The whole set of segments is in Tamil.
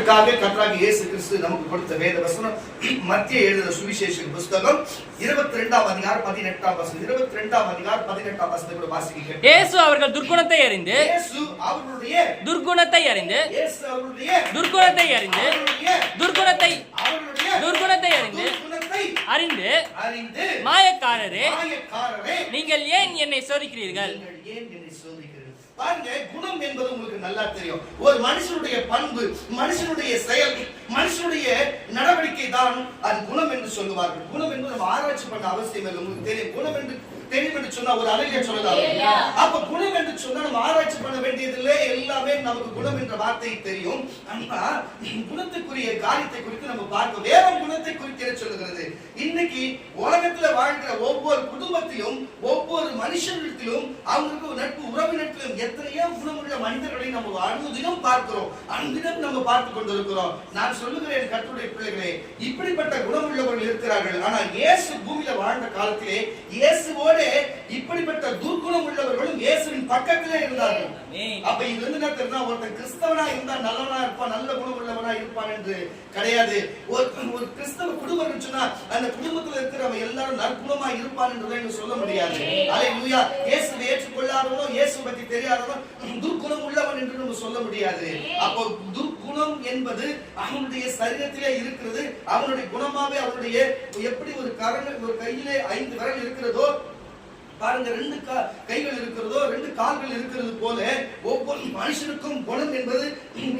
நமக்காக கர்த்தராகிய இயேசு கிறிஸ்து நமக்கு கொடுத்த வேத வசனம் மத்திய எழுதின சுவிசேஷ புத்தகம் 22ஆம் அதிகாரம் 18ஆம் வசனம். 22ஆம் அதிகாரம் 18ஆம் வசனத்தை கூட வாசிக்க. இயேசு அவர்கள் துர்க்குணத்தை அறிந்து இயேசு அவர்களுடைய துர்க்குணத்தை அறிந்து இயேசு அவர்களுடைய துர்க்குணத்தை அறிந்து துர்க்குணத்தை அவர்களுடைய துர்க்குணத்தை அறிந்து அறிந்து அறிந்து மாயக்காரரே மாயக்காரரே நீங்கள் ஏன் என்னை சோதிக்கிறீர்கள்? ஏன் என்னை சோதிக்கிறீர்கள்? பாருங்க, குணம் என்பது உங்களுக்கு நல்லா தெரியும். ஒரு மனுஷனுடைய பண்பு, மனுஷனுடைய செயல், மனுஷனுடைய நடவடிக்கை தான் அது குணம் என்று சொல்லுவார்கள். குணம் என்று நம்ம ஆராய்ச்சி பண்ண அவசியம் இல்லை. உங்களுக்கு தெரியும் குணம் என்று தெரியும் என்று சொன்னா ஒரு அழகிய சொல்லலாம். அப்ப குணம் என்று சொன்னா நம்ம ஆராய்ச்சி பண்ண வேண்டியதில்லை, எல்லாமே நமக்கு குணம் என்ற வார்த்தை தெரியும். ஆனா குணத்துக்குரிய காரியத்தை குறித்து நம்ம பார்க்க வேறும் குணத்தை குறித்து சொல்லுகிறது. இன்னைக்கு உலகத்துல வாழ்கிற ஒவ்வொரு குடும்பத்திலும் ஒவ்வொரு மனுஷனிடத்திலும் அவங்களுக்கு நட்பு உறவினத்திலும் எத்தனையோ குணமுள்ள மனிதர்களை நம்ம அனுதினம் பார்க்கிறோம், அனுதினம் நம்ம பார்த்து கொண்டிருக்கிறோம். நான் சொல்லுகிறேன் கர்த்தருடைய பிள்ளைகளே, இப்படிப்பட்ட குணமுள்ளவர்கள் இருக்கிறார்கள். ஆனா இயேசு பூமியில வாழ்ந்த காலத்திலே இயேசுவோடு இப்படிப்பட்ட துர்குணம் உள்ளவர்களும் இயேசுவின் பக்கத்திலே இருந்தார்கள். அப்ப இது வந்து என்ன தெரியுமா, ஒருத்தன் கிறிஸ்தவனா இருந்தா நல்லவனா இருப்பான், நல்ல குணம் உள்ளவனா இருப்பான் என்று கிடையாது. ஒரு கிறிஸ்தவ குடும்பம் சொன்னா அந்த குடும்பத்தில் இருக்கிறவங்க எல்லாரும் நற்குணமா இருப்பான் என்று சொல்ல முடியாது. அல்லேலூயா. இயேசுவை ஏற்றுக்கொள்ளாதவனோ இயேசு பற்றி தெரியாதவனோ துர்குணம் உள்ளவன் என்று நம்ம சொல்ல முடியாது. அப்போ துர்குணம் என்பது அவனுடைய சரீரத்திலே இருக்கிறது. அவனுடைய குணமாவே அவனுடைய எப்படி ஒரு கையிலே 5 விரல் இருக்கிறதோ பாருங்க, 2 கைகள் இருக்கிறதோ 2 கால்கள் இருக்கிறது போல ஒவ்வொரு மனுஷனுக்கும் குணம் என்பது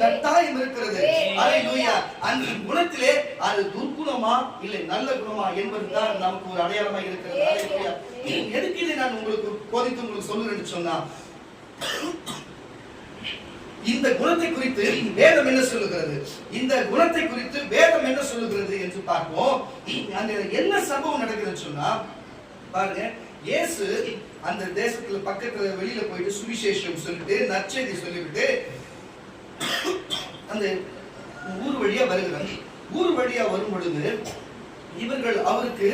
கட்டாயம் இருக்கிறது. அல்லேலூயா. அந்த குணத்திலே அது துர்குணமா இல்லை நல்ல குணமா என்பதுதான் நமக்கு ஒரு அடையாளமா இருக்கிறது. அல்லேலூயா. எதுக்கு இதை நான் உங்களுக்கு போதித்து உங்களுக்கு சொல்லுறேன்னு சொன்னா, இந்த குணத்தை குறித்து வேதம் என்ன சொல்லுகிறது, இந்த குணத்தை குறித்து வேதம் என்ன சொல்லுகிறது என்று பார்ப்போம். அந்த என்ன சம்பவம் நடக்குதுன்னு சொன்னா பாருங்க, இயேசு அந்த தேசத்துல பக்கத்துல வெளியில போயிட்டு சுவிசேஷம் சொல்லிட்டு நற்செய்தி சொல்லிவிட்டு அந்த ஊர் வழியா வருகிறாங்க. ஊர் வழியா வரும் பொழுது இவர்கள் அவருக்கு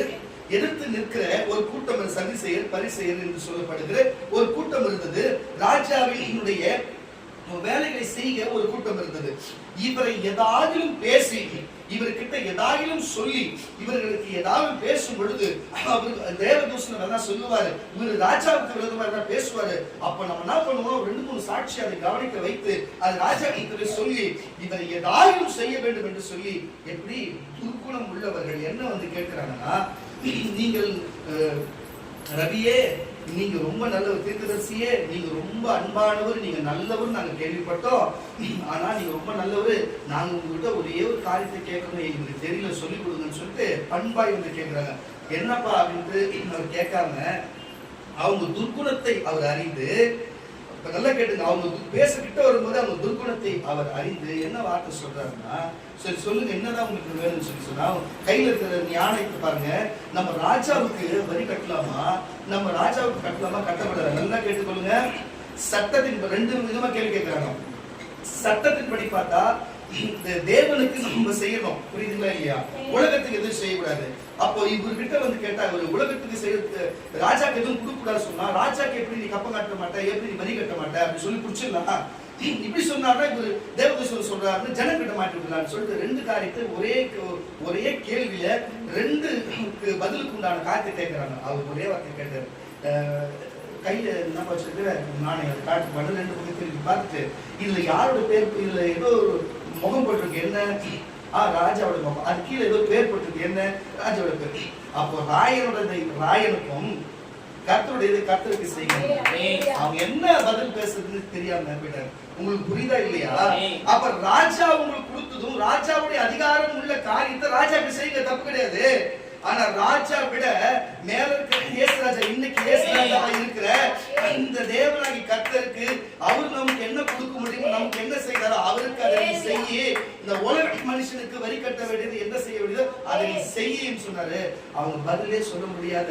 எதிர்த்து நிற்கிற ஒரு கூட்டம், சதிசெயர் பரிசெயர் என்று சொல்லப்படுகிற ஒரு கூட்டம் இருந்தது. ராஜாவினுடைய வேலைகளை செய்ய ஒரு கூட்டம் இருந்தது. இவரை ஏதாயிலும் பேசி இவர்கிட்ட ஏதாயிலும் சொல்லி இவர்களுக்கு ஏதாவது பேசும் பொழுது அவர் தேவதூஷணம் எல்லாம் சொல்லுவாரு, இவர் ராஜாவுக்கு விரோதமா பேசுவாரு. அப்ப நம்ம என்ன பண்ணுவோம், 2-3 சாட்சி அதை கவனிக்க வைத்து அது ராஜா கிட்ட சொல்லி இவரை ஏதாயிலும் செய்ய வேண்டும் என்று சொல்லி, எப்படி துர்குணம் உள்ளவர்கள் என்ன வந்து கேட்கிறாங்கன்னா, நீங்கள் ரவியே, நீங்க ரொம்ப நல்ல தீர்க்கதரிசியே, நீங்க ரொம்ப அன்பானவர், நீங்க நல்லவர் நாங்க கேள்விப்பட்டோம். ஆனா நீங்க ரொம்ப நல்லவர், நாங்க உங்ககிட்ட ஒரே ஒரு காரியத்தை கேட்கணும், எங்களுக்கு தெரியல, சொல்லிக் கொடுங்கன்னு சொல்லிட்டு பண்பாய் வந்து கேட்கிறாங்க. என்னப்பா அப்படின்ட்டு அவர் கேட்காம அவங்க துர்குணத்தை அவர் அறிந்து, நல்லா கேட்டுங்க, அவங்க பேசக்கிட்ட வரும்போது அவங்க துர்குணத்தை அவர் அறிந்து என்ன வார்த்தை சொல்றாருன்னா, சரி சொல்லுங்க என்னதான் உங்களுக்கு வேணும்னு சொல்லி சொன்னா, கையில இருக்கிற ஞானத்தை பாருங்க, நம்ம ராஜாவுக்கு வரி கட்டலாமா, நம்ம ராஜாவுக்கு கட்டலாமா கட்டப்படாது. நல்லா கேட்டுக்கொள்ளுங்க. சட்டத்தின் 2 விதமா கேள்வி கேட்கிறாங்க. சட்டத்தின்படி பார்த்தா தேவனுக்கு நம்ம செய்யணும், புரியுதுங்களா இல்லையா, உலகத்துக்கு எதுவும் செய்யக்கூடாது. அப்போ இவர்கிட்ட வந்து கேட்டா, இவர் உலகத்துக்கு செய்ய ராஜாக்கு எதுவும் கொடுக்க கூடாது சொன்னா, ராஜாக்கு எப்படி நீ கப்பம் கட்ட மாட்டேன், எப்படி நீ வரி கட்ட மாட்டேன் அப்படி சொல்லி புடிச்சிடலாம். இப்படி சொன்னார்னா இவர் தேவதூஷணம் சொல்றாருன்னு ஜனம் கிட்ட மாட்டி விடலான்னு சொல்லிட்டு 2 காரியத்தை ஒரே கேள்வியில 2 பதிலுக்கு உண்டான காரியத்தை கேட்கிறாங்க. அவர் ஒரே வார்த்தை கேட்டார், கையில என்ன வச்சிருக்கிற நாணயம் காட்டு பண்ண 2 பக்கம் திருப்பி பார்த்துட்டு, இதுல யாரோட பேர், இதுல ஏதோ ஒரு முகம் போட்டிருக்கு, என்ன ராஜாவோட முகம், அது கீழே ஏதோ பேர் போட்டிருக்கு, என்ன ராஜாவோட பேர். அப்போ ராயனுக்கும் கர்த்தருடைய கர்த்தருக்கு செய்யணும். அவங்க என்ன பதில் பேசுறதுன்னு தெரியாம போயிட்டாங்க. உங்களுக்கு புரியுதா இல்லையா? அப்ப ராஜா உங்களுக்கு கொடுத்ததும் ராஜாவுடைய அதிகாரம் உள்ள காரியத்தை ராஜாக்கு செய்ய தப்பு கிடையாது. ஆனா ராஜா விட மேல இருக்கிற இயேசு ராஜா, இன்னைக்கு இயேசு ராஜா இருக்கிற இந்த தேவனாகி கர்த்தருக்கு அவர் நமக்கு என்ன கொடுக்க முடியுமோ, நமக்கு என்ன செய்தாரோ அவருக்கு அதை செய்ய, இந்த உலக மனுஷனுக்கு வரி கட்ட வேண்டியது என்ன செய்ய வேண்டியதோ அதை செய்யும் சொன்னாரு. அவங்க பதிலே சொல்ல முடியாத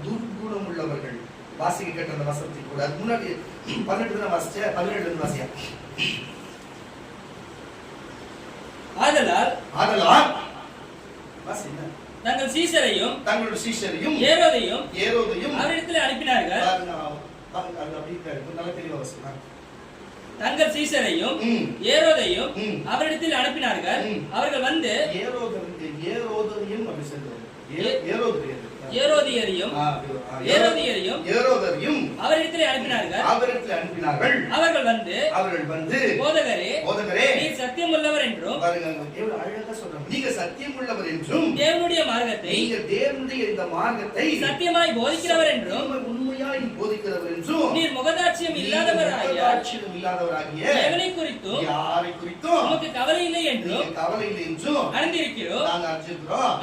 துர்குணம் உள்ளவர்கள். வாசிக்க கேட்ட அந்த வசனத்தை கூட அது முன்னாடி 18 தான் வாசிச்ச, 17 வாசியா. ஆதலால் வாசிங்க, தங்கள் சீஷரையும் தங்களுடைய சீஷரையும் ஏரோதையும் அவரிடத்தில் அனுப்பினார்கள். தங்கள் சீஷரையும் ஏரோதையும் அவரிடத்தில் அனுப்பினார்கள். அவர்கள் வந்து ஏரோதையும் அப்படி சொல்லுவாங்க. ஏரோதியரையும் அவரிடத்திலே அனுப்பினார்கள். அவர்கள் வந்து போதகரே நீர் சத்தியம் உள்ளவர் என்றும் நீங்க சத்தியம் உள்ளவர் என்றும் தேவனுடைய மார்க்கத்தை இந்த மார்க்கத்தை சத்தியமாய் போதிக்கிறவர் என்றும் உண்மையாய் போதிக்கிறவர் என்றும் நீர் முகதாட்சியம் இல்லாதவராகிய தேவனை குறித்தும் யாரை குறித்தும் நமக்கு கவலை இல்லை என்றும் அறிந்திருக்கிறோம்.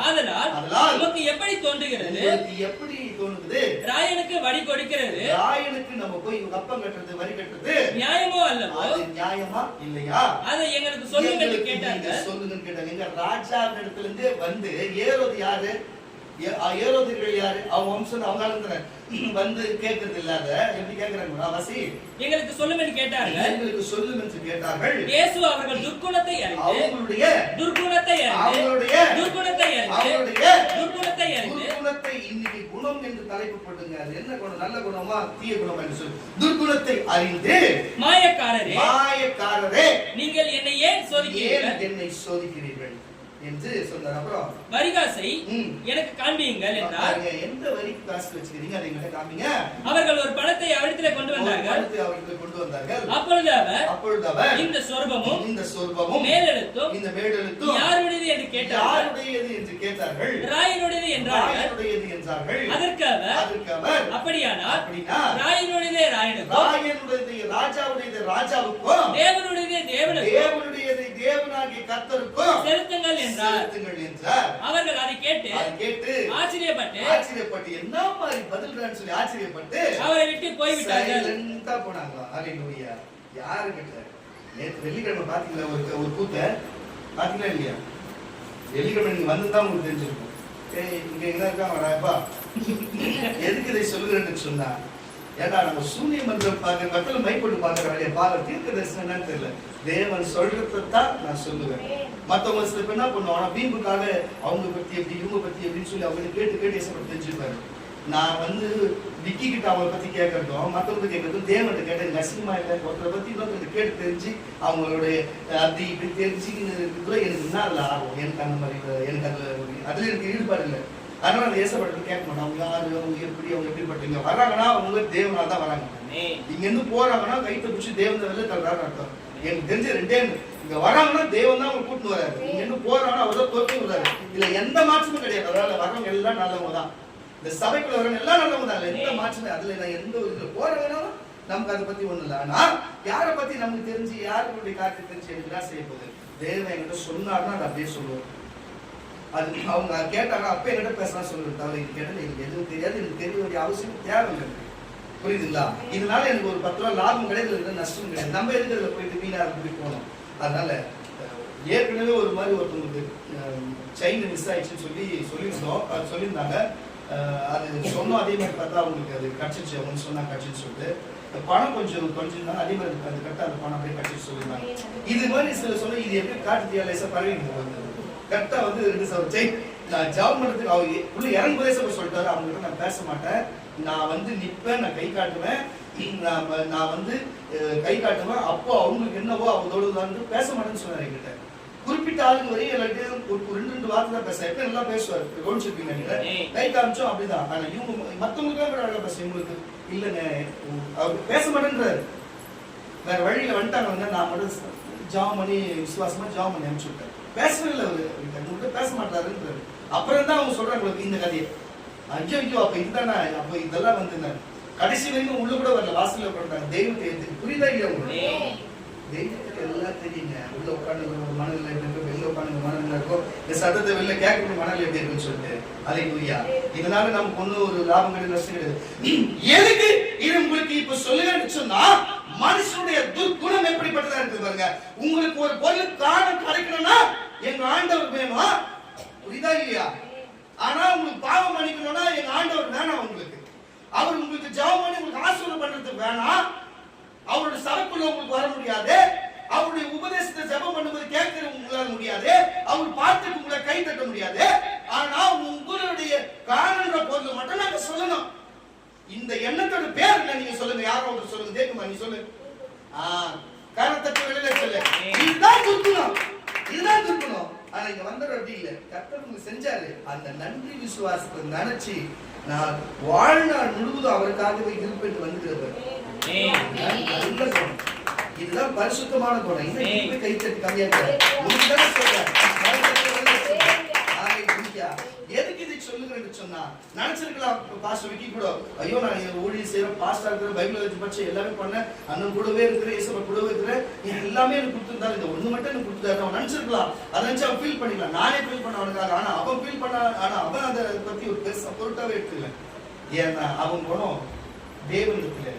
ஆதலால் நமக்கு எப்படி தோன்றுகிறது, எப்படி தோணுது, ராயனுக்கு வரி கொடுக்கிறது, ராயனுக்கு நம்ம போய் கப்பம் கட்டுறது, வரி கட்டுறது நியாயமோ அல்லவோ, அது நியாயமா இல்லையா, அதை எங்களுக்கு சொல்லுங்க கேட்டாங்க. சொல்லுங்கன்னு கேட்டாங்க. எங்க ராஜா இடத்துல இருந்து வந்து ஏரோது யாரு, ஏரோதிகள் யாரு, அவங்க வம்சம் அவங்க வந்து கேட்கறது இல்லாத எப்படி கேட்கிறாங்க, வாசி எங்களுக்கு சொல்லுமென்று கேட்டார்கள். எங்களுக்கு சொல்லுமென்று கேட்டார்கள். இயேசு அவர்கள் துர்க்குணத்தை அறிந்து அவங்களுடைய துர்க்குணத்தை இன்னைக்கு குணம் என்று தலைப்பு போட்டுங்க. அது என்ன குணம், நல்ல குணமா தீய குணமா என்று சொல்லு. துர்க்குணத்தை அறிந்து மாயக்காரரே நீங்கள் என்னை ஏன் சோதிக்கிறீர்கள் என்று சொன்னார். அப்புறம் வரிகாசை எனக்கு காண்பியுங்கள் என்றார். எந்த வரி காசு வச்சிருக்கீங்க அதை என்கிட்ட காண்பிங்க. அவர்கள் ஒரு பணத்தை அவரிடத்திலே கொண்டு வந்தார்கள். அப்பொழுது அவர் இந்த சொர்பமும் மேலெழுத்தும் இந்த மேலெழுத்தும் யாருடையது என்று கேட்டார்கள். ராயனுடையது என்றார்கள். அதற்கு அவர் அப்படியானால் ராயனுடையதே ராயனுக்கும் ராஜாவுக்கும் தேவனுடையது தேவனாகிய கர்த்தருக்கும் செலுத்துங்கள் என்றார். அவர்கள் அதை கேட்டு ஆச்சரியப்பட்டு என்ன மாதிரி பதில் சொல்லி ஆச்சரியப்பட்டு அவரை விட்டு போய்விட்டார்கள். போனாங்களா? ஹalleluya. யாரு கிட்ட நேத்து வெள்ளிக்கிழமை பாத்தீங்களா ஒரு கூத்த பாத்தீங்களா இல்லையா? வெள்ளிக்கிழமை நீங்க வந்துதான் உங்களுக்கு தெரிஞ்சிருக்கும். இங்க என்ன இருக்கா வராப்பா, எதுக்கு இதை சொல்லுகிறேன்னு சொன்னா, ஏன்னா நம்ம சூனிய மந்திரம் பார்க்க மக்கள் மைப்பொண்டு பார்க்கிற வேலையை பார்க்க தீர்க்க தரிசனம் தெரியல. தேவன் சொல்றதான் நான் சொல்லுவேன். மத்தவங்க சில பேர் என்ன பண்ணுவாங்க, வீம்புக்காக அவங்க பத்தி எப்படி இவங்க பத்தி எப்படின்னு சொல்லி அவங்க கேட்டு ஏசப்பட்டு தெரிஞ்சுப்பாரு. நான் வந்து விக்கி கிட்ட அவங்களை பத்தி கேட்கறதும் மற்றவங்க கேட்கறதும் தேவன்கிட்ட கேட்டேன். நசிமா இல்லை ஒருத்தரை பத்தி இன்னொருத்தர் கேட்டு தெரிஞ்சு அவங்களுடைய அப்படி இப்படி தெரிஞ்சுக்கின்னு எனக்கு என்ன அதில் ஆகும். எனக்கு அந்த மாதிரி எனக்கு அதுல எனக்கு ஈடுபாடு இல்லை. அதனால அந்த ஏசப்பட்டு கேட்க மாட்டோம். அவங்க யாரு, அவங்க எப்படிப்பட்டீங்க வர்றாங்கன்னா அவங்க தேவனால தான் வராங்க. இங்க இருந்து போறாங்கன்னா கைத்தை பிடிச்சி தேவன் வெளில தள்ளுறாருன்னு அர்த்தம். எனக்கு தெரிஞ்ச ரெண்டே இங்க வராங்கன்னா தேவன் தான் அவங்க கூட்டு வராரு. இங்க இருந்து போறாங்கன்னா அவர் தான் தோற்று விடுறாரு. இதுல எந்த மாற்றமும் கிடையாது. அதனால வரவங்க எல்லாம் நல்லவங்க தான். இந்த சபைக்குள்ள வரவங்க எல்லாம் நல்லவங்க தான். எந்த மாற்றமே அதுல நான் எந்த ஒரு போறவங்கனாலும் நமக்கு அதை பத்தி ஒண்ணு இல்லை. ஆனா யாரை பத்தி நமக்கு தெரிஞ்சு யாருடைய காரியத்தை தெரிஞ்சு எனக்கு என்ன செய்ய போகுது, தேவன் என்கிட்ட சொன்னாருன்னா அதை அப்படியே சொல்லுவோம். அது அவங்க கேட்டாங்க அப்ப என்கிட்ட பேசலாம் சொல்லுறது தவிர இது கேட்டது எனக்கு எதுவும் தெரியாது. எனக்கு தெரிய வேண்டிய அவசியம் தேவையில்லை. புரியுதுங்களா? இதனால எனக்கு ஒரு 10 ரூபா லாபம் கிடையாது, நஷ்டம் கிடையாது. நம்ம எதுக்கு இதுல போயிட்டு வீணா கூட்டி போனோம். அதனால ஏற்கனவே ஒரு மாதிரி ஒருத்தவங்களுக்கு செயின் மிஸ் ஆயிடுச்சுன்னு சொல்லியிருந்தோம். அது சொல்லியிருந்தாங்க. அது சொன்னோம். அதே மாதிரி பார்த்தா அவங்களுக்கு அது கட்சிச்சு அவங்க சொன்னாங்க கட்சின்னு சொல்லிட்டு பணம் கொஞ்சம் அதே மாதிரி அது கரெக்டாக அந்த பணம் அப்படியே கட்சிச்சு சொல்லியிருந்தாங்க. இது மாதிரி சில சொல்ல இது எப்படி காட்டு லேசா பரவி கரெக்டா வந்து 2 செயின் நான் ஜாப் பண்றதுக்கு அவங்க உள்ள இறங்கும்போதே சொல்லிட்டாரு. அவங்ககிட்ட நான் பேச மாட்டேன், நான் வந்து நிப்பேன், நான் கை காட்டுவேன், நான் வந்து கை காட்டுவேன். அப்போ அவங்களுக்கு என்னவோ அவங்களோட பேச மாட்டேன்னு சொன்னாரு என்கிட்ட. குறிப்பிட்ட ஆளுங்க வரையும் எல்லாத்தையும் ஒரு 2 வார்த்தை தான் பேச. எப்ப நல்லா பேசுவாரு, கவனிச்சிருப்பீங்க நீங்க. கை காமிச்சோம் அப்படிதான். ஆனா இவங்க மத்தவங்களுக்காக அழகா பேச, இவங்களுக்கு இல்லைங்க அவர் பேச மாட்டேன்றாரு. வேற வழியில வந்துட்டாங்க. நான் மட்டும் ஜாம் பண்ணி விசுவாசமா ஜாம் பண்ணி அனுப்பிச்சு விட்டேன். பேசவே இல்லை அவரு, பேச மாட்டாருன்றாரு. அப்புறம் தான் அவங்க சொல்றாங்க உங்களுக்கு இந்த கதையை. ஐயோ அப்ப இதுதானா, அப்ப இதெல்லாம் வந்து கடைசி வரைக்கும் உள்ள கூட வரல, வாசல்ல போட்டாங்க. தெய்வத்தை எடுத்து புரியுதா இல்லையா உங்களுக்கு? தெய்வத்துக்கு எல்லாம் தெரியுங்க. உள்ள உட்காந்து மனநிலை எப்படி இருக்கும், வெளில உட்காந்து மனநிலை இருக்கும், இந்த சத்தத்தை வெளில கேட்கக்கூடிய மனநிலை எப்படி இருக்குன்னு சொல்லிட்டு அல்லேலூயா. இதனால நமக்கு ஒன்னும் ஒரு லாபம் கிடையாது, நஷ்டம் கிடையாது. எதுக்கு இது உங்களுக்கு இப்ப சொல்லுங்கன்னு சொன்னா, மனுஷனுடைய துர்குணம் எப்படிப்பட்டதா இருக்கு பாருங்க. உங்களுக்கு ஒரு பொருள் காணம் கிடைக்கணும்னா எங்க ஆண்டவர் வேணும், புரியுதா இல்லையா? ஆனா உங்களுக்கு பாவம் மன்னிக்கணும்னா எங்க ஆண்டவர் வேணாம் உங்களுக்கு. அவர் உங்களுக்கு ஜெபம் பண்ணி உங்களுக்கு ஆசீர்வாதம் பண்றதுக்கு வேணாம். அவருடைய சபைக்குள்ள உங்களுக்கு வர முடியாது. அவருடைய உபதேசத்தை ஜெபம் பண்ணும்போது கேட்க உங்களால முடியாது. அவர் பார்த்துட்டு உங்களை கை தட்ட முடியாது. ஆனா உங்களுடைய காணுன்ற பொருள் மட்டும் நாங்க சொல்லணும். இந்த எண்ணத்தோட பேர் என்ன நீங்க சொல்லுங்க. யாரோ ஒன்று சொல்லுங்க. தேக்குமா நீ சொல்லு. காரணத்தட்டு வெளியில சொல்லு. இதுதான் துர்க்குணம். இதுதான் நான் இங்க வந்தது அப்படி இல்லை, கர்த்தர் உங்களுக்கு செஞ்சாரு. அந்த நன்றி விசுவாசத்தை நினைச்சு நான் வாழ்நாள் முழுவதும் அவருக்காகவே இருப்பிட்டு வந்துக்கிறவர். நல்ல குணம். இதுதான் பரிசுத்தமான குணம். இன்னும் கைத்தட்டு கம்மியா எதுக்கு இதை சொல்லுகிறேன்னு சொன்னா, நினைச்சிருக்கலாம் பாஸ்டர் விக்கி கூட, ஐயோ நான் ஊழியர் செய்யற பாஸ்டா இருக்கிற பைபிள் வச்சு படிச்சு எல்லாமே பண்ண, அண்ணன் கூடவே இருக்கிற, இயேசுவ கூடவே இருக்கிற, எல்லாமே எனக்கு கொடுத்துருந்தாரு, இந்த ஒண்ணு மட்டும் எனக்கு கொடுத்துட்டாரு. அவன் நினைச்சிருக்கலாம், அதை நினைச்சு அவன் ஃபீல் பண்ணிக்கலாம். நானே ஃபீல் பண்ண அவனுக்காக. ஆனா அவன் ஃபீல் பண்ண, ஆனா அவன் அதை பத்தி ஒரு பெருசா பொருட்டாவே எடுத்துக்கல. ஏன்னா அவன் குணம் தேவனுக்கு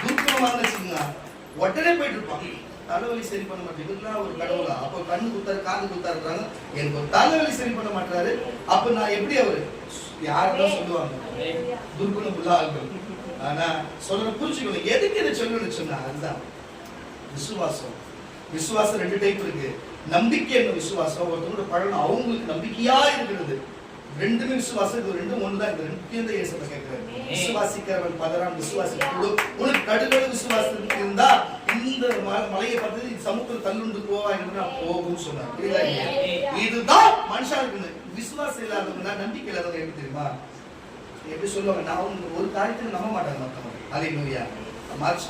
துர்க்குணமா இருந்துச்சுங்க, உடனே போயிட்டு இருப்பான். தலைவலி சரி பண்ண மாட்டேங்குது, ஒரு கடவுளா? அப்ப கண்ணு குத்தாரு, காது குத்தாருறாங்க, எனக்கு ஒரு தலைவலி சரி பண்ண மாட்டாரு. அப்ப நான் எப்படி அவரு யாருதான் சொல்லுவாங்க துர்குணம் உள்ள ஆள்கள். ஆனா சொல்ற புரிஞ்சுக்கணும். எதுக்கு இதை சொல்லணும்னு சொன்னா, அதுதான் விசுவாசம். விசுவாசம் ரெண்டு டைப் இருக்கு. நம்பிக்கை என்ன விசுவாசம், ஒருத்தவங்களோட பழனம் அவங்களுக்கு நம்பிக்கையா இருக்கிறது. ரெண்டுமே விசுவாசம், இது ரெண்டும் ஒண்ணுதான். இந்த ரெண்டு இயேசுவை கேட்கிறாரு. விசுவாசிக்கிறவன் பதறான், விசுவாசிக்கக்கூடும். உனக்கு கடுகளவு விசுவாசம் இருந்தா இந்த மலையை பார்த்து சமுத்திரம் தள்ளுண்டு போவாங்க போகும் சொன்னார். புரியுதா? இதுதான் மனுஷாருக்கு. விசுவாசம் இல்லாதவங்க, நம்பிக்கை இல்லாதவங்க எப்படி தெரியுமா, எப்படி சொல்லுவாங்க, நான் ஒரு காரியத்தை நம்ப மாட்டாங்க மற்றவங்க. அல்லேலூயா.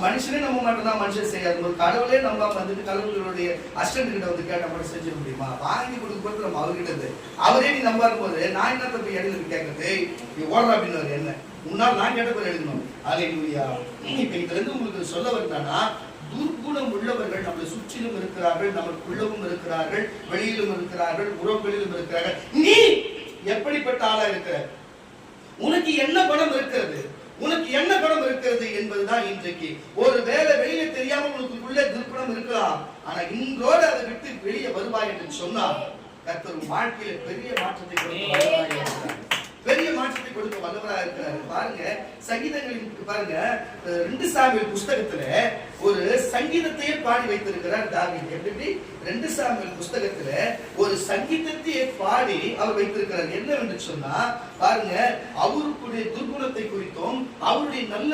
மனுஷனே நம்ப மாட்டேன், மனுஷன் செய்யாது. ஒரு கடவுளே நம்ப வந்துட்டு கடவுளுடைய அசிஸ்டன்ட் கிட்ட வந்து கேட்ட மட்டும் செஞ்சிட முடியுமா? வாங்கி கொடுக்க நம்ம அவர்கிட்ட இருந்து அவரே நீ நம்பாத போது நான் என்ன தப்பு இடையில கேட்கறது, நீ ஓடுற அப்படின்னு என்ன முன்னால் நான் கேட்ட பேர் எழுதணும். அல்லேலூயா. இப்ப இதுல இருந்து உங்களுக்கு சொல்ல வருதானா, துர்குணம் உள்ளவர்கள் நம்மளை சுற்றிலும் இருக்கிறார்கள், நமக்குள்ளவும் இருக்கிறார்கள், வெளியிலும் இருக்கிறார்கள், உறவுகளிலும் இருக்கிறார்கள். நீ எப்படிப்பட்ட ஆளா இருக்கிற, உனக்கு என்ன குணம் இருக்கிறது, உனக்கு என்ன குணம் இருக்கிறது என்பதுதான் இன்றைக்கு. ஒரு வேலை வெளியே தெரியாம உனக்குள்ள துர்குணம் இருக்கலாம், ஆனா இன்றோடு அதை விட்டு வெளியே வருவாய் என்று சொன்னால் கர்த்தர் வாழ்க்கையில பெரிய மாற்றத்தை கொடுக்க பெரிய மாற்றத்தை கொடுக்க வல்லவராக இருக்கிறாரு. பாருங்க சங்கீதங்களின் பாருங்க 2 சாமுவேல் புஸ்தகத்துல ஒரு சங்கீதத்தையே பாடி வைத்திருக்கிறார் தாவீது. எப்படி 2 சாமுவேல் புஸ்தகத்துல ஒரு சங்கீதத்தையே பாடி அவர் வைத்திருக்கிறார். என்னவென்று சொன்னா பாருங்க, அவருடைய துர்குணத்தை குறித்தும் அவருடைய நான்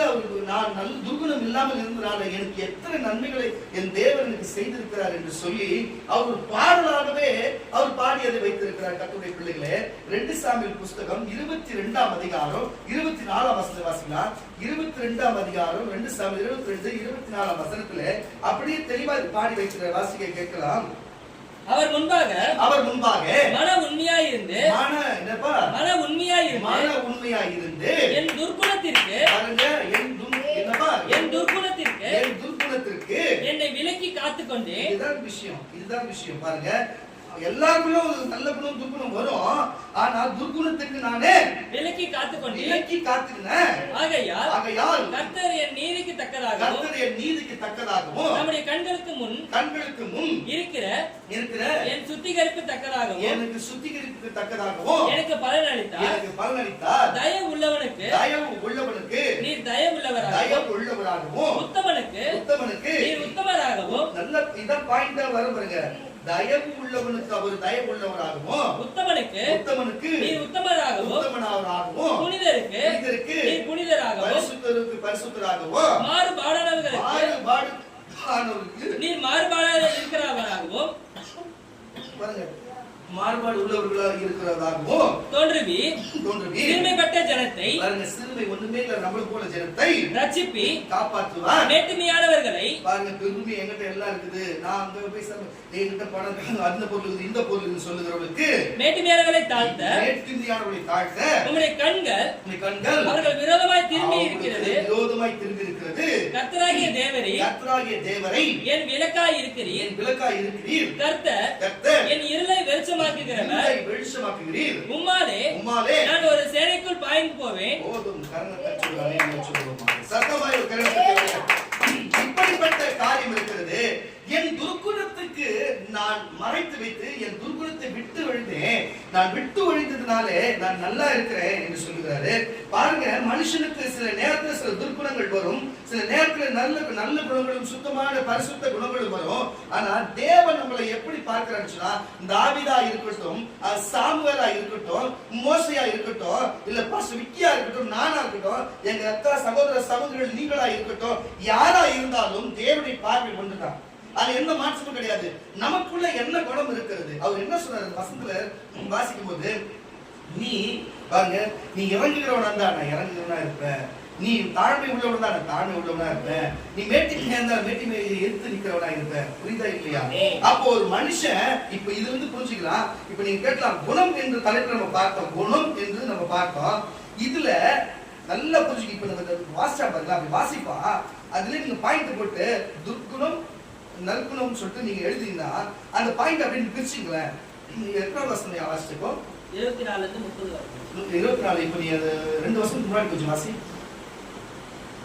நல்ல துர்குணம் இல்லாமல் இருந்தனால எனக்கு எத்தனை நன்மைகளை என் தேவன் எனக்கு செய்திருக்கிறார் என்று சொல்லி அவர் பாடலாகவே அவர் பாடி அதை வைத்திருக்கிறார். கர்த்தருடைய பிள்ளைகளே, 2 சாமுவேல் புஸ்தகம் 22ஆம் அதிகாரம் 24ஆம் வசனத்தை வாசிக்கலாம். 22ஆம் அதிகாரம் 2 சாமுவேல் 22 24ஆம் வசனத்துல அப்படியே தெளிவா பாடி வைக்கிற வாசிக்க கேட்கலாம். அவர் முன்பாக மன உண்மையாய் இருந்து என் துர்குணத்திற்கு என்னை விலக்கி காத்துக்கொண்டு. இதுதான் விஷயம் பாருங்க. எல்லாருக்குள்ளும் ஒரு நல்ல குணம் துர்குணம் வரும், ஆனா துர்குணத்துக்கு நானே விலக்கி காத்துக்கினேன். ஆகையால் கர்த்தர் என் நீதிக்கு தக்கதாகவும் நம்முடைய கண்களுக்கு முன் இருக்கிற என் சுத்திகரிப்பு தக்கதாகவும் எனக்கு பலனளித்தார். தயவு உள்ளவனுக்கு நீர் தயவு உள்ளவராகவும் உத்தமனுக்கு நீர் உத்தமராகவும். நல்ல இதான் பாயிண்டா வரும் பாருங்க. தயவு உள்ளவனுக்கு அவர் தயவு உள்ளவராகவும், உத்தமனுக்கு நீர் உத்தமராகவும், புனிதருக்கு நீர் புனிதராகவும், பரிசுத்தராகவும், மாறுபாடானவர்களுக்கு நீர் மாறுபாடாக இருக்கிறவராகவும், பாருங்க மாறுபாடு உள்ளவர்களாக இருக்கிறதாகவும் தோன்றுவி சிறுமைப்பட்ட ஜனத்தை, பாருங்க சிறுமை ஒண்ணுமே இல்ல நம்மள போல ஜனத்தை ரட்சிப்பி காப்பாற்றுவார். மேட்டுமையானவர்களை பாருங்க, பெருமை என்கிட்ட எல்லாம் இருக்குது, நான் அங்க போய் என்கிட்ட பணம் அந்த பொருள் இந்த பொருள் சொல்லுகிறவர்களுக்கு மேட்டுமையானவர்களை தாழ்த்த உம்முடைய கண்கள் அவர்கள் விரோதமாய் திரும்பி இருக்கிறது. கர்த்தராகிய தேவரை என் விளக்காய் இருக்கிறீர். கர்த்தர் என் இருளை வெளிச்சமாக்குகிறீர். உம்மாலே நான் ஒரு சேனைக்குள் பாய்ந்து போவேன். இப்படிப்பட்ட காரியம் இருக்கிறது. என் துர்குணத்துக்கு நான் மறைத்து வைத்து என் துர்குணத்தை விட்டு ஒழிந்தேன். நான் விட்டு ஒழிந்ததுனாலே நான் நல்லா இருக்கிறேன் என்று சொல்லுகிறாரு. பாருங்க, மனுஷனுக்கு சில நேரத்துல சில துர்குணங்கள் வரும், சில நேரத்துல நல்ல குணங்களும் சுத்தமான பரிசுத்த குணங்களும் வரும். ஆனா தேவன் நம்மளை எப்படி பார்க்கிறான்னு சொன்னா, தாவீதா இருக்கட்டும், சாமுவேலா இருக்கட்டும், மோசையா இருக்கட்டும், இல்ல பாஸ்டர் விக்கியா இருக்கட்டும், நானா இருக்கட்டும், எங்க அக்கா சகோதரர்கள் நீங்களா இருக்கட்டும், யாரா இருந்தாலும் தேவனுடைய பார்வை ஒன்றுதான். அது எந்த மாற்றமும் கிடையாது. நமக்குள்ள என்ன குணம் இருக்கிறது? அவர் என்ன சொன்னாரு வசனத்துல வாசிக்கும் போது, நீ பாருங்க, நீ இறங்குகிறவனா இருந்தா நான் இறங்குகிறவனா இருப்பேன், நீ தாழ்மை உள்ளவனா நான் தாழ்மை உள்ளவனா இருப்பேன், நீ மேட்டிமையா இருந்தா மேட்டிமையை எடுத்து நிக்கிறவனா இருப்பேன். புரியுதா இல்லையா? அப்போ ஒரு மனுஷன் இப்ப இதுல இருந்து புரிஞ்சுக்கலாம். இப்ப நீங்க கேட்கலாம், குணம் என்று தலைப்பு நம்ம பார்த்தோம், குணம் என்று நம்ம பார்த்தோம். இதுல நல்லா புரிஞ்சுக்க. இப்ப நம்ம வாசிச்சா பாருங்களா, அப்படி வாசிப்பா அதுல நீங்க பாயிண்ட் போட்டு துர்குணம் நற்குணம் சொல்லிட்டு நீங்க எழுதிங்கன்னா அந்த பாயிண்ட் அப்படின்னு பிரிச்சுங்களேன். எத்தனை வருஷம் வாசிச்சிருக்கோம்? 24 இருந்து 30 வரை. 24. இப்ப நீ அது 2 வருஷத்துக்கு முன்னாடி கொஞ்சம் வாசி.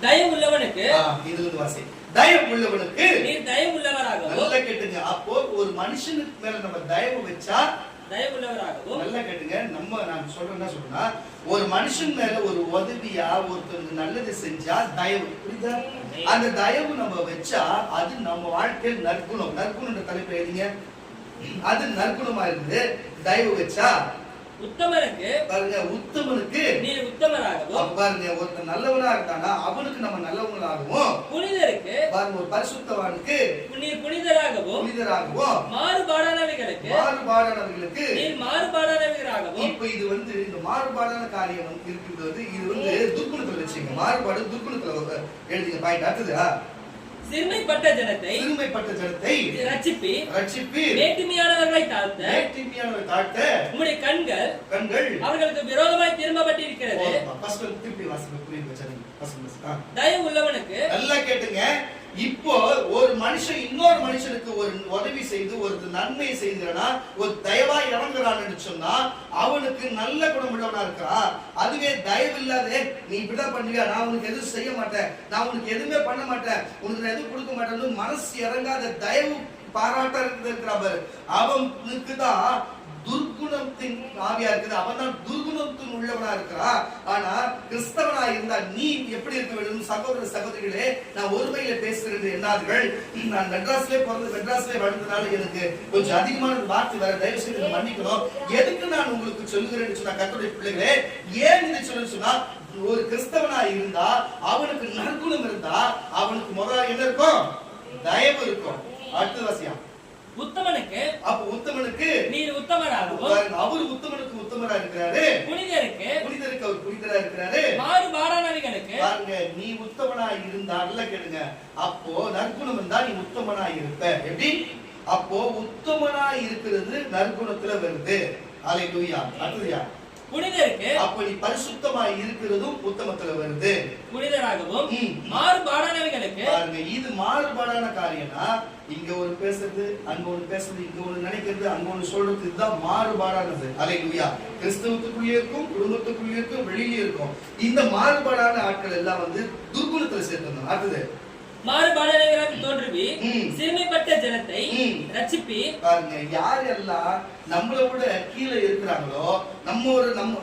தயவு உள்ளவனுக்கு, இதுல இருந்து வாசி. தயவு உள்ளவனுக்கு நீர் தயவு உள்ளவராகவும். நல்லா கேட்டுங்க. அப்போ ஒரு மனுஷனுக்கு மேல நம்ம தயவு வச்சா தயவு உள்ளவராகவும். நல்லா கேட்டுங்க. நான் சொல்றேன் என்ன சொல்றேன்னா, ஒரு மனுஷன் மேல ஒரு உதவியா ஒருத்தருக்கு நல்லது செஞ்சா தயவு. புரியுதா? அந்த தயவு நம்ம வச்சா அது நம்ம வாழ்க்கையில் நற்குணம். நற்குணம்ன்ற தலைப்பு எழுதிங்க. அது நற்குணமா இருக்குது. தயவு வச்சா உத்தமனுக்கு பாருங்க, உத்தமனுக்கு நீர் உத்தமராகவும். பாருங்க, ஒருத்தர் நல்லவனா இருக்கானா அவனுக்கு நம்ம நல்லவங்களாகவும். புனிதருக்கு பாருங்க, ஒரு பரிசுத்தவானுக்கு நீர் புனிதராகவும். புனிதராகவும். மாறுபாடானவைகளுக்கு நீர் மாறுபாடானவர்களாகவும். இப்ப இது இந்த மாறுபாடான காரியம் இருக்குது. இது துர்க்குணத்துல வச்சுங்க. மாறுபாடு துர்க்குணத்துல எழுதிங்க பாயிண்ட். அடுத்ததா, சிறுமைப்பட்ட ஜனத்தை ரட்சிப்பி மேட்டிமையானவர்களை தாழ்த்த உம்முடைய கண்கள் அவர்களுக்கு விரோதமாய் திரும்பப்பட்டிருக்கிறது. தயவு உள்ளவனுக்கு. நல்லா கேட்டுங்க. இப்போ ஒரு மனுஷன் இன்னொரு மனுஷனுக்கு ஒரு உதவி செய்து ஒரு நன்மை செய்கிறானா, ஒரு தயவா இறங்குறான்னு சொன்னா அவனுக்கு நல்ல குணம் உள்ளவனா இருக்கிறா. அதுவே தயவு இல்லாத நீ இப்படிதான் பண்ணுவியா, நான் உனக்கு எதுவும் செய்ய மாட்டேன், நான் உனக்கு எதுவுமே பண்ண மாட்டேன், உனக்கு நான் எதுவும் கொடுக்க மாட்டேன்னு மனசு இறங்காத தயவு பாராட்ட இருக்கிறார், அவனுக்கு தான் துர்குணத்தின் ஆவியா இருக்குது. அவன் தான் துர்குணத்தின் உள்ளவனா இருக்கிறா. ஆனா கிறிஸ்தவனா இருந்தா நீ எப்படி இருக்க வேண்டும்? சகோதர சகோதரிகளே, நான் ஒருமையில பேசுகிறது என்னார்கள். நான் மெட்ராஸ்ல பிறந்து மெட்ராஸ்ல வளர்ந்ததால எனக்கு கொஞ்சம் அதிகமான வார்த்தை வர, தயவு செய்து மன்னிக்கணும். எதுக்கு நான் உங்களுக்கு சொல்லுகிறேன்னு சொன்னா, கர்த்தருடைய பிள்ளைகளே, ஏன் இதை சொல்ல சொன்னா, ஒரு கிறிஸ்தவனா இருந்தா அவனுக்கு நற்குணம் இருந்தா அவனுக்கு முதல்ல என்ன இருக்கும்? தயவு இருக்கும். அடுத்த வாசியம். உத்தமனுக்கு அப்ப உத்தமனுக்கு நீர் உத்தமராகவும். அவர் உத்தமனுக்கு உத்தமரா இருக்கிறாரு. புனிதருக்கு அவர் புனிதரா இருக்கிறாரு. மாறுபாடானவைகளுக்கு பாருங்க, நீ உத்தமனா இருந்தா நல்லா கேளுங்க. அப்போ நற்குணம் இருந்தா நீ உத்தமனா இருப்ப. எப்படி? அப்போ உத்தமனா இருக்கிறது நற்குணத்துல வருது. அல்லேலூயா. அடுத்ததுயா, புனிதருக்கு. அப்ப நீ பரிசுத்தமா இருக்கிறதும் உத்தமத்துல வருது. புனிதராகவும் மாறுபாடானவைகளுக்கு. பாருங்க, இது மாறுபாடான காரியம்னா இங்க ஒரு பேசுறது, அங்க ஒரு பேசுறது, இங்க ஒரு நினைக்கிறது, அங்க ஒன்று சொல்றது, இதுதான் மாறுபாடானது. அல்லேலூயா. கிறிஸ்தவத்துக்குள்ளே இருக்கும், குடும்பத்துக்குள்ளே இருக்கும், வெளியிலே இருக்கும். இந்த மாறுபாடான ஆட்கள் எல்லாம் துர்குணத்துல சேர்க்கணும். அடுத்தது, மாறுபாடானவர்களாக தோன்றுவி சிறுமைப்பட்ட ஜனத்தை ரட்சிப்பி. பாருங்க, யார் எல்லாம் நம்மளை விட கீழே இருக்கிறாங்களோ, நம்ம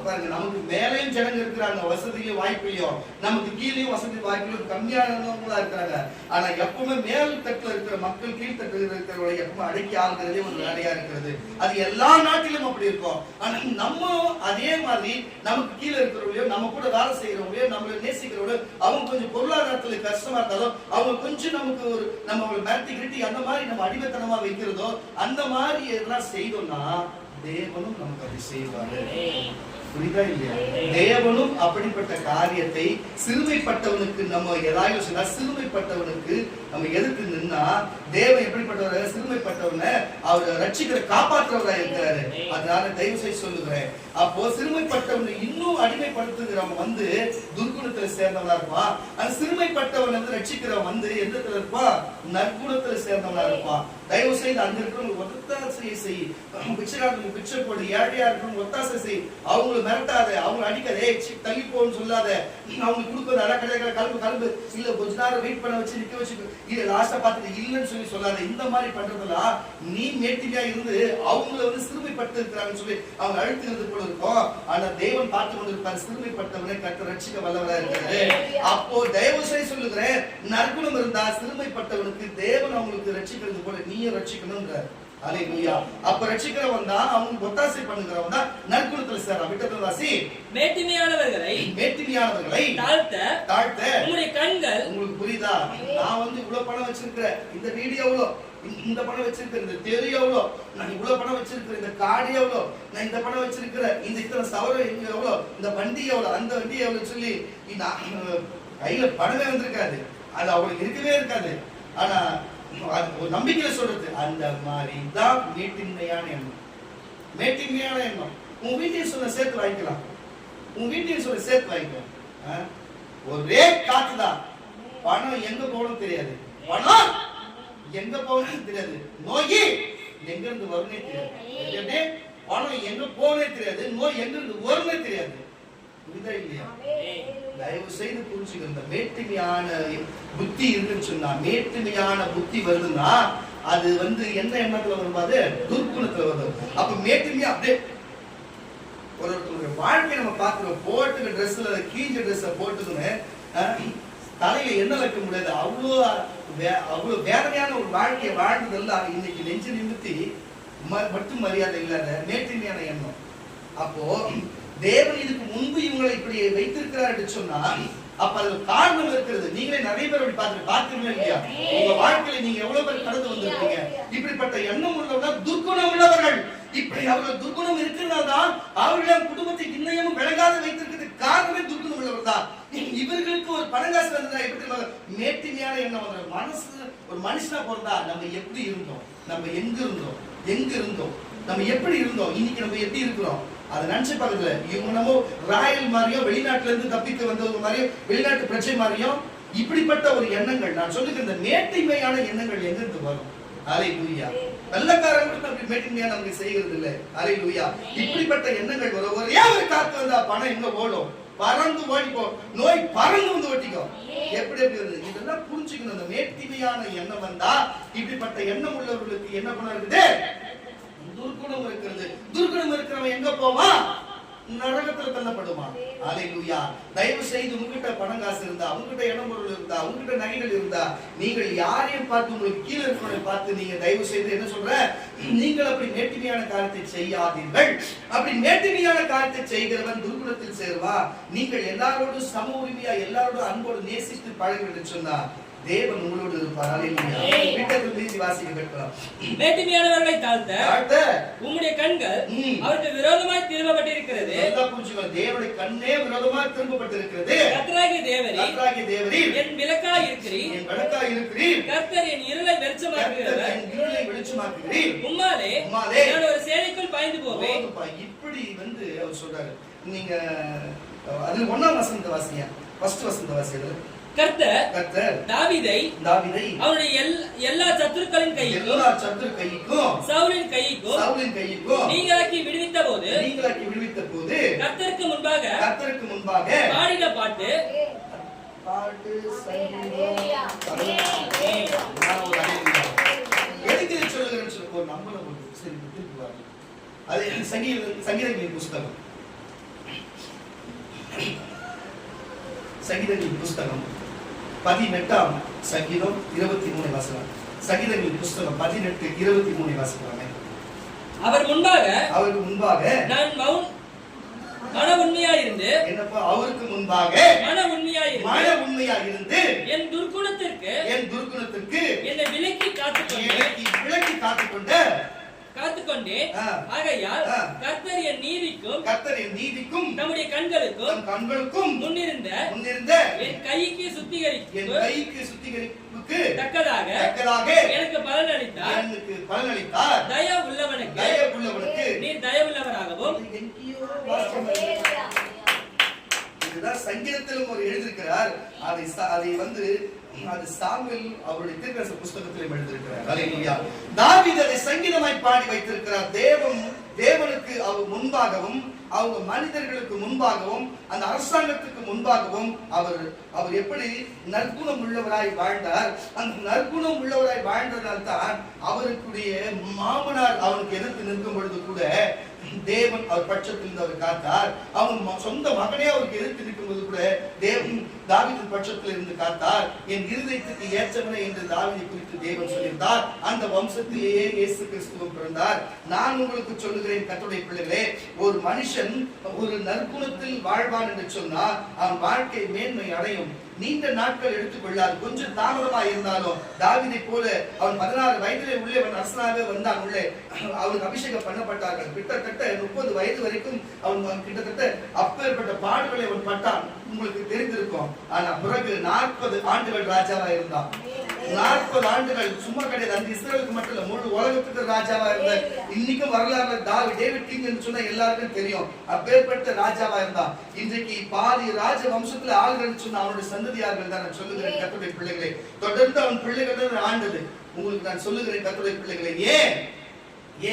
பாருங்க, நமக்கு மேலேயும் ஜனங்க இருக்கிறாங்க, வசதியும் வாய்ப்பிலையும், நமக்கு கீழேயும் வசதி வாய்ப்பிலையும் கம்மியானவங்களா இருக்கிறாங்க. ஆனா எப்பவுமே மேல் தட்டுல இருக்கிற மக்கள் கீழ்த்தட்டுல இருக்கிறவங்களை எப்பவுமே அடக்கி ஆளுகிறதே ஒரு வேலையா இருக்கிறது. அது எல்லா நாட்டிலும் அப்படி இருக்கும். ஆனா நம்ம அதே மாதிரி நமக்கு கீழே இருக்கிறவங்களையோ, நம்ம கூட வேலை செய்யறவங்களையோ, நம்மளை நேசிக்கிறவங்களோ, அவங்க கொஞ்சம் பொருளாதாரத்துல கஷ்டமா இருந்தாலும் அவங்க கொஞ்சம் நமக்கு ஒரு நம்ம மிரட்டி கிட்டி அந்த மாதிரி நம்ம அடிமைத்தனமா வைக்கிறதோ, அந்த மாதிரி எதெல்லாம் செய்தோம்னா தேவனும் நமக்கு அதை செய்வாரு. புரியுதா இல்லையா? தேவனும் அப்படிப்பட்ட காரியத்தை சிறுமைப்பட்டவனுக்கு நம்ம ஏதாவது சொன்னா, சிறுமைப்பட்டவனுக்கு நம்ம எதிர்த்து நின்னா தேவன் எப்படிப்பட்டவர? சிறுமைப்பட்டவனை அவர் ரட்சிக்கிற காப்பாற்றுறவரா இருக்கிறாரு. அதனால தயவு செய்து சொல்லுகிறேன், அப்போ சிறுமைப்பட்டவனை இன்னும் அடிமைப்படுத்துகிறவன் துர்குணத்துல சேர்ந்தவனா இருப்பான். அந்த சிறுமைப்பட்டவன் ரட்சிக்கிறவன் எந்தத்துல இருப்பான்? நற்குணத்துல சேர்ந்தவனா இருப்பான். தயவு செய்து அங்க இருக்கிறவங்க ஒத்தாசை செய், பிச்சைக்காரங்களுக்கு பிச்சை போடு, ஏழையா இருக்கிறவங்க ஒத்தாசை செய், அவங்களை மிரட்டாத, அவங்களை அடிக்காதே, தள்ளி போன்னு சொல்லாத, அவங்களுக்கு கொடுக்காத, அடக்கடைகளை கலப்பு இல்ல கொஞ்ச நேரம் வெயிட் பண்ண வச்சு நிக்க வச்சு இது லாஸ்டா பார்த்துட்டு இல்லைன்னு சொல்லாத. இந்த மாதிரி பண்றதெல்லாம் நீ மேட்டிலியா இருந்து அவங்கள சிறுமைப்பட்டு இருக்கிறாங்கன்னு சொல்லி அவங்க அழுத்துறது போல இருக்கும். ஆனா தேவன் பார்த்து கொண்டு இருப்பார், சிறுமைப்பட்டவனை கர்த்தர் ரட்சிக்க வல்லவரா இருக்கிறாரு. அப்போ தயவு செய்து சொல்லுகிறேன், நற்குணம் இருந்தா சிறுமைப்பட்டவனுக்கு தேவன் அவங்களுக்கு ரட்சிக்கிறது போல நீயும் ரட்சிக்கணும்ன்றார். அல்லேலூயா. அப்ப ரட்சிக்கிறவன் தான், அவங்க ஒத்தாசை பண்ணுகிறவன் தான் நற்குணத்துல சேர்றான். விட்டத்துல வாசி. மேட்டிமையானவர்களை தாழ்த்த உங்களுடைய கண்கள். உங்களுக்கு புரியுதா? நான் இவ்வளவு பணம் வச்சிருக்கிறேன், இந்த வீடியோவுல இந்த பணம் வச்சிருக்கிற இந்த தெரு எவ்வளோ, நான் இவ்வளவு பணம் வச்சிருக்கிற இந்த காடு எவ்வளோ, நான் இந்த பணம் வச்சிருக்கிற இந்த இத்தனை சவரம் எங்க எவ்வளோ, இந்த வண்டி எவ்வளோ, அந்த வண்டி எவ்வளவு சொல்லி கையில பணமே வந்திருக்காது, அது அவளுக்கு இருக்கவே இருக்காது. ஆனா ஒரு நம்பிக்கையில சொல்றது அந்த மாதிரி தான் மேட்டின்மையான எண்ணம். மேட்டின்மையான எண்ணம். உன் வீட்டையும் சொல்ல சேர்த்து வாங்கிக்கலாம், உன் வீட்டையும் சொல்ல சேர்த்து வாங்கிக்கலாம். ஒரே காத்துதான், பணம் எங்க போகணும் தெரியாது, பணம் எங்க போகணும் தெரியாது, நோய் எங்க இருந்து வரும்னே தெரியாது, பணம் எங்க போகவே தெரியாது, நோய் எங்க இருந்து வரும்னே தெரியாது. புரியுதா இல்லையா? தயவு செய்து புரிஞ்சுக்க. இந்த மேட்டுமையான புத்தி இருக்குன்னு சொன்னா, மேட்டுமையான புத்தி வருதுன்னா அது என்ன எண்ணத்துல வரும், அது துர்க்குணத்துல வரும். அப்ப மேட்டுமையா அப்படியே ஒரு வாழ்க்கை நம்ம பார்க்கிறோம். போட்டுக்க ட்ரெஸ்ல கீஞ்ச ட்ரெஸ்ஸ போட்டுக்குன்னு தலையில எண்ணெய் வைக்க முடியாது, அவ்வளவு வேதனையான ஒரு வாழ்க்கையை வாழ்ந்ததெல்லாம் இன்னைக்கு நெஞ்சு நிமித்தி மட்டும் மரியாதை இல்லாத மேட்டுமையான எண்ணம். அப்போ தேவன் இதுக்கு முன்பு இவங்களை இப்படி வைத்திருக்கிறார் என்று சொன்னா அப்ப அதுல காரணம் இருக்கிறது. நீங்களே நிறைய பேர் அப்படி பார்த்துருக்கீங்க இல்லையா? உங்க வாழ்க்கையில நீங்க எவ்வளவு பேர் கடந்து வந்திருக்கீங்க. இப்படிப்பட்ட எண்ணம் உள்ளவர்கள் துர்குணம் உள்ளவர்கள். இப்படி அவர்கள் துர்குணம் இருக்கிறதால்தான் அவர்களே குடும்பத்தை இன்னமும் விளங்காத வைத்திருக்கிறதுக்கு காரணமே துர்குணம் உள்ளவர் தான். இவர்களுக்கு ஒரு பணங்காசு வந்ததா எப்படி மேட்டிமையான எண்ணம் வந்த மனசு. ஒரு மனுஷனா பிறந்தா நம்ம எப்படி இருந்தோம், நம்ம எங்க இருந்தோம், நம்ம எப்படி இருந்தோம், இன்னைக்கு நம்ம எப்படி இருக்கிறோம் அதை நினைச்சு பார்க்கல. இவங்க நம்ம ராயல் மாதிரியும் வெளிநாட்டுல இருந்து தப்பித்து வந்தவங்க மாதிரியும் வெளிநாட்டு பிரச்சனை மாதிரியும் இப்படிப்பட்ட ஒரு எண்ணங்கள் நான் சொல்லுங்க. இந்த மேட்டிமையான எண்ணங்கள் எங்க இருந்து வரும்? அல்லேலூயா. நல்லக்காரங்களுக்கு அப்படி மேட்டிமையா நமக்கு செய்கிறது இல்லை. அல்லேலூயா. இப்படிப்பட்ட எண்ணங்கள் வரும். ஒரே ஒரு காத்து வந்தா பணம் எங்க ஓடும், பறந்து ஓடிப்போ, நோய் பறந்து வந்து ஓட்டிக்கோ. எப்படி வருது இதெல்லாம் புரிஞ்சுக்கணும். இந்த மேட்டிமையான எண்ணம் வந்தா இப்படிப்பட்ட எண்ணம் உள்ளவர்களுக்கு என்ன பண்ண இருக்குது? துர்குணம் இருக்கிறது. துர்குணம் இருக்கிறவன் எங்க போவான்? நரகத்துல தள்ளப்படுவான். அல்லேலூயா. தயவு செய்து உங்ககிட்ட பணம் காசு இருந்தா, உங்ககிட்ட இடம் பொருள் இருந்தா, உங்ககிட்ட நகைகள் இருந்தா, நீங்கள் யாரையும் பார்த்து உங்களுக்கு கீழே இருக்கிறவனை பார்த்து நீங்க தயவு செய்து என்ன சொல்ற, நீங்கள் அப்படி மேட்டிமையான காரியத்தை செய்யாதீர்கள். அப்படி மேட்டிமையான காரியத்தை செய்கிறவன் துர்குணத்தில் சேருவா. நீங்கள் எல்லாரோடும் சம உரிமையா எல்லாரோடும் அன்போடு நேசித்து பழகுங்கள் சொன்னா தேவன் உங்களோடு இருப்பார். அல்லேலூயா. வீட்டுக்குள் மீதி வாசிக்க கேட்கலாம். மேட்டிமையானவர்களை தாழ்த்த உம்முடைய கண்கள் அவருக்கு விரோதமாய் திரும்பப்பட்டிருக்கிறது. நல்லா புரிஞ்சுக்கோ. தேவனுடைய கண்ணே விரோதமாய் திரும்பப்பட்டிருக்கிறது. கர்த்தராகிய தேவரீர் என் விளக்காய் இருக்கிறீர், என் விளக்காய் இருக்கிறீர். கர்த்தர் என் இருளை வெளிச்சமாக்குகிறவர், என் இருளை வெளிச்சமாக்குகிறீர். உம்மாலே நான் ஒரு சேனைக்குள் பாய்ந்து போவேன். இப்படி அவர் சொல்றாரு. நீங்க அதுல 1ஆம் வசனத்தை வாசிங்க. ஃபர்ஸ்ட் வசனத்தை வாசிங்க. கர்த்தர் தாவீதை அவருடைய எல்லா சத்துருக்களின் கைக்கும் சவுலின் கைக்கும் நீங்களாக்கி விடுவித்த போது கர்த்தருக்கு முன்பாக பாடின பாட்டு சங்கீதங்களின் புஸ்தகம் சங்கீதங்களின் புஸ்தகம் 18ஆம் சங்கீதம் 23 வாசகம். சங்கீதங்களின் புஸ்தகம் 18:23 வாசிக்கலாமே. அவருக்கு முன்பாக நான் மன உண்மையாயிருந்து என்னப்பா அவருக்கு முன்பாக மன உண்மையாயிருந்து என் துர்க்குணத்திற்கு என்னை விலக்கி காத்துக்கொண்டேன். ஆகையால் கர்த்தர் என் நீதிக்கும் நம்முடைய கண்களுக்கும் முன்னிருந்த என் கைக்கு சுத்திகரிப்புக்கு தக்கதாக எனக்கு பலன் அளித்தார். தயா உள்ளவனுக்கு நீர் தயவுள்ளவராகவும். இதுதான் சங்கீதத்திலும் அவர் எழுதியிருக்கிறார். அது சாமுவேல் அவருடைய தீர்க்கதரிசன புஸ்தகத்திலும் எழுதியிருக்கிறார். அல்லேலூயா. தாவீது அதை சங்கீதமாய் பாடி வைத்திருக்கிறார். தேவனுக்கு அவர் முன்பாகவும் அவங்க மனிதர்களுக்கு முன்பாகவும் அந்த அரசாங்கத்துக்கு முன்பாகவும் அவர் எப்படி நற்குணம் உள்ளவராய் வாழ்ந்தார். அந்த நற்குணம் உள்ளவராய் வாழ்ந்ததால் தான் அவருக்குடைய மாமனார் அவனுக்கு எதிர்த்து நிற்கும் பொழுது கூட தேவன் அவர் பட்சத்தில் இருந்து அவர் காத்தார். அவன் சொந்த மகனே அவருக்கு எதிர்த்து நிற்கும் போது கூட தேவன் தாவீதின் பட்சத்தில் இருந்து காத்தார். என் இருதயத்துக்கு ஏற்றவனே என்று தாவீதை குறித்து தேவன் சொல்லியிருந்தார். அந்த வம்சத்திலேயே இயேசு கிறிஸ்துவும் பிறந்தார். நான் உங்களுக்கு சொல்லுகிறேன் கர்த்தருடைய பிள்ளைகளே, ஒரு மனுஷன் ஒரு நற்குணத்தில் வாழ்வான் என்று சொன்னால் அவன் வாழ்க்கை மேன்மை அடையும். நீண்ட நாட்கள் எடுத்துக்கொள்ளாது. கொஞ்சம் தாமதமா இருந்தாலும் தாவீதை போல அவன் 16 வயதிலே உள்ளே அரசனாக வந்தான். உள்ளே அவனுக்கு அபிஷேகம் பண்ணப்பட்டார்கள். கிட்டத்தட்ட 30 வயது வரைக்கும் அவன் கிட்டத்தட்ட அப்பேற்பட்ட பாடுகளை அவன் பட்டான். உங்களுக்கு தெரிந்திருக்கும். ஆனா பிறகு 40 ஆண்டுகள் ராஜாவா இருந்தான். 40 ஆண்டுகள் சும்மா கிடையாது. அந்த இஸ்ரேலுக்கு மட்டும் இல்ல, முழு உலகத்துக்கு ராஜாவா இருந்த, இன்னைக்கும் வரலாறுல டேவிட் கிங் என்று சொன்னா எல்லாருக்கும் தெரியும். அப்பேற்பட்ட ராஜாவா இருந்தான். இன்றைக்கு பாதி ராஜ வம்சத்துல ஆளுநர் சொன்ன அவனுடைய சந்ததியார்கள் தான் நான் சொல்லுகிறேன் கர்த்தருடைய பிள்ளைகளே. தொடர்ந்து அவன் பிள்ளைகள் தான் ஆண்டது. உங்களுக்கு நான் சொல்லுகிறேன் கர்த்தருடைய பிள்ளைகளே.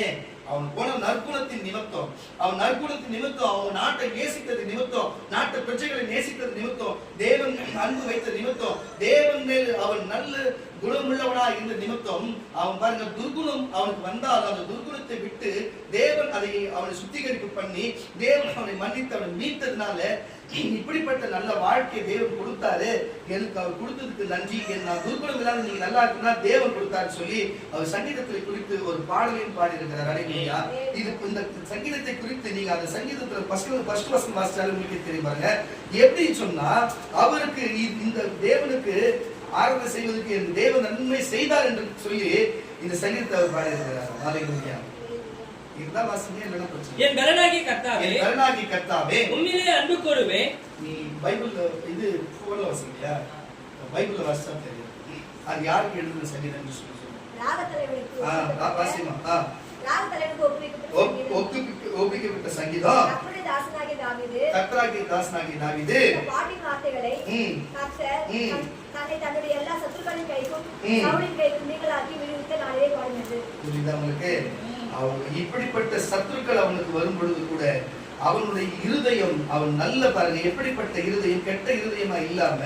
ஏன் அவன் போன நற்குணத்தின் நிமித்தம், அவன் நற்குணத்தின் நிமித்தம், அவன் நாட்டை நேசித்தது நிமித்தம், நாட்டு பிரஜைகளை நேசித்தது நிமித்தம், தேவன் அன்பு வைத்த நிமித்தம், தேவன் மேல் அவன் நல்ல குணமுள்ளவனா இருந்த நிமித்தம், அவன் பாருங்க துர்குணம் அவனுக்கு வந்தால் அந்த துர்குணத்தை விட்டு தேவன் அதை அவனை சுத்திகரிப்பு பண்ணி தேவன் அவனை மன்னித்து அவனை மீட்டதுனால இப்படிப்பட்ட நல்ல வாழ்க்கையை தேவன் கொடுத்தாரு. எனக்கு அவர் கொடுத்ததுக்கு நன்றி. நான் துர்குணம் இல்லாத நீங்க நல்லா இருக்குன்னா தேவன் கொடுத்தாரு சொல்லி அவர் சங்கீதத்தை குறித்து ஒரு பாடலையும் பாடி இருக்கிறார். அடைமையா இது இந்த சங்கீதத்தை குறித்து நீங்க அந்த சங்கீதத்துல ஃபர்ஸ்ட் வசனம் வாசிச்சாலும் உங்களுக்கு தெரியும் பாருங்க. எப்படி சொன்னா அவருக்கு இந்த தேவனுக்கு ஆராதனை செய்வதற்கு என் தேவன் நன்மை செய்தார் என்று சொல்லி இந்த சங்கீதத்தை அவர் பாடி இருக்கிறார். ஹalleluya. இதுதான் வாசிங்க. என்ன பிரச்சனை? என் பரனாகி கர்த்தாவே உம்மிலே அன்பு கூறுவேன். நீ பைபிள் இது போல வாசிங்கயா, பைபிள்ல வாசிச்சா தெரியும். அது யாருக்கு எழுதின சங்கீதம் என்று சொல்லி சொல்லுங்க. வாசிமா. ஒப்புவிக்கப்பட்ட சங்கீதம் கர்த்தராகிய தாசனாகிய தாவீது பாட்டின் வார்த்தைகளை கர்த்தர் தன்னை தன்னுடைய எல்லா சத்துருக்களின் கைக்கும் சவுலின் கைக்கும் நீங்களாக்கி விடுவித்த நாளிலே பாடினது. புரியுதா உங்களுக்கு? இப்படிப்பட்ட சத்துருக்கள் அவனுக்கு வரும் பொழுது கூட அவனுடைய இருதயம், அவன் நல்ல பாருங்க எப்படிப்பட்ட இருதயம், கெட்ட இருதயமா இல்லாம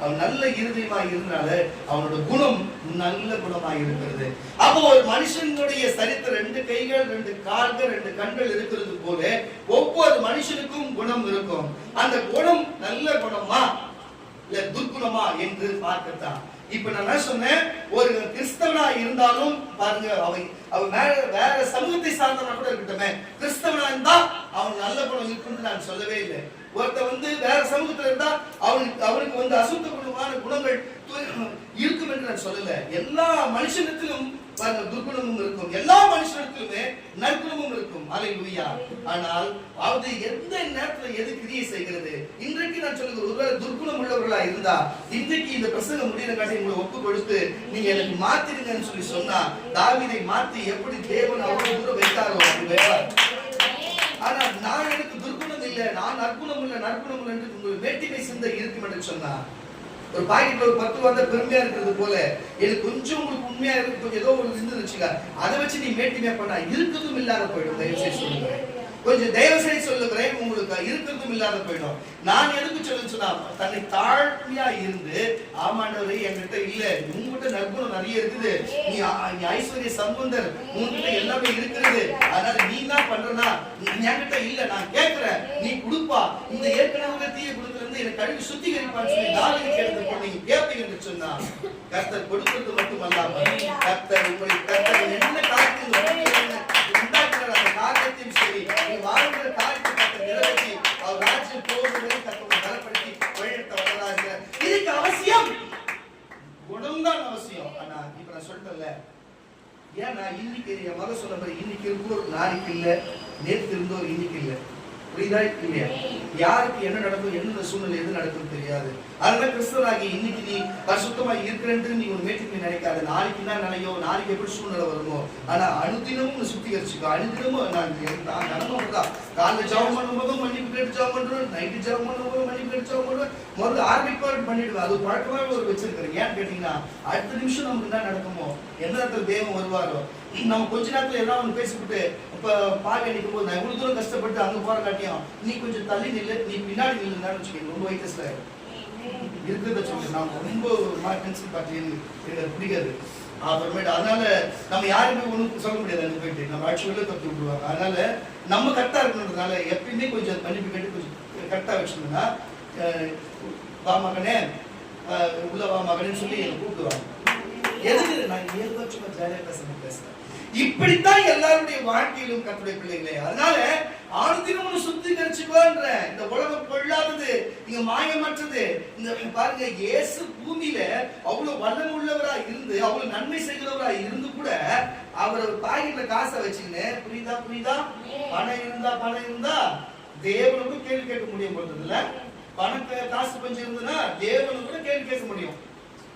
அவன் நல்ல இருதயமா இருந்தனால அவனோட குணம் நல்ல குணமா இருக்கிறது. அப்போ ஒரு மனுஷனுடைய சரித்திரம் 2 கைகள் 2 கால்கள் 2 கண்கள் இருக்கிறது போல ஒவ்வொரு மனுஷனுக்கும் குணம் இருக்கும். அந்த குணம் நல்ல குணமா இல்ல துர்குணமா என்று பார்க்கத்தான். இப்ப நான் என்ன சொன்னேன், ஒரு கிறிஸ்தவனா இருந்தாலும் பாருங்க அவன் வேற சமூகத்தை சார்ந்தவனா கூட இருக்கட்டுமே, கிறிஸ்தவனா இருந்தா அவன் நல்ல குணம் இருக்குன்னு நான் சொல்லவே இல்லை. ஒருத்த வேற சமூகத்துல இருந்தா அவனுக்கு அசுத்த குணங்கள் இருக்கும் என்று நான் சொல்லல. எல்லா மனுஷனத்திலும் துர்குணமும் இருக்கும், எல்லா மனுஷனத்திலுமே நற்குணமும் இருக்கும். ஹalleluya. ஆனால் அது எந்த நேரத்துல எது கிரியை செய்கிறது? இன்றைக்கு நான் சொல்லுகிறேன், ஒருவேளை துர்குணம் உள்ளவர்களா இருந்தா இன்றைக்கு இந்த பிரசங்கம் முடிகிற காட்டி உங்களை ஒப்பு கொடுத்து நீங்க எனக்கு மாத்திடுங்கன்னு சொல்லி சொன்னா தாவீதை மாத்தி எப்படி தேவன் அவ்வளவு தூரம் வைத்தாரோ அப்படி வைப்பார். ஆனா நான் எனக்கு துர்குணம் இல்லை, நான் நற்குணம் இல்லை என்று உங்களுக்கு வேட்டிமை சிந்தை இருக்கும் என்று சொன்னா, ஒரு பாக்கெட்ல ஒரு 10 வந்தா பெருமையா இருக்கிறது போல எனக்கு கொஞ்சம் உங்களுக்கு உண்மையா இருக்கு ஏதோ ஒரு இருந்து வச்சுக்க, அதை வச்சு நீ மேட்டிமையா பண்ணா இருக்கிறதும் இல்லாத போயிடும். தயவு செய்து சொல்லுகிறேன், உங்களுக்கு இருக்கிறதும் இல்லாத போயிடும். நான் எதுக்கு சொல்லுன்னு சொன்னா, தன்னை தாழ்மையா இருந்து ஆமாண்டவரே என்கிட்ட இல்ல, உங்ககிட்ட நற்குணம் நிறைய இருக்குது, நீ ஐஸ்வர்ய சம்பந்தர், உங்ககிட்ட எல்லாமே இருக்கிறது, அதனால நீ தான் பண்றனா, என்கிட்ட இல்ல, நான் கேட்கிறேன், நீ கொடுப்பா, இந்த ஏற்கனவே தீய கொடுத்திருந்து எனக்கு கழுவி சுத்திகரிப்பான்னு சொல்லி தாவீது கேட்டது போல நீங்க கேட்பீங்கன்னு சொன்னா, கர்த்தர் கொடுக்கிறது மட்டுமல்லாம கர்த்தர் உங்களை கர்த்தர் என்ன காரியத்தை உண்டாக்குற அந்த காரியத்தையும் சரி நீ வாழ்கிற காரியத்தை கர்த்தர் நிறைவேற்றி அவர் ராஜ்யம் போகும்போது கர்த்தரை பலப்படுத்தி வழிநடத்த வல்லவராக. இதுக்கு அவசியம் குணம்தான் அவசியம். ஆனா இப்ப நான் சொல்லிட்டேன்ல, ஏன்னா இன்னைக்கு என் மக சொன்ன மாதிரி இன்னைக்கு இருந்தோர் நாளைக்கு இல்ல, நேற்று இருந்தோர் இன்னைக்கு இல்ல. புரியுதா இல்லையா? யாருக்கு என்ன நடக்கும், என்ன சூழ்நிலை எது நடக்கும் தெரியாது. அதனால கிறிஸ்தவனாகி இன்னைக்கு நீ பரிசுத்தமா இருக்கிறேன்னு நீ ஒரு மேட்டுக்கு நினைக்காத, நாளைக்கு என்ன நினையோ, நாளைக்கு எப்படி சூழ்நிலை வருமோ, ஆனா அனுதினமும் சுத்திகரிச்சுக்கோ. அனுதினமும் நான் நடந்தோம்தான், காலைல ஜெபம் பண்ணும்போதும் மன்னிப்பு கேட்டு ஜெபம் பண்றோம், நைட்டு ஜெபம் பண்ணும்போதும் மன்னிப்பு கேட்டு ஜெபம் பண்றோம். முதல்ல ஆரம்பிப்பாடு பண்ணிடுவேன், அது பழக்கமாவே ஒரு வச்சிருக்கிறேன். ஏன்னு கேட்டீங்கன்னா அடுத்த நிமிஷம் நமக்கு என்ன நடக்குமோ, எந்த நேரத்துல தேவன் வருவாரோ, நம்ம கொஞ்ச நேரத்துல எல்லாம் ஒண்ணு பேசிவிட்டு இப்ப பாவி அடிக்கும் போது நான் இவ்வளவு தூரம் கஷ்டப்பட்டு அங்க போற காட்டியும் நீ கொஞ்சம் தள்ளி நில்லு, நீ பின்னாடி நில்லுன்னு வச்சுக்கோங்க, ரொம்ப வைத்தஸ்ல இருக்கிறத சொல்லுங்க. நான் ரொம்ப பென்சில் பார்ட்டி எனக்கு பிடிக்காது. அப்புறமேட்டு அதனால நம்ம யாருமே ஒன்றும் சொல்ல முடியாது, அங்கே போயிட்டு நம்ம ஆட்சிகளில் தப்பு விட்டுருவாங்க. அதனால நம்ம கரெக்டா இருக்கணுன்றதுனால எப்பயுமே கொஞ்சம் மன்னிப்பு கேட்டு கொஞ்சம் கரெக்டா வச்சுருந்தோம்னா, வா மகனே உள்ள வா மகனேன்னு சொல்லி கூப்பிடுவாங்க. எதுக்கு நான் 7 வருஷமா ஜாலியா பேசுறேன். இப்படித்தான் எல்லாருடைய வாழ்க்கையிலும் கர்த்தருடைய பிள்ளைகளே. அதனால ஆணுதினமும் சுத்திகரிச்சுக்கோன்ற. இந்த உலகம் பொல்லாதது, இங்க மாயமற்றது. இந்த பாருங்க, இயேசு பூமியில அவ்வளவு வல்லமை உள்ளவரா இருந்து, அவ்வளவு நன்மை செய்கிறவரா இருந்து கூட அவர் பாக்கெட்ல காசை வச்சுக்கின்னு, புரியுதா புரியுதா, பணம் இருந்தா தேவனுக்கு கேள்வி கேட்க முடியும் போன்றதுல, பணம் காசு கொஞ்சம் இருந்ததுன்னா தேவனுக்கு கூட கேள்வி கேட்க முடியும்.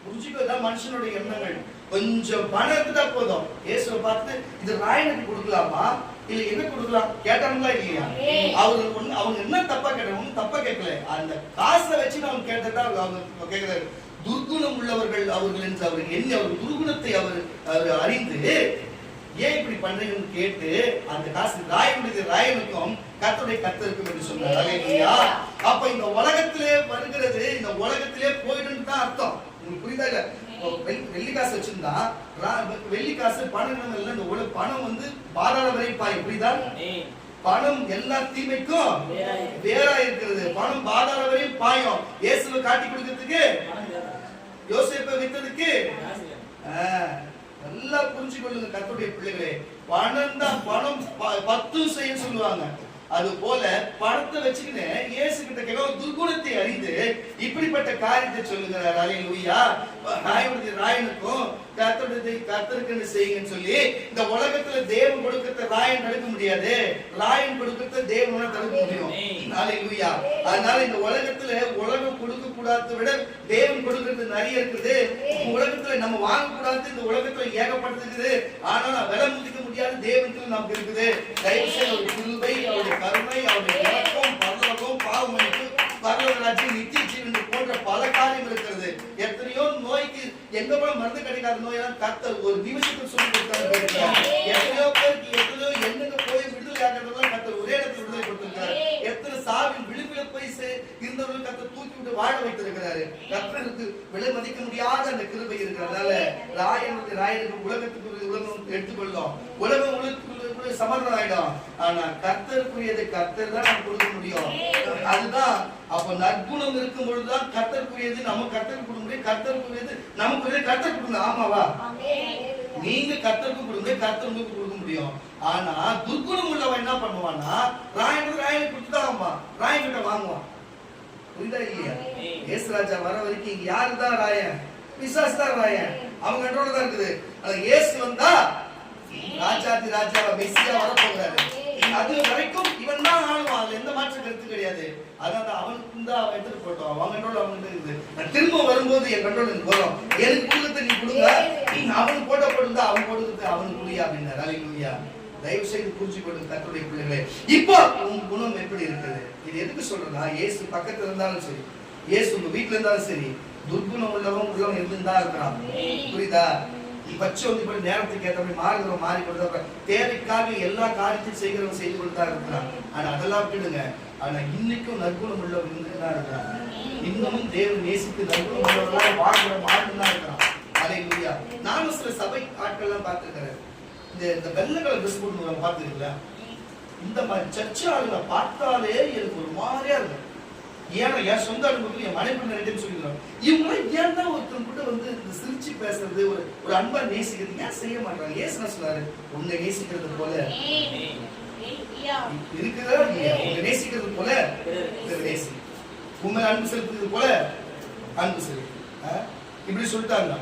புரிஞ்சுக்கதான் மனுஷனுடைய எண்ணங்கள். கொஞ்சம் பணம் இருந்தா போதும். இயேசுவை பார்த்து இது ராயனுக்கு கொடுக்கலாமா இல்ல என்ன கொடுக்கலாம் கேட்டாங்களா இல்லையா? அவங்க என்ன தப்பா கேட்டாங்க? தப்பா கேட்கல. அந்த காசை வச்சு அவங்க கேட்டதா அவங்க கேட்கிறாரு. துர்குணம் உள்ளவர்கள் அவர்கள் என்று அவர் எண்ணி, அவர் துர்குணத்தை அவர் அறிந்து ஏன் இப்படி பண்றீங்கன்னு கேட்டு அந்த காசு ராயனுக்கும் கர்த்தருக்கும் என்று சொன்னார். அப்ப இந்த உலகத்திலே வருகிறது, இந்த உலகத்திலே போயிடும் தான் அர்த்தம். உங்களுக்கு புரியுதா இல்ல? வெள்ளி காசு வச்சிருந்தா வெள்ளி காசு பணம் இல்ல, இந்த பணம் வந்து பாதாள வரை பாய். புரியுதா? பணம் எல்லா தீமைக்கும் வேறா இருக்கிறது. பணம் பாதாள வரையும் பாயும். இயேசுவை காட்டி கொடுக்கிறதுக்கு, யோசேப்பை வித்ததுக்கு நல்லா புரிஞ்சு கொள்ளுங்க கர்த்தருடைய பிள்ளைகளே. பணம் தான், பணம் 10 செய்ய சொல்லுவாங்க. அது போல பணத்தை வச்சுக்கின்னு இயேசு கிட்ட கேட்க துர்குணத்தை அறிந்து இப்படிப்பட்ட காரியத்தை சொல்லுகிறார். அல்லேலூயா. ராயனுக்கும் கர்த்தருக்கு செய்யுங்கன்னு சொல்லி, இந்த உலகத்துல தேவன் கொடுக்கறத ராயன் தடுக்க முடியாது, ராயன் கொடுக்கறத தேவனால தடுக்க முடியும். அல்லேலூயா. அதனால இந்த உலகத்துல உலகம் கொடுக்க கூடாததை விட தேவன் கொடுக்கறது நிறைய இருக்குது. உலகத்துல நம்ம வாங்க கூடாது, இந்த உலகத்துல ஏகப்பட்டிருக்குது. ஆனா விலை முதிக்க முடியாது தேவனுக்கு நமக்கு இருக்குது. தயவு செய்து அவருடைய கிருபை, அவருடைய கருணை, அவருடைய இரக்கம், பரலோகம், பாவமன்னிப்பு, பரலோக ராஜ்யம், நித்திய ஜீவன் போன்ற பல காரியம் இருக்கிறது. எத்தனையோ நோய்க்கு எங்க போல மருந்து கிடைக்காத நோயெல்லாம் கர்த்தர் ஒரு நிமிஷத்துக்கு சொல்லி கொடுத்தாரு. எத்தனையோ பேருக்கு எத்தனையோ எண்ணங்க போய் விடுதலை ஆகிறதெல்லாம் கர்த்தர் ஒரே இடத்துல விடுதலை கொடுத்திருக்கிறார். எத்தனை சாவின் விழுப்பில போய் இருந்தவர்கள் கர்த்தர் தூக்கி விட்டு வாழ வைத்திருக்கிறாரு. கர்த்தருக்கு விலை மதிக்க முடியாத அந்த கிருபை இருக்கிறதுனால ராயனுக்கு உலகத்துக்கு உலகம் எடுத்துக்கொள்ளும், உலகம் உலகத்துக்குள்ள சமர்ப்பணம் ஆயிடும். ஆனா கர்த்தருக்குரியதை கர்த்தர் தான் நம்ம கொடுக்க முடியும். அதுதான் அப்ப நற்குணம் இருக்கும் பொழுதுதான் கர்த்தருக்குரியது நம்ம கர்த்தருக்கு கொடுக்க முடியும். கர்த்தருக்குரியது நமக்குரியது கர்த்தர் கொடுங்க. ஆமாவா? நீங்க கர்த்தருக்கு கொடுங்க, கர்த்தர் உங்களுக்கு கொடுக்க முடியும். ஆனா துர்குணம் உள்ளவன் என்ன பண்ணுவான்னா, ராயனுக்கு கொடுத்துட்டாமா, ராயன் கிட்ட வாங்குவான். புரியுதா இல்லையா? இயேசுராஜா வர வரைக்கும் இங்க யாருதான் ராயன்? பிசாசு தான் ராயன். அவங்க கண்ட்ரோல தான் இருக்குது. அது இயேசு வந்தா ராஜாதி ராஜாவா மெஸ்ஸியா வர போகிறாரு. அது வரைக்கும் இவன் தான் ஆளுவான். அதுல எந்த மாற்ற கருத்து கிடையாது. அதாவது அவனுக்கு தான் அவன் எடுத்துட்டு போட்டோம். அவன் கண்ட்ரோல் அவன்கிட்ட இருக்குது. நான் திரும்ப வரும்போது என் கண்ட்ரோல் எனக்கு வரும். எனக்கு கொடுக்கறது நீ கொடுங்க, அவனுக்கு போட்ட போட்டுருந்தா அவன் போடுறது அவனுக்கு புரியா அப்படின்னாரு. அல்லேலூயா. தயவு செய்து புரிஞ்சு கொள்ளுங்க கர்த்தருடைய பிள்ளைகளே. இப்போ உங்க குணம் எப்படி இருக்குது? இது எதுக்கு சொல்றேன்னா, இயேசு பக்கத்துல இருந்தாலும் சரி, இயேசு உங்க வீட்டுல இருந்தாலும் சரி, துர்குணம் உள்ளவன் இருந்துதான் இருக்கிறான். புரியுதா? பச்சை வந்து இப்படி நேரத்துக்கு ஏற்ற மாதிரி மாறுகிறவன் மாறி கொடுத்தா, தேவைக்காக எல்லா காரியத்தையும் செய்கிறவன் செய்து கொடுத்தா இருக்கிறான். ஆனா அதெல்லாம் விட்டுடுங்க. ஆனா இன்னைக்கும் நற்குணம் உள்ளவன் இருந்துதான் இருக்கிறான். இன்னமும் தேவன் நேசித்து நற்குணம் உள்ளவர்களாக வாழ்ந்துதான் இருக்கிறான். அல்லேலூயா. நானும் சில சபை ஆட்கள் எல்லாம் பார்த்திருக்கிறேன். இந்த வெள்ளை கலர் ட்ரெஸ் போட்டு பார்த்துருக்கீங்களா? இந்த மாதிரி சர்ச்சை ஆளுங்க பார்த்தாலே எனக்கு ஒரு மாதிரியா இருக்கும். ஏன்னா என் சொந்த அனுபவத்தில் என் மனைவி நிறைய சொல்லிடுறாங்க, இவங்களாம் ஏன் தான் ஒருத்தன் கூட வந்து இந்த சிரிச்சு பேசுறது, ஒரு அன்பா நேசிக்கிறது ஏன் செய்ய மாட்டாங்க? ஏசு என்ன சொன்னாரு? உன்னை நேசிக்கிறது போல இருக்குதா இல்லையா? உன்னை நேசிக்கிறது போல நேசி, உண்மை அன்பு செலுத்துறது போல அன்பு செலுத்து, இப்படி சொல்லிட்டாங்க.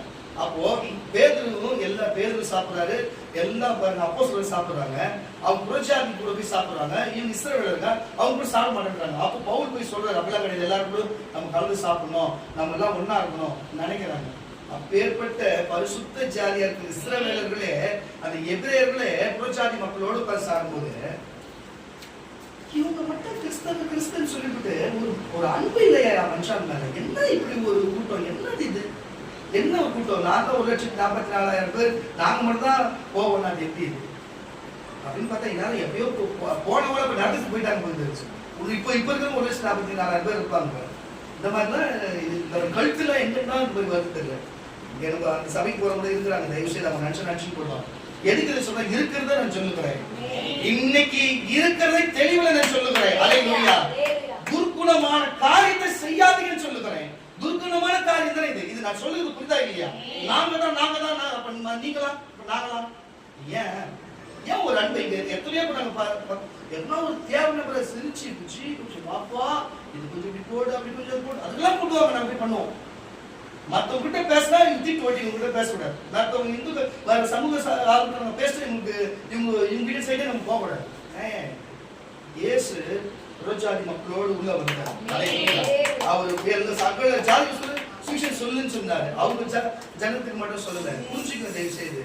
அப்போ பேதுருவும் எல்லா பேதுரு சாப்பிடுறாரு, எல்லாம் பாருங்க அப்போஸ்தலர் சாப்பிடுறாங்க, அவங்க புரட்சாதி கூட போய் சாப்பிடுறாங்க, இவங்க இஸ்ரவேலருங்க அவங்க கூட சாப்பிட மாட்டேங்கிறாங்க. அப்போ பவுல் போய் சொல்றாரு, அப்படிலாம் கிடையாது, எல்லாரும் கூட நம்ம கலந்து சாப்பிடணும், நம்ம எல்லாம் ஒன்னா இருக்கணும் நினைக்கிறாங்க. அப்பேற்பட்ட பரிசுத்த ஜாதியா இருக்கிற இஸ்ரவேலர்களே, அந்த எபிரேயர்களே புரட்சாதி மக்களோடு உட்கார்ந்து சாப்பிடும்போது இவங்க மட்டும் கிறிஸ்தன் சொல்லிவிட்டு ஒரு அன்பு இல்லையா மனுஷன் மேல? என்ன இப்படி ஒரு கூட்டம்? என்னது இது? என்ன ஒரு கூட்டம்? நான் தான் 1,44,000 பேர், நாங்க மட்டும் தான் போவோம். அது எப்படி இது அப்படின்னு பார்த்தா, எல்லாரும் எப்பயோ போனவங்கள இப்ப நடந்துட்டு போயிட்டாங்க. போயிருச்சு இப்ப இருக்கிற 1,44,000 பேர் இருப்பாங்க. இந்த மாதிரிலாம் இந்த கழுத்துல எங்கன்னா போய் வருது தெரியல. எனக்கு அந்த சபைக்கு போறவங்க இருக்கிறாங்க, தயவு செய்து அவங்க நினைச்சு போடுவாங்க. எதுக்கு சொன்னா, இருக்கிறத நான் சொல்லுகிறேன், இன்னைக்கு இருக்கிறதை தெளிவுல நான் சொல்லுகிறேன். அல்லேலூயா. துர்க்குணமான காரியத்தை செய்யாதீங்கன்னு சொல்லுகிறேன். துர்க்குணமான காரியம் தான் இது. இது நான் சொல்லுறது புரிதா இல்லையா? நாங்க தான் நீங்களா நாங்களா? ஏன் ஏன் ஒரு அன்பை எத்தனையோ நாங்க என்ன ஒரு தேவை சிரிச்சு குச்சி பாப்பா இது கொஞ்சம் இப்படி போடு அப்படி கொஞ்சம் போடு அதெல்லாம் போடுவாங்க. நாங்க போய் பண்ணுவோம். மற்றவங்க கிட்ட பேசினா திட்டு ஓட்டி இவங்க கிட்ட பேசக்கூடாது. மற்றவங்க இந்து வேற சமூக ஆளுநர் பேசுற இவங்க சைடே நம்ம போகக்கூடாது. இயேசு புறஜாதி மக்களோடு உள்ள வந்தார். அவர் சகல ஜாதி சுவிசேஷம் சொல்லுன்னு சொன்னாரு. அவங்க ஜனத்துக்கு மட்டும் சொல்லல. புரிஞ்சுக்கணும் தயவு செய்து.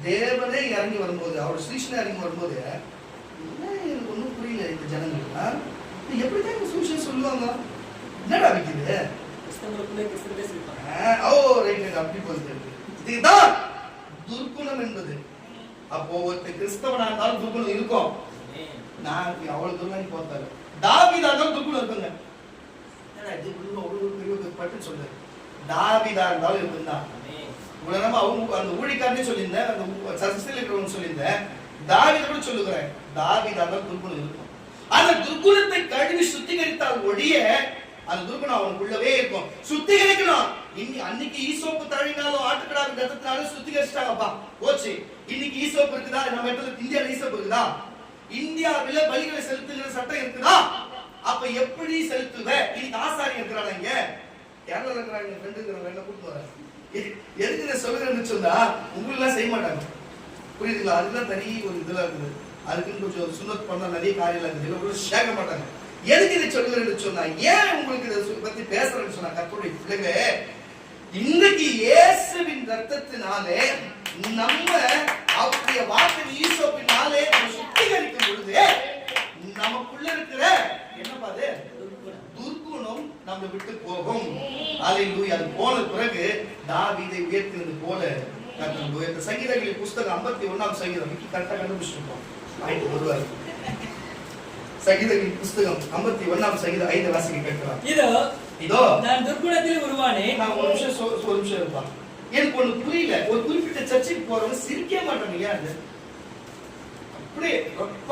தேவனே இறங்கி வரும்போது அவர் சுவிசேஷன் இறங்கி வரும்போது எனக்கு ஒன்றும் புரியல. இந்த ஜனங்கள் எப்படிதான் சுவிசேஷம் சொல்லுவாங்க? என்னடா வைக்குது? அப்படி போகுது. இதுதான் துர்க்குணம் என்பது. அப்போ ஒருத்தர் கிறிஸ்தவனா இருந்தாலும் துர்க்குணம் இருக்கும். நான் அவ்வளவு தூரம் பார்த்தாரு. தாவீதா இருந்தாலும் துர்க்குணம் இருக்குங்க. பட்டு சொல்றாரு. தாவீதா இருந்தாலும் இருக்குதான். உடனே அவங்க அந்த ஊழிக்காரனே சொல்லியிருந்தேன், அந்த சர்ச்சையில் இருக்கிறவங்க சொல்லியிருந்தேன். தாவீதை கூட சொல்லுகிறேன். தாவீதா இருந்தாலும் துர்க்குணம் இருக்கும். அந்த துர்க்குணத்தை கழுவி சுத்திகரித்தால் ஒழிய அந்த துர்க்குணம் அவனுக்குள்ளவே இருக்கும். சுத்திகரிக்கணும். அன்னைக்கு ஈசோப்பு தழினாலும் ஆட்டுக்கடாவின் ரத்தத்தினாலும் சுத்திகரிச்சிட்டாங்கப்பா, போச்சு. இன்னைக்கு ஈசோப்பு இருக்குதா? நம்ம இடத்துல இந்தியாவில் ஈசோப்பு இருக்குதா? இந்தியாவில பலிகளை செலுத்துகிற சட்டம் இருக்குதா? அப்ப எப்படி செலுத்துவ? இன்னைக்கு ஆசாரி இருக்கிறாங்க. இங்க கேரளா இருக்கிறாங்க. ஃப்ரெண்டு இருக்கிறாங்க. கூப்பிட்டு வரேன். எதுக்கு சொல்லுறேன்னு சொன்னா உங்களெல்லாம் செய்ய மாட்டாங்க. புரியுதுங்களா? அதுதான் தனி ஒரு இதெல்லாம் இருக்குது. அதுக்குன்னு கொஞ்சம் சுண்ணத் பண்ண நிறைய காரியம் இருக்குது. சேர்க்க மாட்டாங்க. எதுக்கு இதை சொல்லுறேன்னு சொன்னா, ஏன் உங்களுக்கு இதை பத்தி பேசுறேன்னு சொன்னா, கர்த்தருடைய பிள்ளைங்க இன்னைக்கு இயேசுவின் ரத்தத்தினாலே நம்ம அவருடைய வார்த்தை ஈசோப்பினாலே சுத்திகரிக்கும் பொழுது நமக்குள்ள இருக்கிற என்னப்பா அது துர்க்குணம் நம்ம விட்டு போகும். அல்லேலூயா. அது போன பிறகு தாவீதை உயர்த்தினது போல கர்த்தர் உயர்த்த. சங்கீதங்களின் புஸ்தகம் 51ஆம் சங்கீதம் கரெக்டா கண்டுபிடிச்சிருக்கோம். ஆயிட்டு வருவாரு. சங்கீதங்களின் புஸ்தகம் 51ஆம் சங்கீதம் 5 வாசிக்க கேட்கலாம். இதோ நான் துர்க்குணத்தில் உருவானேன். நான் ஒரு நிமிஷம் இருப்பா. எனக்கு ஒண்ணு புரியல. ஒரு குறிப்பிட்ட சர்ச்சுக்கு போறவங்க சிரிக்க மாட்டாங்க. அது அப்படியே ரொம்ப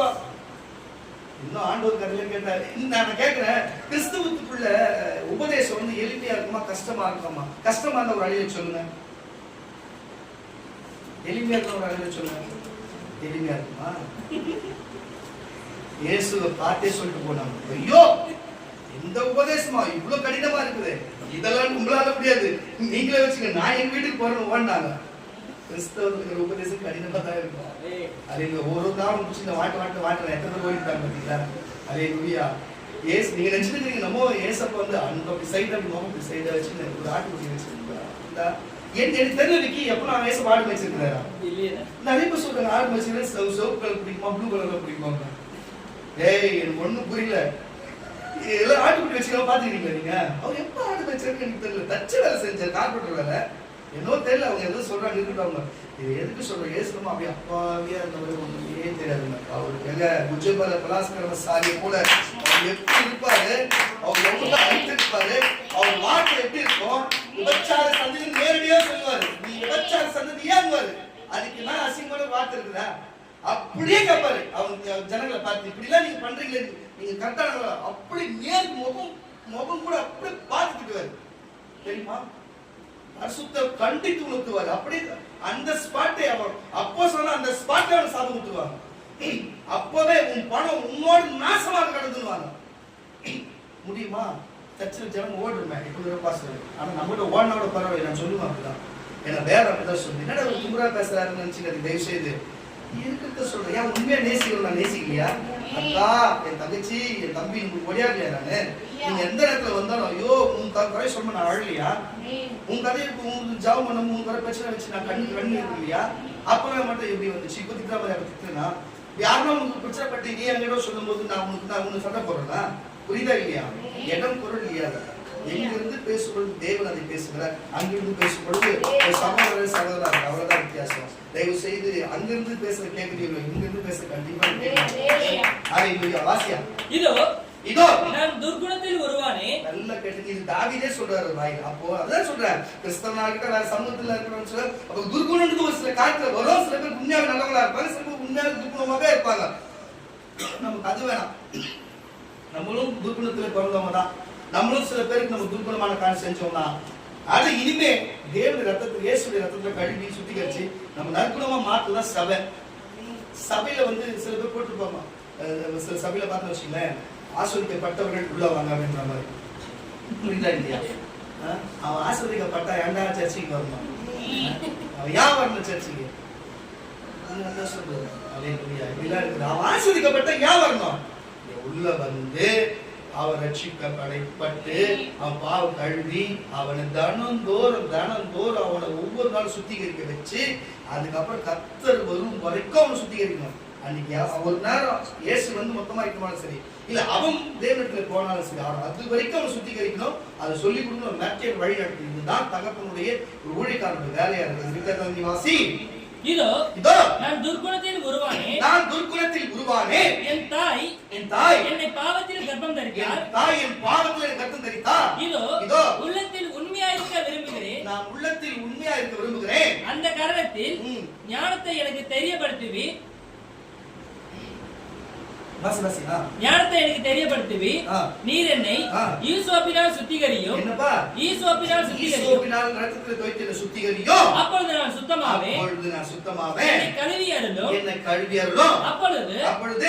இன்னும் ஆண்டவர் கதையில கேட்டாரு. நான் கேட்கிறேன், கிறிஸ்துவுக்குள்ள உபதேசம் வந்து எளிமையா இருக்குமா கஷ்டமா இருக்குமா? கஷ்டமா இருந்த ஒரு அழிய சொல்லுங்க. எளிமையா இருக்க ஒரு அழிய சொல்லுங்க. எளிமையா இருக்குமா? இயேசுவை பார்த்தே சொல்லிட்டு போனாங்க, ஐயோ இந்த உபதேசமா இவ்வளவு கடினமா இருக்குது, இதெல்லாம் உங்களால முடியாது, நீங்களே வச்சுக்க, நான் எங்க வீட்டுக்கு போறேன்னு ஓடினாங்க. கிறிஸ்தவ உபதேசம் கடினமா தான் இருக்கும். அது இங்க ஒரு நாள் முடிச்சு வாட்டுறேன் எத்தனை பேர் ஓடிட்டாங்க பார்த்தீங்களா? அதே நுவியா ஏசு நீங்க நினைச்சிருக்கீங்க நம்ம ஏசப்ப வந்து அந்த சைடு அப்படி மோகம் சைடை வச்சு ஒரு ஆட்டுக்குட்டி வச்சிருக்கா. எனக்கு தெரியல விக்கி எப்ப நான் ஏசப்ப ஆடு வச்சிருக்கிறேன். நிறைய பேர் சொல்றாங்க ஆடு வச்சிருக்கேன், சிவப்பு கலர் பிடிக்குமா ப்ளூ கலர்ல பிடிக்குமா? ஏய் எனக்கு ஒண்ணும் புரியல. எல்லாம் ஆட்டுக்குட்டி வச்சுக்கலாம் பாத்துக்கிறீங்களா நீங்க? அவங்க எப்ப ஆடு வச்சிருக்கேன்னு எனக்கு தெரியல. தச்ச வேலை செஞ்ச கார்பெண்டர் வேலை என்னோ தெரியல. அவங்க எதுவும் சொல்றாங்க இருக்கட்டும். இது எதுக்கு சொல்றேன், ஏசுமா அப்படியே அப்பாவியா இருந்தவரை ஒண்ணுமே தெரியாதுங்க. அவருக்கு எங்க குஜபல பலாஸ்கர சாரியை கூட அவர் எப்படி இருப்பாரு, அவர் எவ்வளவு அழித்திருப்பாரு, அவர் வாக்கு எப்படி இருக்கும், விபச்சார சந்ததி நேரடியா சொல்லுவாரு, நீ விபச்சார சந்ததி ஏங்குவாரு, அதுக்கு என்ன அசிங்கமான வாக்கு இருக்குதா அப்படியே கேட்பாரு. அவங்க ஜனங்களை பார்த்து இப்படி எல்லாம் நீங்க பண்றீங்களே, நீங்க கரெக்டான அப்படி நேர் முகம் கூட அப்படி பார்த்துக்கிட்டுவாரு தெரியுமா? அசுத்த கண்டித்து உணர்த்துவாரு. அப்படி அந்த ஸ்பாட்டை அவர் அப்போ சொன்ன அந்த ஸ்பாட்டை அவர் சாபம் விட்டுவாங்க. அப்பவே உன் பணம் உன்னோடு நாசமாக கடந்துடுவாங்க. முடியுமா? சர்ச்சில் ஜனம் ஓடுறேன் இப்படி பாஸ்டர், ஆனா நம்மகிட்ட ஓடினோட பரவாயில்லை நான் சொல்லுவேன். அப்படிதான் ஏன்னா வேற அப்படிதான் சொல்லு, என்னடா ஒரு கும்பரா பேசுறாருன்னு நினைச்சுக்காது. தயவு செய்து இருக்கிறத சொல்றேன். ஏன் உண்மையா நேசிக்கணும், நான் நேசிக்கலையா? அக்கா என் தங்கச்சி என் தம்பி உங்களுக்கு ஒடியாடலையா? நானு நீங்க எந்த இடத்துல வந்தாலும் ஐயோ உன் கதை சொல்ல நான் அழலையா? உன் கதையை உங்களுக்கு ஜாபம் பண்ண உன் கதை பிரச்சனை வச்சு நான் கண்ணு இருக்கு இல்லையா? அப்பவே மட்டும் எப்படி வந்துச்சு? இப்ப திட்டா மாதிரி திட்டுனா யாருன்னா உங்களுக்கு பிரச்சனை பட்டு நீ எங்கிட்ட சொல்லும் போது நான் உனக்கு சண்டை போடுறேன்னா புரியுதா இல்லையா? இடம் பொருள் இல்லையா? எங்கிருந்து பேசும்பொழுது தேவன் அதை பேசுகிறார், அங்கிருந்து பேசும்பொழுது சகோதரர் சகோதரர், அவ்வளவுதான் வித்தியாசம். தயவு செய்து அங்கிருந்து பேசுற கேட்கிறீங்களோ இங்கிருந்து பேச கண்டிப்பா வாசியா. இதோ நான் துர்குணத்தில் ஒருவானே. நல்ல கேட்டு இது தாவீதே சொல்றாரு வாயில. அப்போ அதான் சொல்றாரு, கிறிஸ்தவனா இருக்கட்டும் வேற சமூகத்துல இருக்கணும்னு சொல்ல. அப்ப துர்குணம்னு ஒரு சில காலத்துல வரும். சில பேர் உண்மையாக நல்லவங்களா இருப்பாங்க, சில பேர் உண்மையாக துர்குணமாவே இருப்பாங்க. நமக்கு அது வேணாம். நம்மளும் துர்குணத்துல பிறந்தவங்க தான். நம்மளும் சில பேருக்கு நம்ம துர்குணமான காரியம் செஞ்சோம்னா அது இனிமே தேவனுடைய ரத்தத்தில் இயேசுடைய ரத்தத்துல கழுவி சுத்திகரிச்சு நம்ம நற்குணமா மாத்துதான் சபை. சபையில வந்து சில பேர் போட்டுருப்பாங்க, சில சபையில பார்த்து வச்சுங்களேன், ஆஸ்வதிக்கப்பட்டவர்கள் உள்ள வாங்க அப்படின்ற மாதிரி. புரியுதா இல்லையா? அவன் ஆஸ்வதிக்கப்பட்டா ஏன்டா சர்ச்சைக்கு வரணும்? அவன் ஏன் வரணும் சர்ச்சைக்கு? அவன் ஆஸ்வதிக்கப்பட்ட ஏன் வரணும்? உள்ள வந்து அவன் ரட்சிக்கப்பட்டு அவன் பாவம் கழுவி அவனை தனந்தோறும் அவனை ஒவ்வொரு நாளும் சுத்திகரிக்க வச்சு அதுக்கப்புறம் கர்த்தர் வரும் வரைக்கும் அவனை சுத்திகரிக்கணும். அன்னைக்கு ஒரு நேரம் இயேசு வந்து மொத்தமா இருக்கணும் சரி, இல்ல அவன் தேவனிடத்துல போனாலும் சரி, அவன் அது வரைக்கும் அவன் சுத்திகரிக்கணும், அதை சொல்லி கொடுக்கணும், மேற்கே வழி நடத்தி. இதுதான் தகப்பனுடைய ஊழியக்காரனுடைய வேலையா இருக்குது. வாசி, இதோ நான் துர்க்குணத்தில் உருவானேன், என் தாய் என்னை பாவத்தில் கர்ப்பம் தரித்தார். இதோ உள்ளத்தில் உண்மையாயிருக்க விரும்புகிறேன், நான் உள்ளத்தில் உண்மையாயிருக்க விரும்புகிறேன். அந்த காரணத்தில் ஞானத்தை எனக்கு தெரியப்படுத்துவி, ஞானத்தை எனக்கு தெரியப்படுத்துவி. நீர் என்னை ஈசோப்பினால் சுத்திகரியும். என்னப்பா? ஈசோப்பினால் ரத்தத்தில் தோய்த்து சுத்திகரியும். அப்பொழுது நான் சுத்தமாவேன். என்னை கழுவி அருளும். அப்பொழுது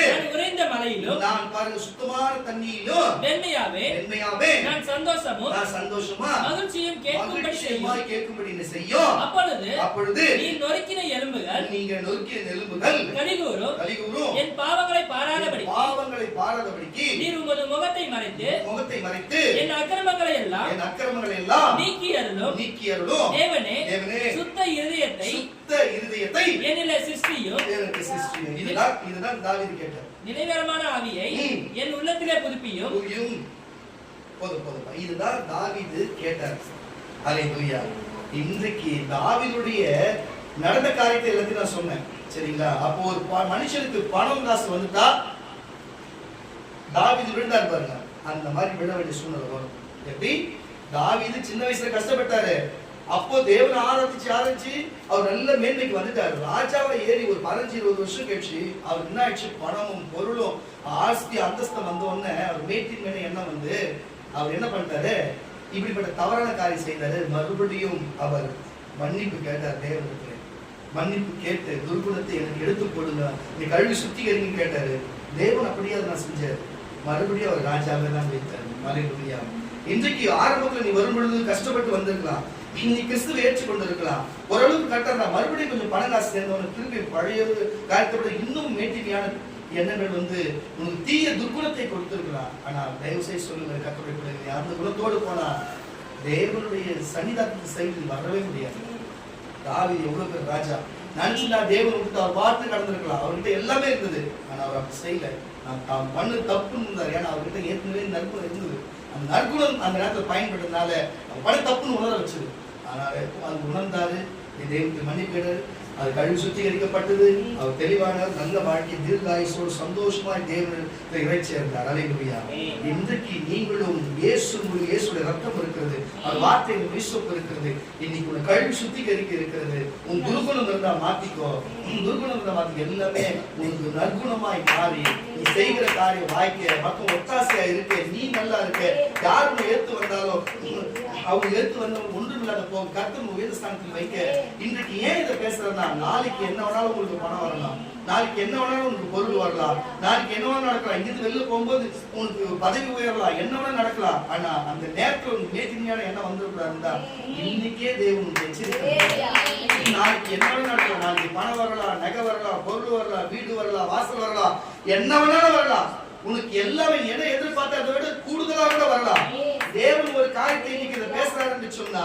நான் உறைந்த மலையிலும் நான் பாருங்க சுத்தமான தண்ணியிலும் வெண்மையாவேன். நான் சந்தோஷமா மகிழ்ச்சியும் கேட்கும்படி செய்யும். அப்பொழுது நீ நொறுக்கின எலும்புகள் கலிகூரும். என் பாவங்களை பாராதபடிக்கு நீர் உமது முகத்தை மறைத்து என் அக்கிரமங்களை எல்லாம் நீக்கி அருளும். தேவனே சுத்த இருதயத்தை என்னிலே சிருஷ்டியும். இதுதான் தாவீது கேட்டார். நிலைவரமான ஆவியை என் உள்ளத்திலே புதுப்பியும். இதுதான் தாவீது கேட்டார். அல்லேலூயா. இன்றைக்கு தாவீதுடைய நடந்த காரியத்தை எல்லாத்தையும் நான் சொன்னேன், சரிங்களா? அப்போ ஒரு மனுஷனுக்கு பணம் காசு வந்துட்டா தாவீது விழுந்தாரு பாருங்க, அந்த மாதிரி விழ வேண்டிய சூழ்நிலை வரும். எப்படி? தாவீது சின்ன வயசுல கஷ்டப்பட்டாரு, அப்போ தேவனை ஆராய்ச்சி அவர் நல்ல மேன்மைக்கு வந்துட்டாரு. ராஜாவை ஏறி ஒரு 15-20 வருஷம் கழிச்சு அவர் என்ன ஆயிடுச்சு, பணமும் பொருளும் ஆஸ்தி அந்தஸ்தம் வந்த உடனே அவர் மேட்டின் மேல எண்ணம் வந்து அவர் என்ன பண்ணிட்டாரு, இப்படிப்பட்ட தவறான காரியம் செய்தாரு. மறுபடியும் அவர் மன்னிப்பு கேட்டார் தேவனுக்கு. மன்னிப்பு கேட்டு துர்குணத்தை எனக்கு எடுத்து போடுங்க, நீ கழுவி சுத்திகரிங்க கேட்டாரு. தேவன் அப்படியே அதை நான் செஞ்சாரு. மறுபடியும் அவர் ராஜாவே தான் வைத்தார். அல்லேலூயா. இன்றைக்கு ஆரம்பத்துல நீ வரும் பொழுது கஷ்டப்பட்டு வந்திருக்கலாம், நீ கிறிஸ்துவை ஏற்றுக்கொண்டு இருக்கலாம், ஓரளவுக்கு கட்டா மறுபடியும் கொஞ்சம் பண காசு சேர்ந்தவன திரும்பி பழைய காரியத்தோட இன்னும் மேட்டிமையான எண்ணங்கள் வந்து உனக்கு தீய துர்குணத்தை கொடுத்திருக்கலாம். ஆனா தயவு செய்து சொல்லுங்க, கர்த்தருடைய பிள்ளைகளே, அந்த குணத்தோடு போனா தேவனுடைய சன்னிதானத்து சைடில் வரவே முடியாது. தாவீது எவ்வளவு பேர் ராஜா நினைச்சுட்டா தேவன் விட்டு அவர் பார்த்து கடந்திருக்கலாம், அவர்கிட்ட எல்லாமே இருந்தது. ஆனா அவர் அப்படி செய்யல. நான் பண்ணு தப்புன்னு இருந்தார். ஏன்னா அவர்கிட்ட ஏற்கனவே நற்குணம் இருந்தது. அந்த நற்குணம் அந்த நேரத்தில் பயன்பட்டதுனால அவர் பண்ண தப்புன்னு உணர வச்சது. அதனால அது உணர்ந்தாரு, தேவனுக்கு மன்னிப்பு, அது கழுவி சுத்திகரிக்கப்பட்டது. அவர் தெளிவானார், நல்ல வாழ்க்கை தீர்காயுசோடு சந்தோஷமாய் தேவனிடத்தை இறைச்சி இருந்தார். அல்லேலூயா. இன்றைக்கு நீங்களும் இயேசுடைய ரத்தம் இருக்கிறது, அவர் வார்த்தை விசுவாசம் இருக்கிறது. இன்னைக்கு உன் கழுவி சுத்திகரிக்க இருக்கிறது. உன் துர்குணம் இருந்தா மாத்திக்கோ, உன் துர்குணம் இருந்தா மாத்திக்கோ. எல்லாமே உனக்கு நற்குணமாய் மாறி நீ செய்கிற காரியம் வாய்க்க மற்ற ஒத்தாசையா இருக்க, நீ நல்லா இருக்க. யாரும் ஏத்து வந்தாலும் அவங்க ஏத்து வந்தவங்க ஒன்றும் இல்லாத போக கர்த்தர் வேதஸ்தானத்தில் வைக்க. இன்றைக்கு ஏன் இதை பேசுறேன்னா, நாளைக்கு என்ன வேணாலும் உங்களுக்கு பணம் வரலாம், நாளைக்கு என்ன வேணாலும் உங்களுக்கு பொருள் வரலாம், நாளைக்கு என்ன வேணாலும் நடக்கலாம், இங்கிருந்து வெளில போகும்போது உங்களுக்கு பதவி உயரலாம், என்ன வேணாலும் நடக்கலாம். ஆனா அந்த நேரத்தில் உங்களுக்கு மேட்டிமையான எண்ணம் வந்திருக்கிறா இன்னைக்கே தேவன் எச்சரிக்கை. நாளைக்கு என்ன வேணாலும் நடக்கலாம், நாளைக்கு பணம் வரலாம், நகை வரலாம், பொருள் வரலாம், வீடு வரலாம், வாசல் வரலாம், என்ன வேணாலும் வரலாம். உனக்கு எல்லாமே எதை எதிர்பார்த்த அதை விட கூடுதலாக கூட வரலாம். தேவன் ஒரு காரியத்தை இன்னைக்கு இதை பேசுறாருன்னு சொன்னா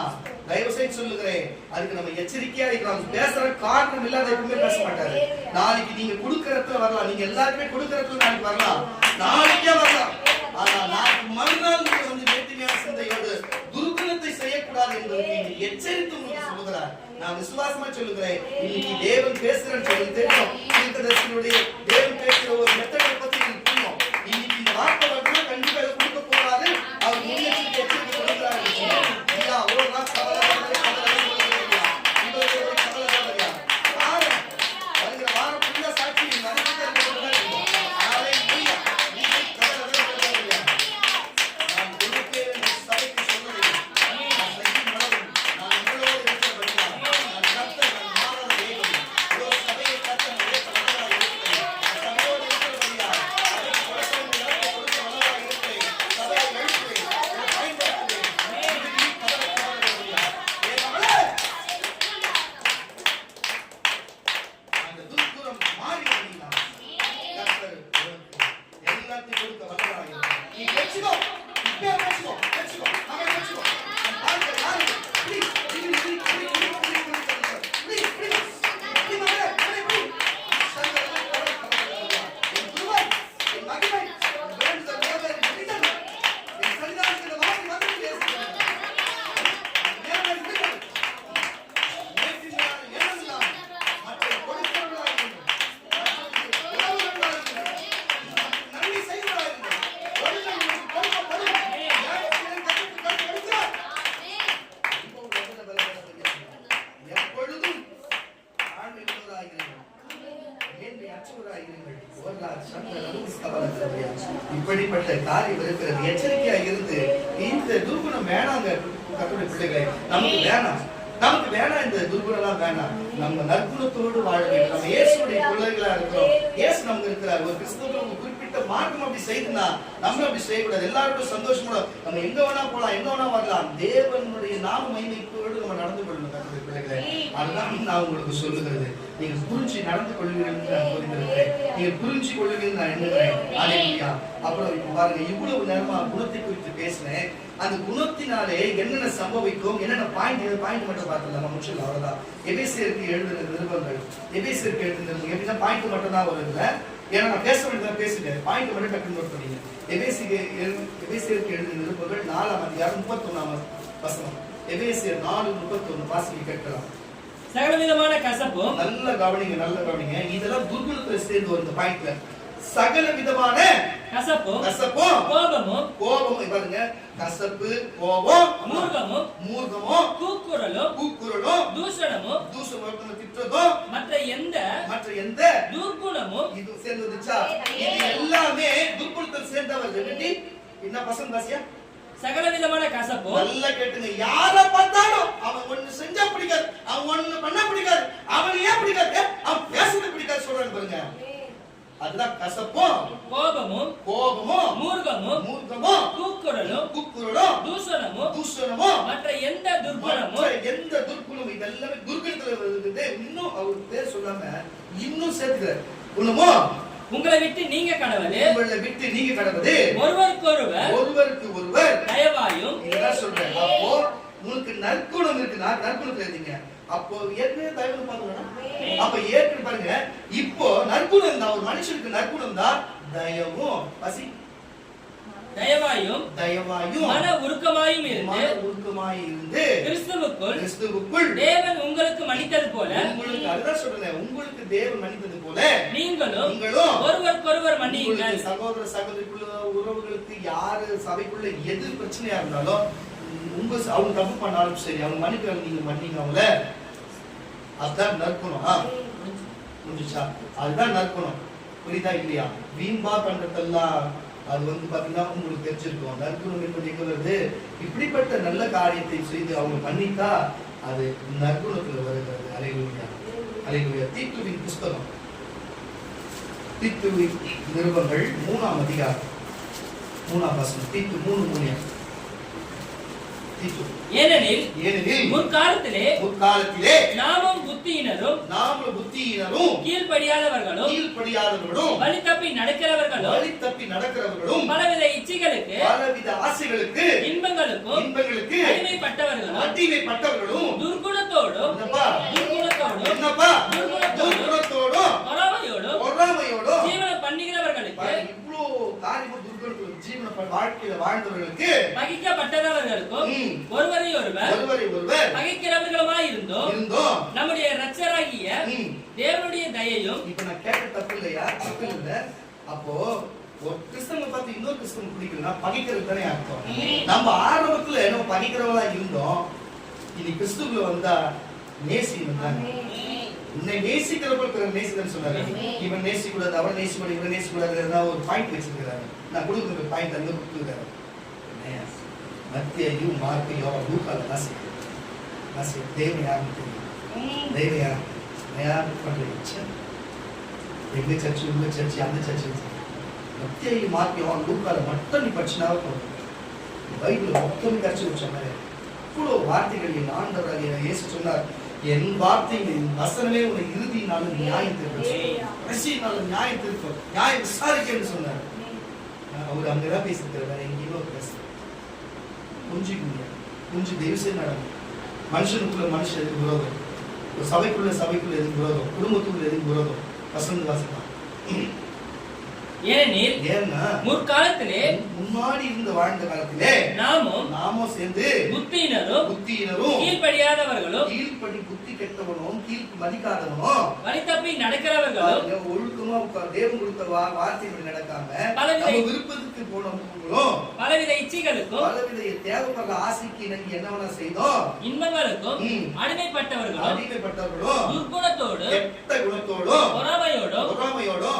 தயவு செய்து சொல்லுகிறேன், அதுக்கு நம்ம எச்சரிக்கையா இருக்கலாம். பேசுற காரணம் இல்லாத எப்பவுமே பேச மாட்டாரு. நாளைக்கு நீங்க கொடுக்கறதுல வரலாம், நீங்க எல்லாருமே கொடுக்கறதுல நாளைக்கு வரலாம், நாளைக்கே வரலாம். ஆனா நாளைக்கு மறுநாள் நீங்க வந்து நேர்த்தியான சிந்தையோடு துர்குணத்தை செய்யக்கூடாது என்பதற்கு எச்சரித்து உங்களுக்கு சொல்லுகிறார். நான் விசுவாசமா சொல்லுகிறேன், இன்னைக்கு தேவன் பேசுறேன்னு சொல்லி தெரியும். தேவன் பேசுற ஒரு மெத்தடை பத்தி எனக்கு புரியும். இன்னைக்கு இந்த வார்த்தை வரணும், கண்டிப்பா இதை கொடுக்க போறாரு. அவர் முன்னெச்சரிக்கை எச்சரிக்கை கொடுக்கிறாரு. ஒரு நாள் எச்சரிக்கையாயிருங்கள். இப்படிப்பட்ட காரியம் இருக்கிறது. எச்சரிக்கையா இருந்து இந்த துர்குணம் வேணாங்க கர்த்தருடைய பிள்ளைகளே. நமக்கு வேணாம் இந்த துர்குணம் வேணாம். நம்ம நற்குணத்தோடு வாழ வேண்டும். நம்ம இயேசுடைய பிள்ளைகளா இருக்கிறோம். இயேசு நமக்கு இருக்கிறார். ஒரு கிறிஸ்தவனுக்கு குறிப்பிட்ட மார்க்கம் அப்படி செய்துனா நம்ம அப்படி செய்யக்கூடாது. எல்லாருக்கும் சந்தோஷமா நம்ம எங்க வேணா போலாம், எங்க வேணா வரலாம். தேவனுடைய நாம மகிமையோடு நம்ம நடந்து கொள்ளணும் கர்த்தருடைய பிள்ளைகளே. அதுதான் நான் உங்களுக்கு சொல்லுகிறது. நீங்க புரிஞ்சு நடந்து கொள்வீர்கள் நான் புரிந்திருக்கிறேன். நீங்க புரிஞ்சு கொள்வீர்கள் நான் எண்ணுகிறேன். அல்லேலூயா. அப்புறம் இப்ப பாருங்க, இவ்வளவு நேரமா குணத்தை குறித்து பேசினேன். அந்த குணத்தினாலே என்னென்ன சம்பவிக்கும், என்னென்ன பாயிண்ட் மட்டும் பார்த்துடலாம். முடிச்சல அவ்வளவுதான். எபேசியருக்கு எழுதின நிருபங்கள், எபேசியருக்கு எழுதின எப்படின்னா பாயிண்ட் மட்டும் தான் வருது இல்ல. ஏன்னா நான் பேச வேண்டியதான் பேசுகிறேன். பாயிண்ட் மட்டும் டக்குன்னு நோட் பண்ணீங்க. எபேசியருக்கு எழுதின நிருபங்கள் 4ஆம் அதிகாரம் 31ஆம் வசனம். எபேசியர் 4:31 வாசிக்க கேட்கலாம். சகலவிதமான கசப்பும், நல்ல கவனிங்க. இதெல்லாம் துர்குணத்துல சேர்ந்து வந்த பாயிண்ட்ல சகல விதமான கசப்பும், கோபமும், பாருங்க, கசப்பு, கோபம், மூர்க்கமும், கூக்குரலும், தூஷணமும், திட்டுறதும், மற்ற எந்த துர்குணமும் இது சேர்ந்து வந்துச்சா? இது எல்லாமே துர்குணத்தில் சேர்ந்தவர். என்ன பசங்க பாசியா? சகல விதமான கசப்பும். நல்லா கேட்டுங்க. யார பார்த்தாலும் அவன் ஒண்ணு செஞ்சா பிடிக்காது, அவன் ஒண்ணு பண்ண பிடிக்காது, அவன் ஏன் பிடிக்காது, அவன் பேசுறது பிடிக்காது சொல்றாங்க பாருங்க. அதுதான் கசப்பும், கோபமும், மூர்க்கமும், கூக்குரலும், தூஷணமும், மற்ற எந்த துர்குணமும் இதெல்லாமே துர்குணத்துல வருது. இன்னும் அவர் பேர் சொல்லாம இன்னும் சேர்த்துக்கிறார். குணமோ உங்களை விட்டு நீங்க கடவுளே, ஒருவருக்கு ஒருவர் தயவாயும். இதெல்லாம் சொல்றேன். அப்போ உங்களுக்கு நற்குணம் இருக்குன்னா நற்குணத்துல இருந்தீங்க. அப்போ ஏற்கனவே தயவு பார்க்கலாம். அப்ப ஏற்கனவே பாருங்க, இப்போ நற்குணம் தான். ஒரு மனுஷனுக்கு நற்குணம் தான் தயவும், தயவாயும் மன உருக்கமாயும் இருந்து கிறிஸ்துவுக்குள் தேவன் உங்களுக்கு மன்னித்தது போல, உங்களுக்கு அதுதான் சொல்றேன், உங்களுக்கு தேவன் மன்னித்தது போல நீங்களும் ஒருவருக்கொருவர் மன்னியுங்கள். சகோதர சகோதரிக்குள்ள உறவுகளுக்கு யாரு சபைக்குள்ள எது பிரச்சனையா இருந்தாலும் அவங்க தப்பு பண்ணாலும் சரி, அவங்க மன்னிக்கிறாங்க, நீங்க மன்னிங்க அவங்கள. அதுதான் நற்குணம். முடிஞ்சுச்சா? அதுதான் நற்குணம். புரியுதா இல்லையா? வீம்பா பண்றதெல்லாம் அது பாத்தீங்கன்னா உங்களுக்கு தெரிஞ்சிருக்கும். நற்குணம் என்பது எங்க வருது? இப்படிப்பட்ட நல்ல காரியத்தை செய்து அவங்க பண்ணிட்டா அது நற்குணத்துல வருகிறது. அல்லேலூயா. தீத்துவின் புஸ்தகம், தீத்துவின் நிருபங்கள் 3ஆம் அதிகாரம் 3ஆம் வசனம். தீத்து 3:3. ஏனெனில் முற்காலத்திலே நாமும் புத்தியினரும் கீழ்ப்படியாதவர்களும் வழி தப்பி நடக்கிறவர்களும் பலவித இச்சைகளுக்கு பலவித இன்பங்களுக்கும் அடிமைப்பட்டவர்களும் துர்குணத்தோடும் பொறாமையோடும் ஜீவனம் பண்ணுகிறவர்களுக்கு, வாழ்க்கையில வாழ்ந்தவர்களுக்கு, பகைக்கப்பட்டவர்களுக்கும் ஒருவரை ஒருவர் பகைக்கிறவர்களுமாய் இருந்தோம் நம்முடைய இரட்சகராகிய தேவனுடைய தயையும். இப்ப நான் கேட்ட தப்பு இல்லையா? தப்பு இல்ல. அப்போ ஒரு கிறிஸ்தவனை பார்த்து இன்னொரு கிறிஸ்தவன் பிடிக்கலன்னா பகைக்கிறது தானே அர்த்தம். நம்ம ஆரம்பத்துல நம்ம பகைக்கிறவங்களா இருந்தோம். இனி கிறிஸ்துக்குள்ள வந்தா நேசி வந்தாங்க. உன்னை நேசிக்கிறவங்க நேசிக்கிறேன்னு சொன்னாரு. இவன் நேசிக்கூடாது, அவன் நேசிக்கூடாது, இவன் நேசிக்கூடாது ஒரு பாயிண்ட் வச்சிருக்கிறாரு. நான் கொடுக்குற பாயிண்ட் அங்க கொடுத்துருக்காரு. மத்தியு, மார்க்கு, யோவான், லூக்கால வாசி தேவன் யாருன்னு தெரியும். தேவன் யார் பண்றீங்க? எங்க சர்ச்சு, உங்க சர்ச்சு, அந்த சர்ச்சு. மத்தியு, மார்க்கு, யோவான், லூக்கால மட்டும் நீ படிச்சுனாவே போதும். பைபிள் மொத்தம் கரைச்சி வச்ச மாதிரி இவ்வளவு வார்த்தைகள் ஆண்டவராகிய இயேசு சொன்னார். என் வார்த்தை வசனமே உன்னை இறுதியினாலும் நியாயம் தீர்க்கும், கடைசியினாலும் நியாயம் தீர்க்கும், நியாயம் விசாரிக்க சொன்னார். அவர் அங்கதான் பேசிருக்கிற வேற எங்கேயோ பேச கொஞ்சம் தெய்வசம் நடக்கும். மனுஷனுக்குள்ள மனுஷன் எதுக்கு விரோதம், ஒரு சபைக்குள்ள எதுக்கு விரோதம், குடும்பத்துக்குள்ள எதுக்கு விரோதம்? வசந்த வாசிக்கலாம். ஏனெனில் ஏன்னா முற்காலத்திலே முன்னாடி இருந்து வாழ்ந்த காலத்திலே நாமும் சேர்ந்து புத்தியினரும் கீழ்ப்படியாதவர்களும் கீழ்ப்படி புத்தி கெட்டவனும் கீழ் மதிக்காதவனும் வழி தப்பி நடக்கிறவர்களும் ஒழுக்கமா தேவன் கொடுத்த வார்த்தைப்படி நடக்காம நம்ம விருப்பத்துக்கு போனவங்களும் பலவித இச்சைகளுக்கும் பலவித தேவைப்படுற ஆசைக்கு இணங்கி என்னவனா செய்தோம் இன்பங்களுக்கும் அடிமைப்பட்டவர்களும் துர்குணத்தோடு கெட்ட குணத்தோடும் பொறாமையோடும்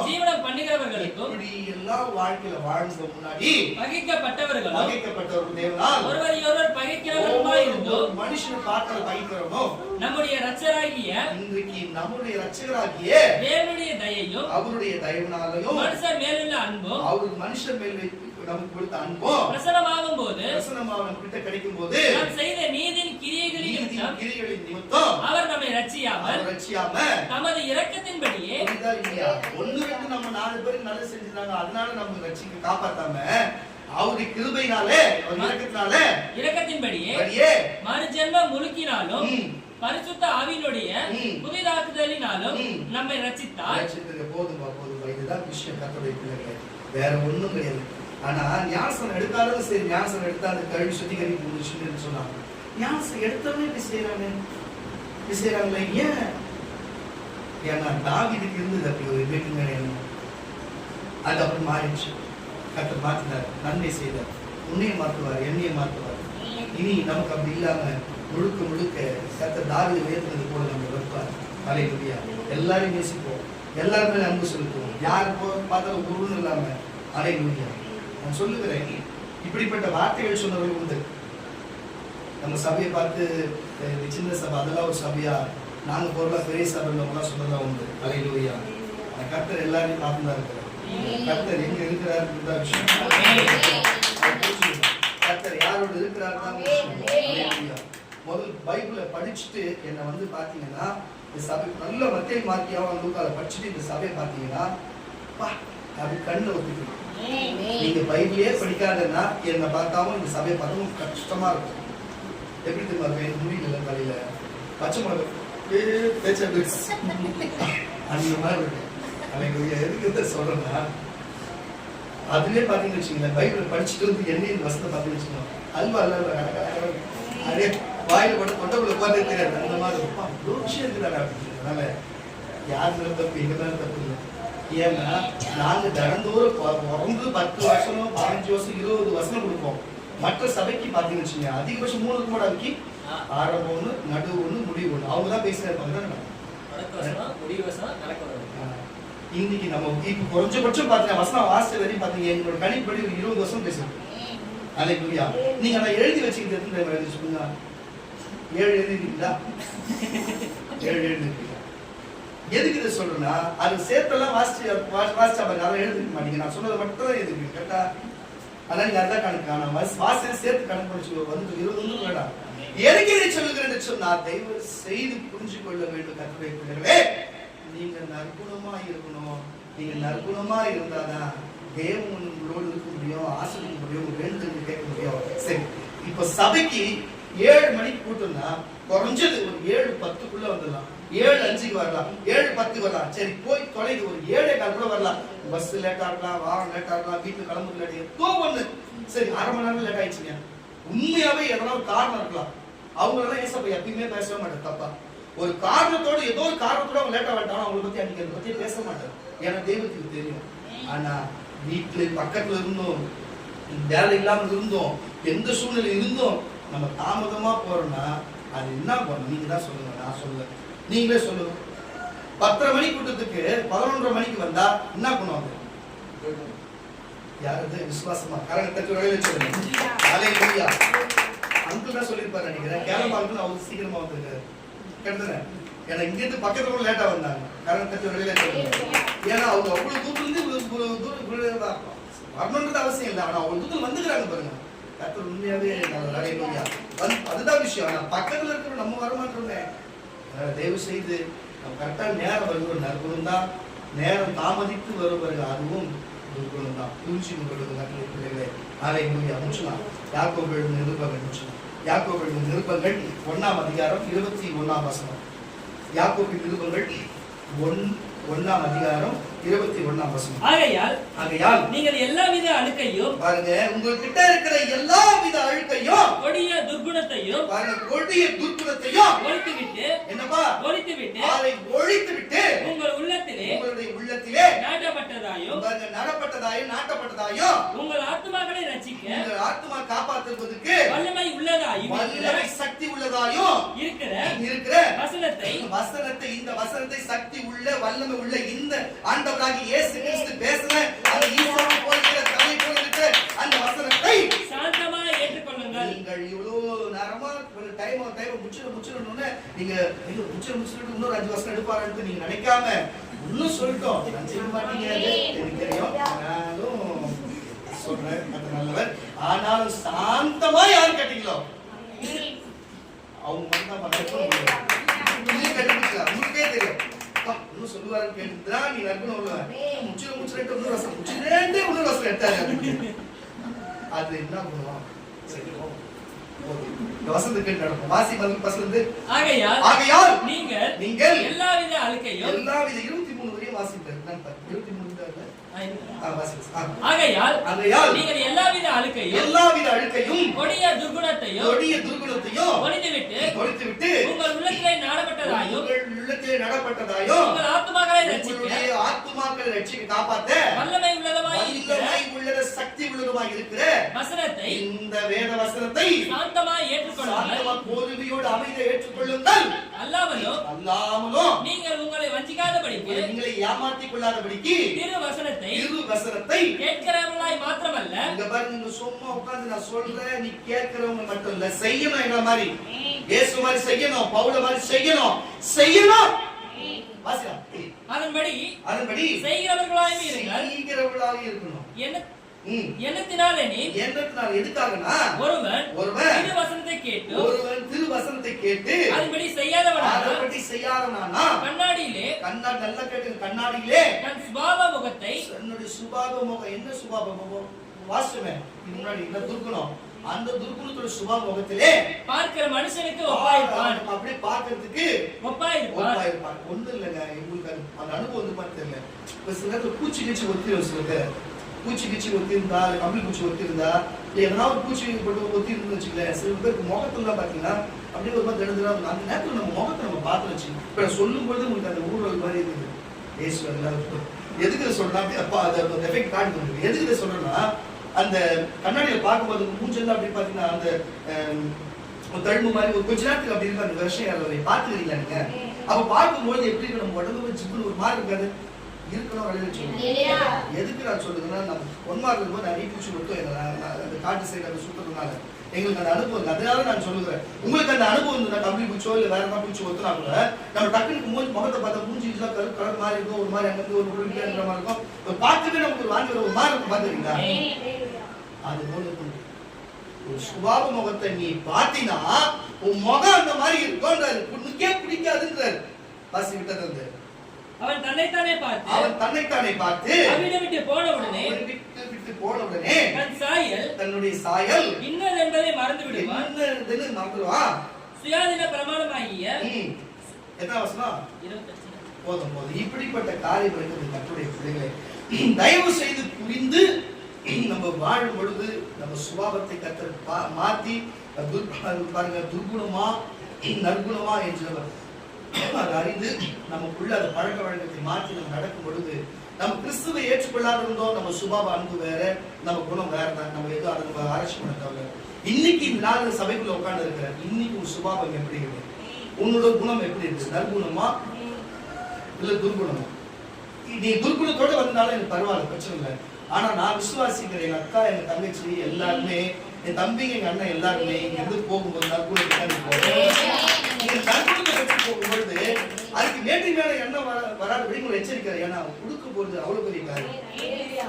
ஜீவனம் பண்ணுகிறவர்களுக்கும் இப்படி எல்லாம் வாழ்க்கையில வாழ்ந்த முன்னாடி பகைக்கப்பட்டவர்களும் தேவனால் ஒருவரையொருவர் பகைக்கிறவர்களுமாய் இருந்தோம். மனுஷனை பார்க்கிற பகைக்கிறோமோ நம்முடைய இரட்சகராகிய இன்றைக்கு நம்முடைய இரட்சகராகிய தேவனுடைய தயையும் அவருடைய தயவினாலையும் மனுஷர் மேலுள்ள அன்பும் அவர் மனுஷன் மேல் நமக்கு கொடுத்த அன்பும் பிரசனமாகும் போது கிட்ட கிடைக்கும் போது நாம் செய்த நீதியின் கிரியைகளின் நிமித்தம் அவர் நம்மை ரட்சியாமல் தமது இரக்கத்தின்படியே ஒண்ணு ரெண்டு நம்ம 4 பேருக்கு நல்லது செஞ்சிருந்தாங்க, அதனால நம்ம ரட்சிக்க காப்பாத்தாம அவருடைய கிருபையினாலே இரக்கத்தின்படியே மறுஜென்மம் முழுக்கினாலும் பரிசுத்த ஆவியினுடைய புதிதாக்குதலினாலும் நம்மை ரட்சித்தார். போதுமா இதுதான் விஷயம். கர்த்தருடைய பிள்ளைகளே, வேற ஒண்ணும் கிடையாது. ஆனா ஞானசனம் எடுத்தாலும் சரி, ஞானசனம் எடுத்தா அந்த கல்வி சுத்திகரிப்பு முடிச்சுன்னு சொன்னாங்க. ஞானசனம் எடுத்தவனே இப்படி செய்யறாங்களே ஏன்? ஏன்னா தாவீதுக்கு இருந்தது அப்படி ஒரு வேண்டுங்க எண்ணம், அது அப்படி மாறிடுச்சு. கர்த்தர் மாத்தினார், நன்மை செய்தார், உன்னையை மாற்றுவார், என்னையை மாற்றுவார். இனி நமக்கு அப்படி இல்லாம முழுக்க கர்த்தர் தாவீதை உயர்த்தினது போல நம்ம வைப்பார். அல்லேலூயா. எல்லாரையும் நேசிப்போம், எல்லாருமே அன்பு செலுத்துவோம், யாரு பார்த்தாலும் குருன்னு இல்லாம. அல்லேலூயா. நான் சொல்லுகிறேன், இப்படிப்பட்ட வார்த்தைகள் சொன்னவர்கள் உண்டு. நம்ம சபையை பார்த்து சின்ன சபை அதெல்லாம் ஒரு சபையா, நாங்க பொருளா பெரிய சபைலாம் சொன்னதான் உண்டு. அல்லேலூயா. கர்த்தர் எல்லாரையும் பார்த்துதான் இருக்கிறார். கர்த்தர் எங்க இருக்கிறார் விஷயம், கர்த்தர் யாரோடு இருக்கிறார் தான் விஷயம். முதல் பைபிளை படிச்சுட்டு என்ன பாத்தீங்கன்னா, இந்த சபை நல்ல மத்திய மார்க்கியாவும் லூக்கால படிச்சுட்டு இந்த சபையை பாத்தீங்கன்னா அப்படி கண்ணில் ஒத்துக்கணும். நீங்க பைபிளே படிக்காதன்னா என்னை பார்க்காம இந்த சபையை பார்க்கவும் கஷ்டமா இருக்கும். எப்படி தெரியுமா, முடியல தலையில பச்சை மிளகு பேச்ச அந்த மாதிரி இருக்கு. அல்லேலூயா. எதுக்கு சொல்றேன்னா, அதுவே பாத்தீங்கன்னு வச்சுக்கோங்களேன், பைபிளை படிச்சுட்டு எண்ணெயின் வசத்தை பார்த்தீங்கன்னு வச்சுக்கோங்க, அல்வா அப்படியே வாயில போட்டு தொண்டைக்குள்ள உட்கார்ந்தே தெரியாது. அந்த மாதிரி விஷயம் இருக்கிறாரு. அப்படின்றதுனால யார் மேல தப்பு, எங்க மேல தப்பு இல்லை. ஏன்னா நாங்க தினந்தோறும் 10 வருஷம் 15 வருஷம் 20 வருஷம் கொடுப்போம். மற்ற சபைக்கு பாத்தீங்கன்னு வச்சுங்க, அதிகபட்சம் 3 கூட அதுக்கு ஆரம்பம் ஒண்ணு, நடுவு ஒண்ணு, முடிவு ஒண்ணு. அவங்கதான் பேசினா இருப்பாங்க. இன்னைக்கு நம்ம இப்ப குறைஞ்சபட்சம் பாத்தீங்கன்னா வசனம் வாசிச்ச வரையும் பாத்தீங்க, எங்களோட கணிப்படி ஒரு 20 வருஷம் பேசுறோம். அல்லேலூயா. நீங்க நான் எழுதி வச்சுக்கிட்டு எழுதி சொல்லுங்க, 7 எழுதிருக்கீங்களா? 7 எழுதிருக்கீங்க. எதுக்கு இதை சொல்றேன்னா, அது சேர்த்தெல்லாம் வாசிச்சா பாருங்க, அதை எழுதிக்க மாட்டீங்க. நான் சொன்னதை மட்டும் தான் எழுதிருக்கீங்க. கரெக்டா? அதான் நீங்க அதான் கணக்கு. ஆனா வாசிச்சு சேர்த்து கணக்கு படிச்சு வந்து 20 வேண்டாம். எதுக்கு இதை சொல்லுகிறேன்னு சொன்னா, தயவு செய்து புரிஞ்சு கொள்ள வேண்டும் கர்த்தருடைய பிள்ளைகளே. நீங்க நற்குணமா இருக்கணும். நீங்க நற்குணமா இருந்தாதான் தேவன் உங்களோடு இருக்க முடியும், ஆசிரியர் முடியும், வேண்டுதல் கேட்க முடியும். சரி, இப்ப சபைக்கு 7 மணிக்கு கூட்டம்னா குறைஞ்சது ஒரு 7:10 வந்துடலாம், 7:05 வரலாம், 7:10 வரலாம். சரி, போய் தொலைது ஒரு 7:15 கூட வரலாம். பஸ் லேட்டா இருக்கலாம், வாரம் லேட்டா இருக்கலாம், வீட்டுக்கு கிளம்புறது லேட், ஏதோ ஒண்ணு. சரி, அரை மணி நேரம் லேட் ஆயிடுச்சுங்க. உண்மையாவே எதனா ஒரு காரணம் இருக்கலாம். அவங்களெல்லாம் ஏசப்பா எப்பயுமே பேசவே மாட்டேன் தப்பா. ஒரு காரணத்தோட ஏதோ ஒரு காரணத்தோட அவங்க லேட்டா வந்துட்டாங்க, அவங்களை பத்தி அன்னைக்கு அதை பத்தி பேச மாட்டேன். ஏன்னா தெய்வத்துக்கு தெரியும். ஆனா வீட்டுல பக்கத்துல இருந்தோம், வேலை இல்லாம இருந்தோம், எந்த சூழ்நிலை இருந்தோம், நம்ம தாமதமா போறோம்னா அது என்ன பண்ணணும்? நீங்க தான் சொல்லுங்க, நான் சொல்ல, நீங்களே சொல்லுங்க. 10:30 மணி கூட்டத்துக்கு 11:30 மணிக்கு வந்தா என்ன பண்ணுவாங்க? யாரு விசுவாசமா கரகத்துக்கு வேலையில சொல்லுங்க. அல்லேலூயா. அங்கிள் தான் சொல்லியிருப்பாரு நினைக்கிறேன், கேரளா அங்கிள் அவர் சீக்கிரமா வந்துருக்காரு. கரெக்டுதானே? ஏன்னா இங்க இருந்து பக்கத்துல கூட லேட்டா வந்தாங்க. கரகத்துக்கு வேலையில சொல்லுங்க. ஏன்னா அவங்க அவ்வளவு தூரத்துல இருந்து வரணுன்றது அவசியம் இல்லை. ஆனா அவ்வளவு தூரத்துல வந்துக்கிறாங்க பாருங்க. கர்த்தர் உண்மையாவே அல்லேலூயா. அதுதான் விஷயம். ஆனா பக்கத்துல இருக்கிற நம்ம வரமாட்டோமே. தயவு செய்து நம்ம கரெக்டா நேரம் வருகிற நற்குணம் தான். நேரம் தாமதித்து வருவார்கள், அதுவும் துர்குணம் தான். புரிஞ்சு கொள்வது நற்குண பிள்ளைகளே. அல்லேலூயா. முடிச்சலாம். யாக்கோபு எழுதின நிருபங்கள் முடிச்சலாம். யாக்கோபு எழுதின நிருபங்கள் 1ஆம் அதிகாரம் 21ஆம் வசனம். யாக்கோபின் நிருபங்கள் 1ஆம் அதிகாரம் 21ஆம் வசனம். ஆகையால் நீங்கள் எல்லாவித அழுக்கையும் பாருங்க, உங்ககிட்ட இருக்கிற எல்லாவித அழுக்கையும் கொடிய துர்குணத்தையும் பாருங்க, கொடிய துர்குணத்தையும் ஒழித்துவிட்டு என்னப்பா அதை ஒழித்துவிட்டு உங்களுடைய உள்ளத்திலே நாட்டப்பட்டதாயும் பாருங்க, நாட்டப்பட்டதாயும் உங்கள் ஆத்துமாக்களை ரட்சிக்க உங்கள் ஆத்துமா காப்பாற்றுவதற்கு வல்லமை சக்தி உள்ளதாயும் இருக்கிற வசனத்தை இந்த வசனத்தை சக்தி உள்ள வல்லமை உள்ள இந்த ஆண்டவராகிய இயேசு கிறிஸ்து பேசின அந்த ஈசாவை போன்ற தலை போல இருக்கிற அந்த வசனத்தை சாந்தமாக ஏற்றுக்கொள்ளுங்கள். நீங்கள் இவ்வளவு நேரமா டைம் முடிச்சிடணும்னு நீங்க முடிச்சிட்டு இன்னொரு 5 வருஷம் எடுப்பாருன்னு நீங்க நினைக்காம இன்னும் சொல்லிட்டோம். நான் செய்ய மாட்டீங்க, எனக்கு தெரியும், நானும் சொல்றேன், அது நல்லவர். ஆனாலும் சாந்தமா யாரு கேட்டீங்களோ அவங்க உங்களுக்கே தெரியும். இன்னும் சொல்லுவாருன்னு கேட்டுதா நீ நற்குணம் உள்ளவன் முடிச்சிட்டு இன்னொரு வருஷம் இன்னொரு வருஷம் எடுத்தாரு. அது என்ன பண்ணுவோம்? வசந்தம் கேட்டு நடக்கும். வாசி பசந்து. ஆகையால் நீங்கள் எல்லாவித அழுக்கையும் 23 வரையும் வாசிப்பார். 23 ஆகையால் நீங்கள் எல்லாவித அழுக்கையும் கொடிய துர்குணத்தையும் ஒழித்துவிட்டு உங்கள் உள்ளத்திலே நாடப்பட்டதாயும் உங்கள் ஆத்துமாக்களை ரட்சிக்க காப்பாற்ற வல்லமை உள்ளத சக்தி உள்ளதுமாய் இருக்கிற வசனத்தை இந்த வேத வசனத்தை சாந்தமாய் ஏற்றுக்கொள்ளுங்கள். பொறுமையோடு அமைதியை ஏற்றுக்கொள்ளுங்கள். அல்லாமலும் நீங்கள் உங்களை வஞ்சிக்காதபடிக்கு உங்களை ஏமாற்றிக் கொள்ளாதபடிக்கு திரு வசனத்தை கேட்கிறவர்களாய் மாத்திரமல்ல. இங்க பாருங்க, நீங்க சும்மா உட்கார்ந்து நான் சொல்றேன், நீ கேட்கிறவங்க மட்டும் இல்ல, செய்யணும். எங்களை மாதிரி இயேசு மாதிரி செய்யணும், பவுல மாதிரி செய்யணும். அதன்படி செய்கிறவர்களாய் இருக்கணும். எண்ணத்தினாலே எதுக்காகனா ஒருவன் திரு வசனத்தை கேட்டு அதன்படி செய்யாதவனா கண்ணாடியிலே நல்லா கேட்டு கண்ணாடியிலே தன் சுபாவ முகத்தை என்னுடைய சுபாவ முகம் என்ன சுபாவ முகம் வாசுமே முன்னாடி இந்த துர்குணம் அந்த துர்குணத்தோட சுபாவ முகத்திலே பார்க்கிற மனுஷனுக்கு ஒப்பாயிருப்பான். அப்படியே பார்க்கிறதுக்கு ஒப்பாயிருப்பான். ஒண்ணு இல்லைங்க, உங்களுக்கு அந்த அனுபவம் வந்து மாதிரி தெரியல. இப்ப சில நேரத்தில் பூச்சி ஒத்திரும். சில பூச்சி ஒத்திருந்தா, கம்பளி பூச்சி ஒத்திருந்தா, எதனா ஒரு பூச்சி போட்டு ஒத்திருந்து வச்சுக்கல. சில பேருக்கு முகத்துல பாத்தீங்கன்னா அப்படியே ஒரு மாதிரி தினதினா அந்த நேரத்தில் நம்ம முகத்தை நம்ம பார்த்து வச்சு இப்ப சொல்லும் பொழுது உங்களுக்கு அந்த ஊழல் மாதிரி இருக்குது. ஏசு எல்லாருக்கும் எதுக்கு சொல்றேன், எஃபெக்ட் காட்டுது. எதுக்கு சொல்றேன்னா, அந்த கண்ணாடியில பார்க்கும்போது மூஞ்செல்லாம் அப்படி பாத்தீங்கன்னா அந்த தழும்பு மாதிரி ஒரு கொஞ்ச நேரத்துக்கு அப்படி இருக்கு. அந்த விஷயம் பாத்துக்கிறீங்களா நீங்க? அப்ப பார்க்கும்போது எப்படி இருக்கு, நம்ம உடம்பு ஜிப்புன்னு ஒரு மாதிரி இருக்காது இருக்கணும். எதுக்கு நான் சொல்றதுன்னா, நம்ம ஒன்மார்க்கு இருக்கும்போது நிறைய பூச்சி கொடுத்தோம். அந்த காட்டு சைடு அதை சுத்துறதுனால எங்களுக்கு அந்த அனுபவம். அதனால நான் சொல்லுகிறேன், உங்களுக்கு அந்த அனுபவம் இருந்தா கம்பளி பூச்சோ இல்ல வேற என்ன பூச்சி ஒத்துனா கூட நம்ம டக்குனுக்கு முகத்தை பார்த்தா மூஞ்சி கலர் மாதிரி இருக்கும், ஒரு மாதிரி அங்கிருந்து ஒரு உருவிக்கிற மாதிரி இருக்கும். பார்க்கவே நமக்கு ஒரு வாங்கி ஒரு மாதிரி இருக்கும். பாத்துறீங்களா? அது போல ஒரு சுபாவ முகத்தை நீ பாத்தீங்கன்னா உன் முகம் அந்த மாதிரி இருக்கும்ன்றாரு. உனக்கே பிடிக்காதுன்றாரு. வாசி விட்டது அவன் தன்னைத்தானே பார்த்து விட்டு போன உடனே தன்னுடைய சாயல் இன்னது என்பதை மறந்து விடுவான். சுயாதீன பிரமாணமாகிய எத்தனை வசனம்? 28. போதும். இப்படிப்பட்ட காரியம் இருக்குது கர்த்தருடைய பிள்ளைகளை. தயவு செய்து புரிந்து நம்ம வாழும் பொழுது நம்ம சுபாவத்தை கர்த்தர் மாத்தி பாருங்க, துர்குணமா நற்குணமா என்று அதை அறிந்து நமக்குள்ள அந்த பழக்க வழக்கத்தை மாற்றி நம்ம நடக்கும் பொழுது நம்ம கிறிஸ்துவை ஏற்றுக்கொள்ளாத இருந்தோம். நம்ம சுபாவ அன்பு வேற, நம்ம குணம் வேற தான். நம்ம எதுவும் அதை நம்ம ஆராய்ச்சி பண்ண தேவை. இன்னைக்கு இந்த நாள் சபைக்குள்ள உட்கார்ந்து இருக்கிற இன்னைக்கு உன் சுபாவம் எப்படி இருக்கு? உன்னோட குணம் எப்படி இருக்கு? நற்குணமா இல்ல துர்குணமா? நீ துர்குணத்தோட வந்தனால எனக்கு பரவாயில்ல, பிரச்சனை இல்லை. ஆனா நான் விசுவாசிக்கிறேன், எங்க அக்கா எங்க தங்கச்சி எல்லாருமே, என் தம்பிங்க எங்க அண்ணன் எல்லாருமே இங்க இருந்து போகும்போது நற்குணத்தை போகும்பொழுது அதுக்கு மேட்டி மேல எண்ணம் வராது உங்களை எச்சரிக்கிறார். ஏன்னா கொடுக்க போறது அவ்வளவு பெரிய காரியம்.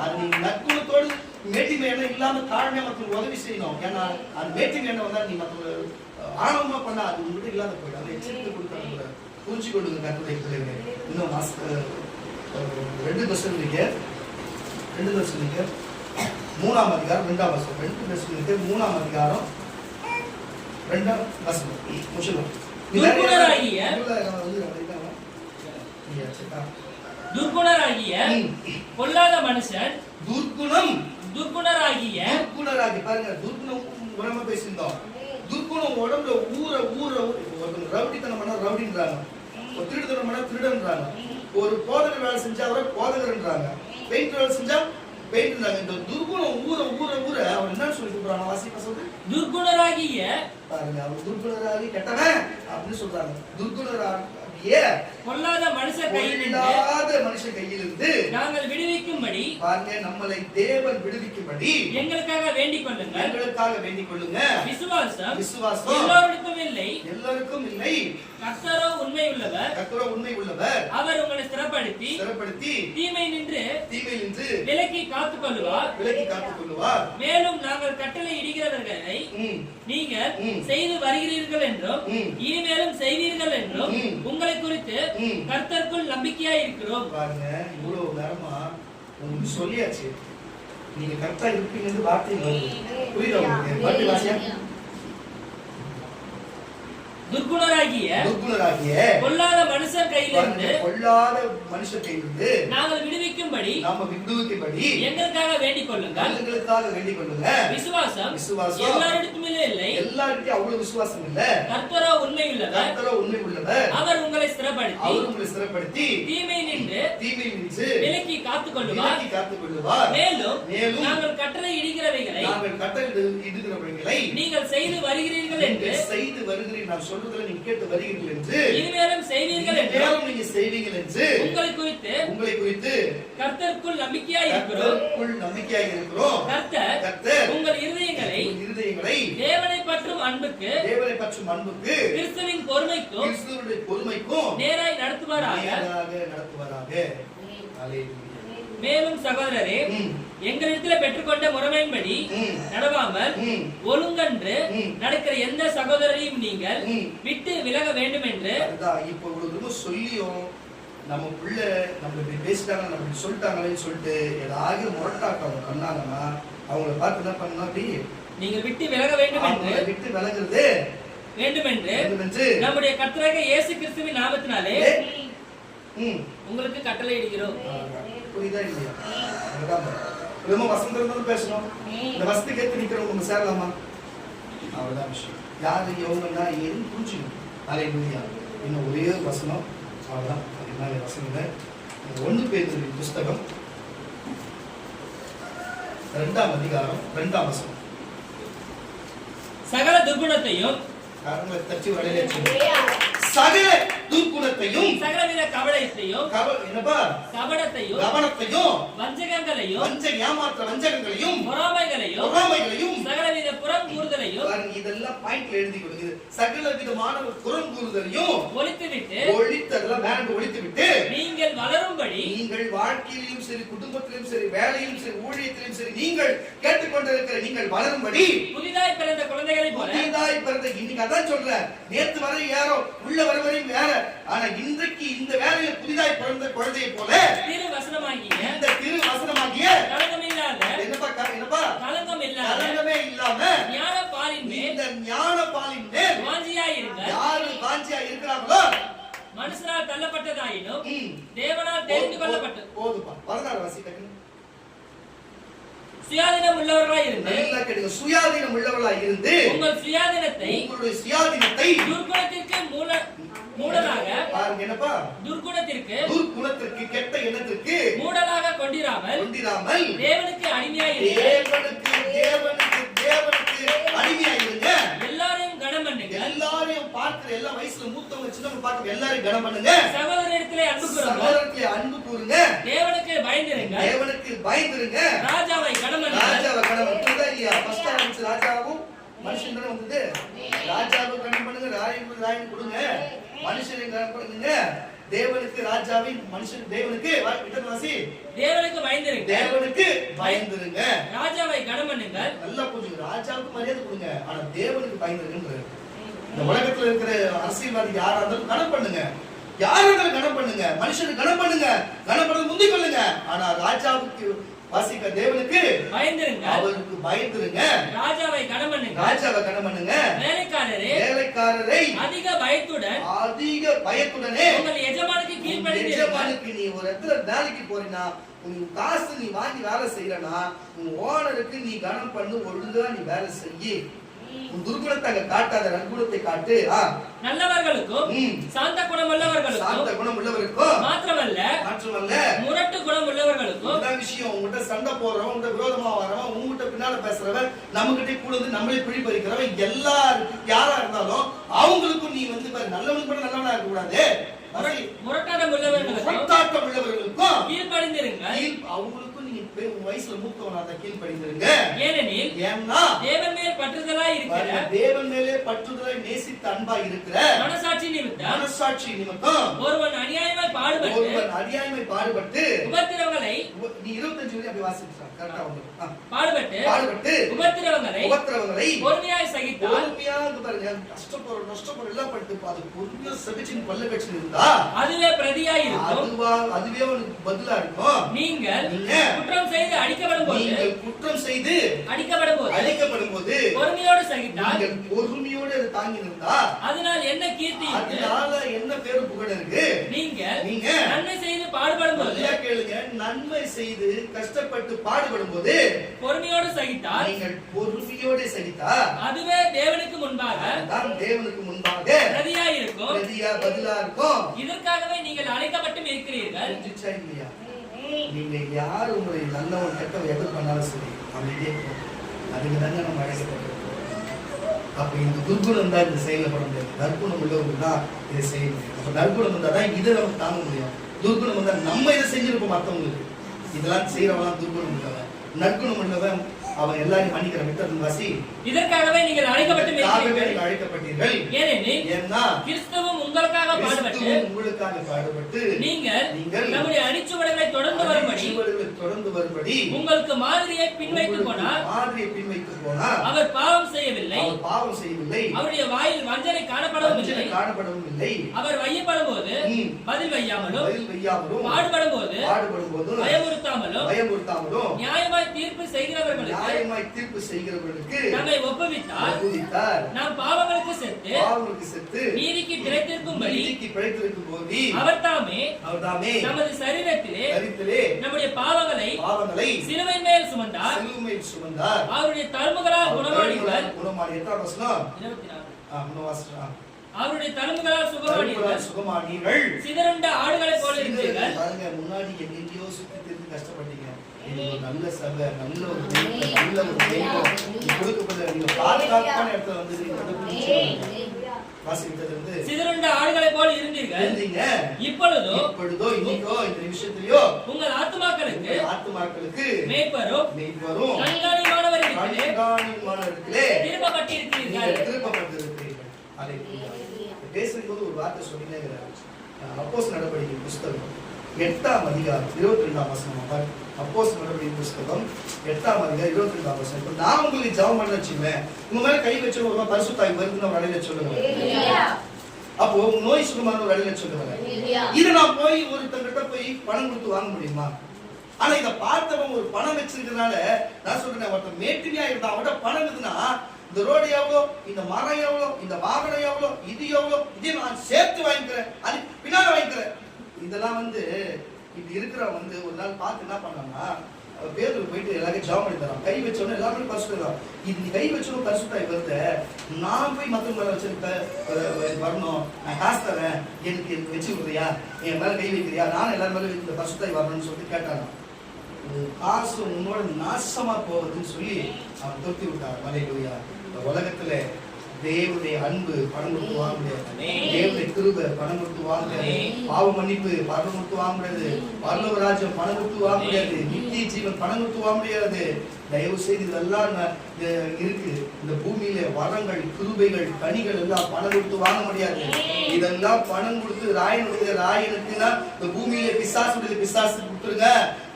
அது நீங்க நற்குணத்தோடு மேட்டிமை எண்ணம் இல்லாம தாழ்மையா மற்றவங்க உதவி செய்யணும். ஏன்னா அந்த மேட்டிமை எண்ணம் வந்தா நீ மற்றவங்க ஆணவமா பண்ணா அது உங்ககிட்ட இல்லாத போயிடும். அதை எச்சரிக்கை கொடுக்க புரிஞ்சு கொள்ளுங்க கர்த்தருடைய பிள்ளைகளே. இன்னும் 2 தெசலோனிக்கேயர் 3ஆம் அதிகாரம் 2ஆம் வசனம். 2 தெசலோனிக்கேயர் 3ஆம் அதிகாரம் 2ஆம் வசனம். துர்க்குணராகிய பொல்லாத மனுஷன் துர்க்குணராகிய பாருங்க, துர்க்குணம் உரமா பேசியிருந்தோம். துர்க்குணம் உடம்புல ஊற ரவுடித்தனம் பண்ணா ரவுடின்றாங்க, ஒரு திருடுத்தனம் பண்ணா திருடன்றாங்க, ஒரு போதகர் வேலை செஞ்சா அவரை போதகர்ன்றாங்க, பெயிண்ட் வேலை செஞ்சா பெயிண்ட்ன்றாங்க. இந்த துர்க்குணம் ஊற அவர் என்ன சொல்லி கூப்பிடுறாங்க? வாசிப்பா சொல்லு. துர்க்குணராகிய பாருங்க, அவர் துர்க்குணராகி கெட்டவன் அப்படின்னு சொல்றாங்க. துர்க்குணராகிய பொல்லாத மனுஷன் கையிலிருந்து நாங்கள் விடுவிக்கும்படி, பாருங்க, நம்மளை தேவன் விடுவிக்கும்படி எங்களுக்காக வேண்டிக் கொள்ளுங்க. விசுவாசம் எல்லாருக்கும் இல்லை. கர்த்தரோ உண்மை உள்ளவர். அவர் உங்களை ஸ்திரப்படுத்தி தீமை நின்று விலக்கி காத்துக் கொள்ளுவார். மேலும் நாங்கள் கட்டளை இடுகிறவர்களை நீங்கள் செய்து வருகிறீர்கள் என்றும் இனிமேலும் செய்வீர்கள் என்றும் உங்களை குறித்து கர்த்தருக்குள் நம்பிக்கையா இருக்கிறோம். பாருங்க, இவ்வளவு நேரமா உங்களுக்கு சொல்லியாச்சு, நீங்க கரெக்டா இருப்பீங்கன்னு வார்த்தை புரியுதா உங்களுக்கு? வார்த்தை வாசியா. துர்க்குணராகிய பொல்லாத மனுஷர் கையிலிருந்து நாங்கள் விடுவிக்கும்படி எங்களுக்காக வேண்டிக் கொள்ளுங்க. விசுவாசம் எல்லாரிடத்தும் இல்லை. அவ்வளவு விசுவாசம் இல்ல. கர்த்தரோ உண்மை உள்ளவர். அவர் உங்களை ஸ்திரப்படுத்தி தீமை நின்று விலக்கி காத்துக் கொள்ளுவார். மேலும் நாங்கள் கட்டளை இடுகிறவைகளை நீங்கள் செய்து வருகிறீர்கள் என்று சொல்றதுல நீங்க கேட்டு வருகிறீர்கள் என்று இனிமேலும் செய்வீர்கள் என்று நீங்க செய்வீர்கள் என்று உங்களை குறித்து கர்த்தருக்குள் நம்பிக்கையாய் இருக்கிறோம். கர்த்தர் உங்கள் இருதயங்களை தேவனை பற்றும் அன்புக்கு கிறிஸ்துவின் பொறுமைக்கும் நேராய் நடத்துவாராக. மேலும் சகோதரரே, எங்களிடத்தில் பெற்றுக்கொண்ட முறைமையின்படி நடவாமல் ஒழுங்கன்று நடக்கிற எந்த சகோதரரையும் நீங்கள் விட்டு விலக வேண்டும் என்று. இப்போ இவ்வளவு சொல்லியும் நம்ம பிள்ளை நம்ம பேசிட்டாங்க, நம்ம சொல்லிட்டாங்களேன்னு சொல்லிட்டு ஏதாவது முரட்டாட்டம் பண்ணாங்கன்னா அவங்கள பார்த்து என்ன பண்ணா, அப்படி நீங்கள் விட்டு விலக வேண்டும் என்று விட்டு விலகிறது வேண்டும் என்று நம்முடைய கர்த்தராகிய இயேசு கிறிஸ்துவின் நாமத்தினாலே உங்களுக்கு கட்டளை இடுகிறோம். புரியுதா இல்லையா? ரொம்ப வசந்த இருந்தாலும் பேசணும். இந்த வசதிக்கு ஏற்று நிக்கிறவங்க சேரலாமா? அவ்வளவுதான் விஷயம். யாரு எவங்கன்னா ஏன்னு புரிஞ்சுக்கணும். அல்லேலூயா. இன்னும் ஒரே வசனம், அவ்வளவுதான். அதனால வசனம் 1 பேதுரு புஸ்தகம் 2ஆம் அதிகாரம் 2ஆம் வசனம். சகல துர்க்குணத்தையும் காரணங்களை தட்டி வளையலே சகல துர்க்குணத்தையும் சகலவித கபடத்தையும் வஞ்சகங்களையும் ஏமாற்ற வஞ்சகங்களையும் பொறாமைகளையும் சகலவித புறம் கூறுதலையும் இதெல்லாம் பாயிண்ட்ல எழுதி கொடுக்குது. சகல விதமான புறம் கூறுதலையும் ஒழித்துவிட்டு நீங்கள் வளரும்படி, நீங்கள் வாழ்க்கையிலும் சரி, குடும்பத்திலும் சரி, வேலையிலும் சரி, ஊழியத்திலும் சரி, நீங்கள் கேட்டுக்கொண்டிருக்கிற நீங்கள் வளரும்படி புதிதாய் பிறந்த குழந்தைகளை போல. புதிதாய் பிறந்த, இன்னைக்கு அதான் சொல்றேன், நேத்து வரை யாரோ உள்ள வரவரையும் வேற, ஆனா இன்றைக்கு இந்த வேலையில புதிதாய் பிறந்த குழந்தையை போல இந்த திருவசனமாகிய கலங்கமே இல்லாம ஞான பாலின் மேல் யாரு வாஞ்சியா இருக்கிறாங்களோ, மனுஷனால் தள்ளப்பட்டதாயினும் தேவனால் தெரிந்து கொள்ளப்பட்டது. போதுப்பா, 16 வாசிக்க. சுயாதீனம் உள்ளவர்களாய் இருந்து உங்கள் சுயாதீனத்தை துர்க்குணத்திற்கு மூடலாக, பாருங்க என்னப்பா, துர்க்குணத்திற்கு கெட்ட எண்ணத்திற்கு மூடலாக கொண்டிராமல் தேவனுக்கு அடிமையாயிருங்க. அடிமையாயிருங்க. எல்லாரையும் கனம் பண்ணுங்க. எல்லாரையும் பார்க்கிற எல்லா வயசுல மூத்தவங்க சின்னவங்க பார்க்கிற எல்லாரையும் கனம் பண்ணுங்க. சகோதரரிடத்திலே அன்பு கூறுங்க. தேவனுக்கு பயந்திருங்க. ராஜாவை கனம் பண்ணுங்க. ஃபர்ஸ்ட் ஆரம்பிச்சு ராஜாவும் மனுஷன் தானே வந்தது. ராஜாவை கனம் பண்ணுங்க, ராயன் கொடுங்க, மனுஷனை கனம் பண்ணுங்க. தேவனுக்கு ராஜாவின் மனுஷன் தேவனுக்கு பயந்துருங்க. ராஜாவை கனம் பண்ணுங்க. நல்லா புரிஞ்சுங்க. ராஜாவுக்கு மரியாதை கொடுங்க, ஆனா தேவனுக்கு பயந்துருங்க. இந்த உலகத்துல இருக்கிற அரசியல்வாதி யாரா இருந்தாலும் கனம் பண்ணுங்க. யாரை கனம் பண்ணுங்க, மனுஷனுக்கு கனம் பண்ணுங்க, கனம் பண்ண முந்தி கொள்ளுங்க. ஆனா ராஜாவுக்கு வாசிக்க தேவனுக்கு பயந்துருங்க, அவருக்கு பயந்துருங்க. ராஜாவை கனம் பண்ணுங்க, ராஜாவை கனம் பண்ணுங்க. வேலைக்காரரை அதிக பயத்துடனே உங்கள் எஜமானுக்கு கீழ்ப்படிந்து. எஜமானுக்கு நீ ஒரு இடத்துல வேலைக்கு போறீனா, உன் காசு நீ வாங்கி வேலை செய்யறனா, உன் ஓனருக்கு நீ கனம் பண்ணு, ஒழுங்கா நீ வேலை செய்யி. உன் துர்குணத்தை காட்டாத, நற்குணத்தை காட்டு. நல்லவர்களுக்கும் சாந்த குணம் உள்ளவர்களுக்கும் மாத்திரமல்ல முரட்டு குணம் உள்ளவர்களுக்கும். இந்த விஷயம் உங்ககிட்ட சண்டை போடுறவன், உங்ககிட்ட விரோதமா வரவன், உங்ககிட்ட பின்னால பேசுறவன், நம்ம கிட்ட கூட வந்து நம்மளே பிடி பறிக்கிறவன், எல்லாருக்கும் யாரா இருந்தாலும் அவங்களுக்கும் நீ வந்து நல்லவனுக்கு கூட நல்லவனா இருக்க கூடாது. முரட்டாட்டம் உள்ளவர்களுக்கும் கீழ்ப்படிந்திருங்க. அவங்களுக்கும் நீங்க வயசுல மூத்தவனா தான் கீழ்ப்படிந்திருங்க. ஏனெனில் தேவன் மேல் பற்றுதலாய் இருக்கிற, தேவன் மேலே பற்றுதலாய் நேசித்த அன்பா இருக்கிற மனசாட்சி நிமித்தம் ஒருவன் அநியாயமாய் பாடுபட்டு உபத்திரவங்களை, நீ 25 வரை அப்படி வாசிச்சா கரெக்ட்டா வந்து பாடுபட்டு உபத்திரவங்களை பொறுமையாய் சகித்தால், பொறுமையாக பாருங்க, நஷ்டப்போற எல்லாம் பட்டு அது பொறுமையா சகிச்சின் பல்ல கட்சி இருந்தா அதுவே பிரதியாய் இருக்கும். அதுவே உனக்கு பதிலா இருக்கும். நீங்கள் குற்றம் செய்து அடிக்கப்படும் போது பொறுமையோடு சகித்தால், பொறுமையோடு தாங்கி இருந்தா அதனால என்ன கீர்த்தி, அதனால என்ன பேரு புகழ் இருக்கு. நீங்க நன்மை செய்து பாடுபடும் போது, கேளுங்க, நன்மை செய்து கஷ்டப்பட்டு பாடுபடும் போது பொறுமையோடு சகித்தால், நீங்கள் பொறுமையோடு சகித்தா அதுவே தேவனுக்கு முன்பாக பிரதியாய் இருக்கும், பதிலா இருக்கும். இதற்காகவே நீங்கள் அழைக்கப்பட்டும் இருக்கிறீர்கள். இல்லையா? நீங்க யாரு உங்களை நல்லவன் கெட்டவன் எது பண்ணாலும் சரி அமைதியே அதுக்கு தாங்க நம்ம அழைக்கப்பட்டிருக்கோம். அப்ப இந்த துர்குணம் தான் இந்த செயல்பட முடியாது. நற்குணம் உள்ளவர்கள் தான் இதை செய்ய முடியும். அப்ப நற்குணம் இருந்தா தான் இதை நம்ம தாங்க முடியும். துர்குணம் வந்தா நம்ம இதை செஞ்சிருப்போம் மற்றவங்களுக்கு. இதெல்லாம் செய்யறவன் துர்குணம் உள்ளவன். நற்குணம் உள்ளவன் அவன் எல்லாரையும் மன்னிக்கிற மித்தத்தின் வாசி. இதற்காகவே நீங்கள் அழைக்கப்பட்டீர்கள். ஏனெனில் கிறிஸ்துவும் உங்களுக்காக பாடுபட்டு நீங்கள் நம்முடைய அடிச்சுவடுகளை தொடர்ந்து வரும்படி உங்களுக்கு மாதிரியை பின்வைத்து போனார். அவர் பாவம் செய்யவில்லை. அவருடைய வாயில் வஞ்சனை காணப்படவும் இல்லை. அவர் வையப்படும் போது பதில் வையாமலும் பாடுபடும் போது பயமுறுத்தாமலும் நியாயமாய் தீர்ப்பு செய்கிறவர்களுக்கு நம்மை ஒப்புவித்தார். நாம் பாவங்களுக்கு செத்து நீதிக்கு பிழைத்திருக்கும்படி அவர் தாமே நமது சரீரத்திலே நம்முடைய பாவங்களை சிலுவையின் மேல் சுமந்தார். அவருடைய தழும்புகளால் குணமானீர்கள். அவருடைய தழும்புகளால் சுகமானீர்கள். சிதறுண்ட ஆடுகளைப் போல இருந்தீர்கள். முன்னாடி எங்கேயோ சுத்தி திரிந்து கஷ்டப்பட்டீங்க. நல்ல சபை, நல்ல ஒரு கொடுக்கப்பட்ட நீங்க பாதுகாப்பான இடத்துல வந்து சிதறுண்ட ஆடுகளைப் போல இருந்தீங்க. இப்பொழுதோ இன்னைக்கோ இந்த நிமிஷத்திலயோ உங்கள் ஆத்துமாக்களுக்கு மேய்ப்பரும் கண்காணிமானவர்களே திருப்பப்பட்டிருக்கிறீர்கள். பேசும்போது ஒரு வார்த்தை சொல்லினே அப்போஸ்தலர் நடவடிக்கை புஸ்தகம் 8ஆம் அதிகாரம் 22ஆம் வசனம். அப்போஸ்தலர் நடவடிக்கை புஸ்தகம் 8ஆம் அதிகாரம் 22ஆம் வசனம். இப்ப நான் உங்களுக்கு ஜெபம் பண்ண வச்சுவேன், உங்க மேல கை வச்சு ஒரு பரிசுத்தாய் வருதுன்னு ஒரு அடையில சொல்லுங்க. அப்போ நோய் சுகமான ஒரு அடையில சொல்லுங்க. இதை நான் போய் ஒருத்தங்கிட்ட போய் பணம் கொடுத்து வாங்க முடியுமா? ஆனா இதை பார்த்தவன் ஒரு பணம் வச்சிருக்கிறதுனால நான் சொல்றேன், ஒருத்தன் மேட்டுமையா இருந்தா அவன்கிட்ட பணம் இருக்குதுன்னா இந்த ரோடு எவ்வளோ, இந்த மரம் எவ்வளோ, இந்த வாகனம் எவ்வளோ, இது எவ்வளோ, இதையும் நான் சேர்த்து வாங்கிக்கிறேன், அது பின்னால வாங்கிக்கிறேன். இதெல்லாம் வந்து இப்படி இருக்கிறவன் வந்து ஒரு நாள் பார்த்து என்ன பண்ணான்னா பேருக்கு போயிட்டு எல்லாரும் ஜாம் பண்ணி தரான். கை வச்சோன்னு எல்லாருமே பரிசுத்தான். இது நீ கை வச்சோன்னு பரிசுத்தாய் வருத, நான் போய் மற்றவங்க மேலே வச்சிருப்பேன் வரணும், நான் காசு தரேன், எனக்கு வச்சு விடுறியா, என் மேலே கை வைக்கிறியா, நானும் எல்லாரும் மேலே இந்த பரிசுத்தாய் வரணும்னு சொல்லிட்டு கேட்டாங்க. காசு உன்னோட நாசமா போகுதுன்னு சொல்லி அவன் தொட்டி விட்டான். மலையிலா உலகத்துல தேவனுடைய அன்பு பணம் கொடுத்து வாங்க முடியாது. தேவனுடைய கிருபை பணம் கொடுத்து வாங்க முடியாது. பாவ மன்னிப்பு பணம் கொடுத்து வாங்க முடியாது. பரலோக ராஜ்யம் பணம் கொடுத்து வாங்க முடியாது. நித்திய ஜீவன் பணம் கொடுத்து வாங்க முடியாது. தயவு செய்து இதெல்லாம் இருக்கு. இந்த பூமியில வரங்கள், கிருபைகள், கனிகள் எல்லாம் பணம் கொடுத்து வாங்க முடியாது. இதெல்லாம் பணம் கொடுத்து ராயனுக்குன்னா இந்த பூமியில பிசாசு கொடுத்துருங்க.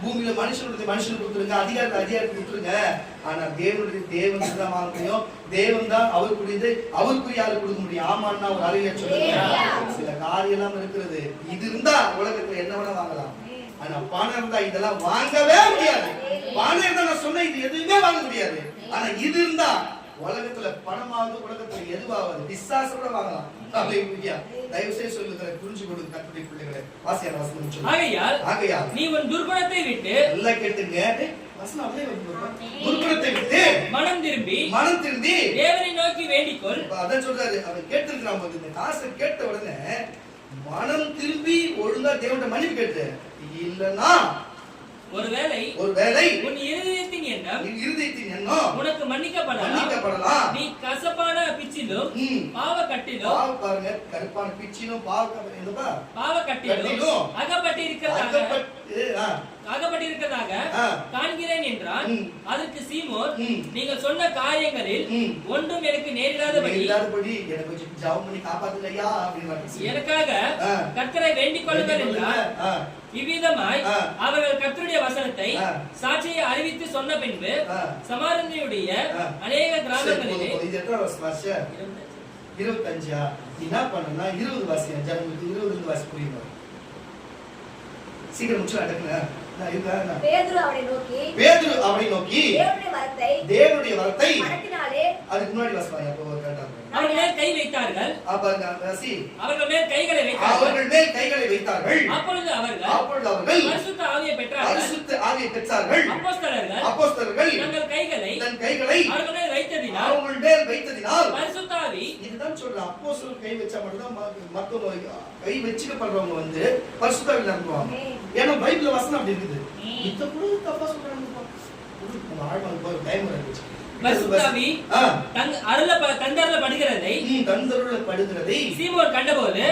பூமியில மனுஷனுக்கு கொடுத்துருங்க, அதிகாரத்தை கொடுத்துருங்க. ஆனா தேவனுக்கு தான் வாங்க முடியும். தேவன் தான் அவருக்குரியது, அவருக்குரிய ஆளு கொடுக்க முடியும். ஆமான்னா ஒரு அறையில சொல்லுங்க. சில காரியம் எல்லாம் இருக்கிறது. இது இருந்தா உலகத்துல என்ன வேணா வாங்கலாம். ஆனா பணம் இருந்தா இதெல்லாம் வாங்கவே முடியாது. பணம் இருந்தா நான் சொன்ன இது எதுவுமே வாங்க முடியாது. ஆனா இது இருந்தா உலகத்துல பணமாவது, உலகத்துல எதுவாவது விசுவாசம் கூட வாங்கலாம். தயவு செய்து சொல்லுகிறேன், புரிஞ்சு கொடுங்க கர்த்தருடைய பிள்ளைகளே. வாசியான வசனம் சொல்லுங்க. ஆகையால் நீ உன் துர்குணத்தை விட்டு, எல்லாம் கேட்டுங்க, வசனம் அப்படியே வந்து துர்குணத்தை விட்டு மனம் திரும்பி தேவனை நோக்கி வேண்டிக்கொள். அதான் சொல்றாரு. அவன் கேட்டிருக்கிறான் போது, இந்த காசை கேட்ட உடனே மனம் திரும்பி ஒழுங்கா தேவன்கிட்ட மன்னிப்பு கேட்டு, இல்லன்னா ஒருவேளை உன் இருதயத்தின் எண்ணம் உனக்கு மன்னிக்கப்படலாம். நீ கசப்பான பிச்சிலும் பாவக்கட்டிலும், பாருங்க, கருப்பான பிச்சிலும் பாவக்கட்டிலும் அகப்பட்டிருக்கிறதாக காண்கிறேன் என்றான். அதற்கு சீமோன், நீங்கள் சொன்ன காரியங்களில் ஒன்றும் எனக்கு நேரிடாதபடி எனக்கு கொஞ்சம் ஜெபம் பண்ணி காப்பாத்துங்கய்யா அப்படின்னு எனக்காக கர்த்தரை வேண்டிக் கொள்ளுங்கள் என்றார். இவ்விதமாய் அவர்கள் கர்த்தருடைய வசனத்தை சாட்சியை அறிவித்து சொன்ன பின்பு சமாரியனுடைய அநேக கிராமங்களிலே 25 என்ன பண்ணா 20 வாசியா ஜனங்களுக்கு 20 வாசி புரியுமா? சீக்கிரம் முடிச்சு அடக்குங்க. பேதுரு அவனை நோக்கி தேவனுடைய வரத்தை மனத்தினாலே, அதுக்கு முன்னாடி வாசிப்பாங்க. அப்போ கேட்டாங்க, அவர்கள் மேல் கை வைத்தார்கள். அவர்கள் மேல் கைகளை வைத்தார்கள். அப்பொழுது அவர்கள் பரிசுத்த ஆவியை பெற்றார்கள். அப்போஸ்தலர்கள் தங்கள் கைகளை அவர்கள் மேல் வைத்ததினால் பரிசுத்த ஆவி, இதுதான் சொல்றேன். அப்போஸ்தலர் கை வச்சா மட்டும் தான் மத்தவங்க கை வச்சுக்கப்படுறவங்க வந்து பரிசுத்த ஆவியில நம்புவாங்க. ஏன்னா பைபிள்ல வசனம் அப்படி இருக்குது. இத கூட தப்பா சொல்றாங்க. ஆழ்வாங்க டைம் இருந்துச்சு. பரிசுத்தாவி தந்தருளப்படுகிறதை சீமோன் கண்டபோது,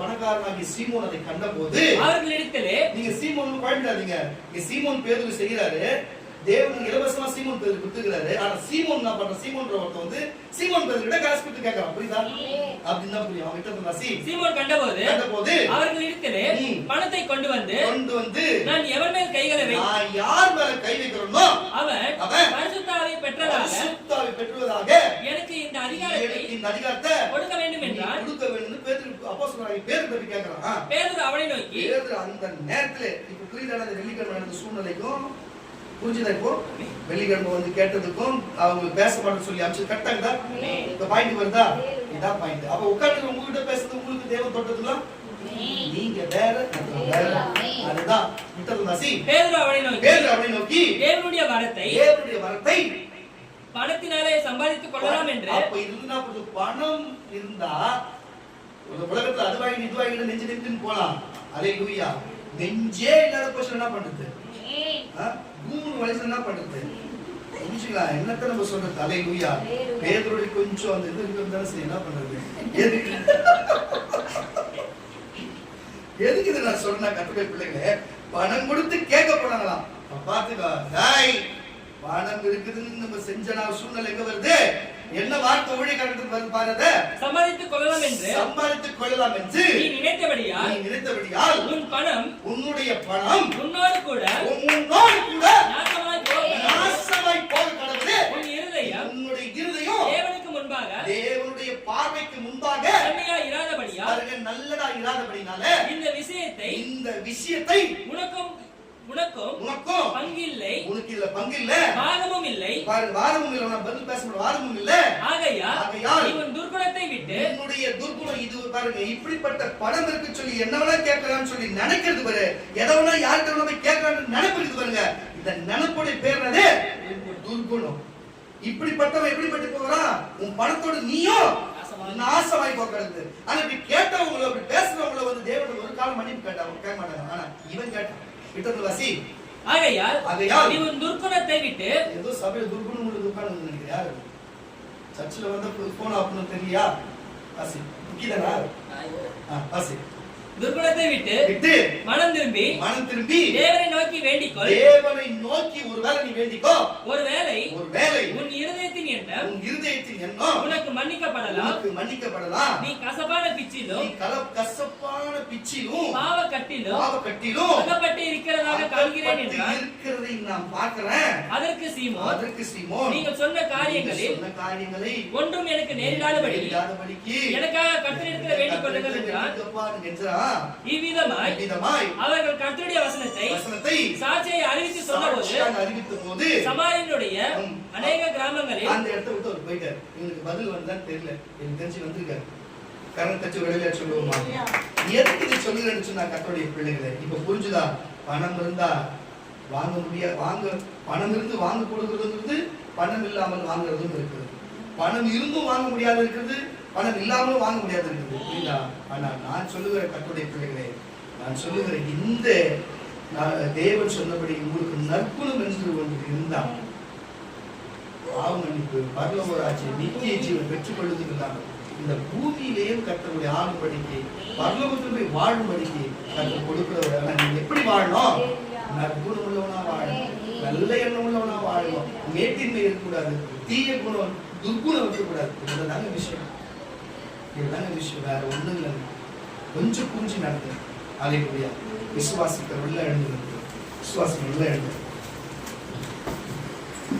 பணக்காரனாகி சீமோன் அதை கண்டபோது அவர்களிடத்திலே, நீங்க சீமோன் குழந்தாதீங்க, சீமோன் பேதுரு செய்கிறாரு, தேவன் இலவசமா சீமோன் பேதுரு கொடுத்துக்கிறாரு. ஆனா சீமோன் என்ன பண்ற, சீமோன்ற ஒருத்தன் வந்து சீமோன் பேதுரு கிட்ட காசு கொடுத்து கேட்கறான். புரியுதா? அப்படின்னு தான் புரியும். அவன் கிட்ட சீமோன் கண்டபோது அவர்களிடத்திலே பணத்தை கொண்டு வந்து நான் எவன் மேல் கைகளை நான் யார் மேல கை வைக்கிறேனோ அவன் பரிசுத்த ஆவியை பெற்றதாக எனக்கு இந்த அதிகாரத்தை கொடுக்க வேண்டும் என்றான். கொடுக்க வேண்டும் பேதுரு அப்போஸ்தலனாகிய பேதுரு கேட்கறான். பேதுரு அவனை நோக்கி, பேதுரு அந்த நேரத்துல இப்ப புரியுதா? அந்த வெள்ளிக்கிழமை நடந்த சூழ்நிலைக்கும் புரிஞ்சுதா? இப்போ வெள்ளிக்கிழமை வந்து கேட்டதுக்கும் அவங்க பேச மாட்டேன்னு சொல்லி அமிச்சு கரெக்டாகுதா? இந்த பாயிண்ட் வருதா? இதான் பாயிண்ட். அப்ப உட்கார்ந்து உங்ககிட்ட பேசுறது உங்களுக்கு தேவன் தொட்டதுலாம் நீங்க வேற, அதுதான் பேதுரு அவனை நோக்கி தேவனுடைய வரத்தை பணத்தினாலே சம்பாதித்துக் கொள்ளலாம் என்று. அப்ப இருந்தா பணம் இருந்தா உலகத்துல அது வாங்கி இது வாங்கி நெஞ்சு நெஞ்சுன்னு போலாம். அல்லேலூயா. நெஞ்சே இல்லாத போச்சு என்ன பண்றது? மூணு வயசுல என்ன பண்றது? புரிஞ்சுக்கலாம் என்னத்த நம்ம சொல்றது? அல்லேலூயா. பேதுருடைய கொஞ்சம் அந்த இது இருக்கிறது சரி, என்ன பண்றது? எதுக்கு இதை நான் சொன்னா கத்துக்கை பிள்ளைங்களே, பணம் கொடுத்து கேட்க போனாங்களாம். பாத்துக்கோ, பணம் இருக்குதுன்னு நம்ம செஞ்ச சூழ்நிலை எங்க வருது? என்ன வார்த்தை ஊழியக்காரத்துக்கு வருது பாருங்க. சம்பாதித்துக் கொள்ளலாம் என்று நீ நினைத்தபடியால் உன்னுடைய பணம் உன்னோடு கூட நாசமாய் போக கடவுளே. உன்னுடைய இருதயம் தேவனுடைய பார்வைக்கு முன்பாக நல்லதா இராதபடினால இந்த விஷயத்தை உனக்கும் பங்கில்லை. உனக்கு இல்ல பங்கில்லை, வாதமும் இல்லை. வாதமும் இல்லை. நான் பதில் பேச முடியும். வாதமும் இல்லை. ஆகையால் இவன் துர்குணத்தை விட்டு, என்னுடைய துர்குணம் இது பாருங்க. இப்படிப்பட்ட பணம் இருக்கு சொல்லி என்ன வேணா கேட்கலாம்னு சொல்லி நினைக்கிறது பாரு. எதை வேணா யார்கிட்ட வேணா போய் கேட்கலாம்னு நினைப்பு பாருங்க. இந்த நினைப்புடைய பேர்னது துர்குணம். இப்படிப்பட்டவன் எப்படிப்பட்டு போகிறான்? உன் பணத்தோட நீயும் நாசமாய் போகிறது. ஆனா இப்படி கேட்டவங்களை, அப்படி பேசுறவங்களை வந்து தேவன் ஒரு காலம் மன்னிப்பு கேட்டாங்க, கேட்க மாட்டாங்க. ஆனா இவன் கேட்டான். ஆகையால் இவன் துர்குணத்தை விட்டு, ஏதோ சபையில துர்குணம் உள்ள துர்காணம் நினைக்கிறேன். யாரு சர்ச்சில் வந்து போன் ஆஃப்னு தெரியா? வாசி முக்கியதானா? வாசி துர்குணத்தை விட்டு மனம் திரும்பி தேவனை நோக்கி வேண்டிக்கொள். தேவனை நோக்கி ஒருவேளை நீ வேண்டிக்கோ. ஒருவேளை உன் இருதயத்தின் எண்ணம் உனக்கு மன்னிக்கப்படலாம். நீ கசப்பான பிச்சிலும் பாவக்கட்டிலும் அகப்பட்டு இருக்கிறதாக காண்கிறேன் என்றார். இருக்கிறதை நான் பார்க்கிறேன். அதற்கு சீமோன் நீங்கள் சொன்ன காரியங்களை ஒன்றும் எனக்கு நேரிடாதபடிக்கு எனக்காக கர்த்தரிடத்தில் வேண்டிக் கொள்ளுங்கள் என்றார். இவ்விதமாய் அவர்கள் கர்த்தருடைய வசனத்தை சாட்சியை அறிவித்து சொன்னபோது சமாரியனுடைய அநேக கிராமங்களில் அந்த இடத்தை விட்டு அவர் போயிட்டார். இவனுக்கு பதில் வந்தான்னு தெரியல. எனக்கு தெரிஞ்சு வந்திருக்காரு. கரண் தச்சு வெளியில சொல்லுவோமா? எதுக்கு இதை சொல்லுறேன்னு சொன்னா கர்த்தருடைய பிள்ளைகளை இப்ப புரிஞ்சுதா? பணம் இருந்தா வாங்க முடியாது, பணம் இருந்து வாங்க கொடுக்கிறது, பணம் இல்லாமல் வாங்குறதும் இருக்குது. பணம் இருந்தும் வாங்க முடியாது இருக்குது, பணம் இல்லாமலும் வாங்க முடியாது இருக்குது. புரியுதா? ஆனா நான் சொல்லுகிற கர்த்தருடைய பிள்ளைகளே, நான் சொல்லுகிற இந்த தேவன் சொன்னபடி உங்களுக்கு நற்குணம் என்று ஒன்று இருந்தா பாவ மன்னிப்பு, பரலோக ராஜ்யம், நித்திய ஜீவன் பெற்றுக் கொள்வதற்கு இந்த பூமியிலேயும் கர்த்தருடைய ஆளும்படிக்கு பரலோகத்தில் போய் வாழும்படிக்கு கர்த்தர் கொடுக்கிறவர். நீங்க எப்படி வாழணும்? நற்குணம் உள்ளவனா வாழணும், நல்ல எண்ணம் உள்ளவனா வாழணும், மேட்டின்மை இருக்கக்கூடாது, தீய குணம் துர்குணம் இருக்கக்கூடாது. இதுதாங்க விஷயம். வேற ஒண்ணும் இல்லை. கொஞ்சம் பூஞ்சி நடத்து. அலைக்குடியா விசுவாசிக்கிற உள்ள எழுந்து, விசுவாசம் உள்ள எழுந்து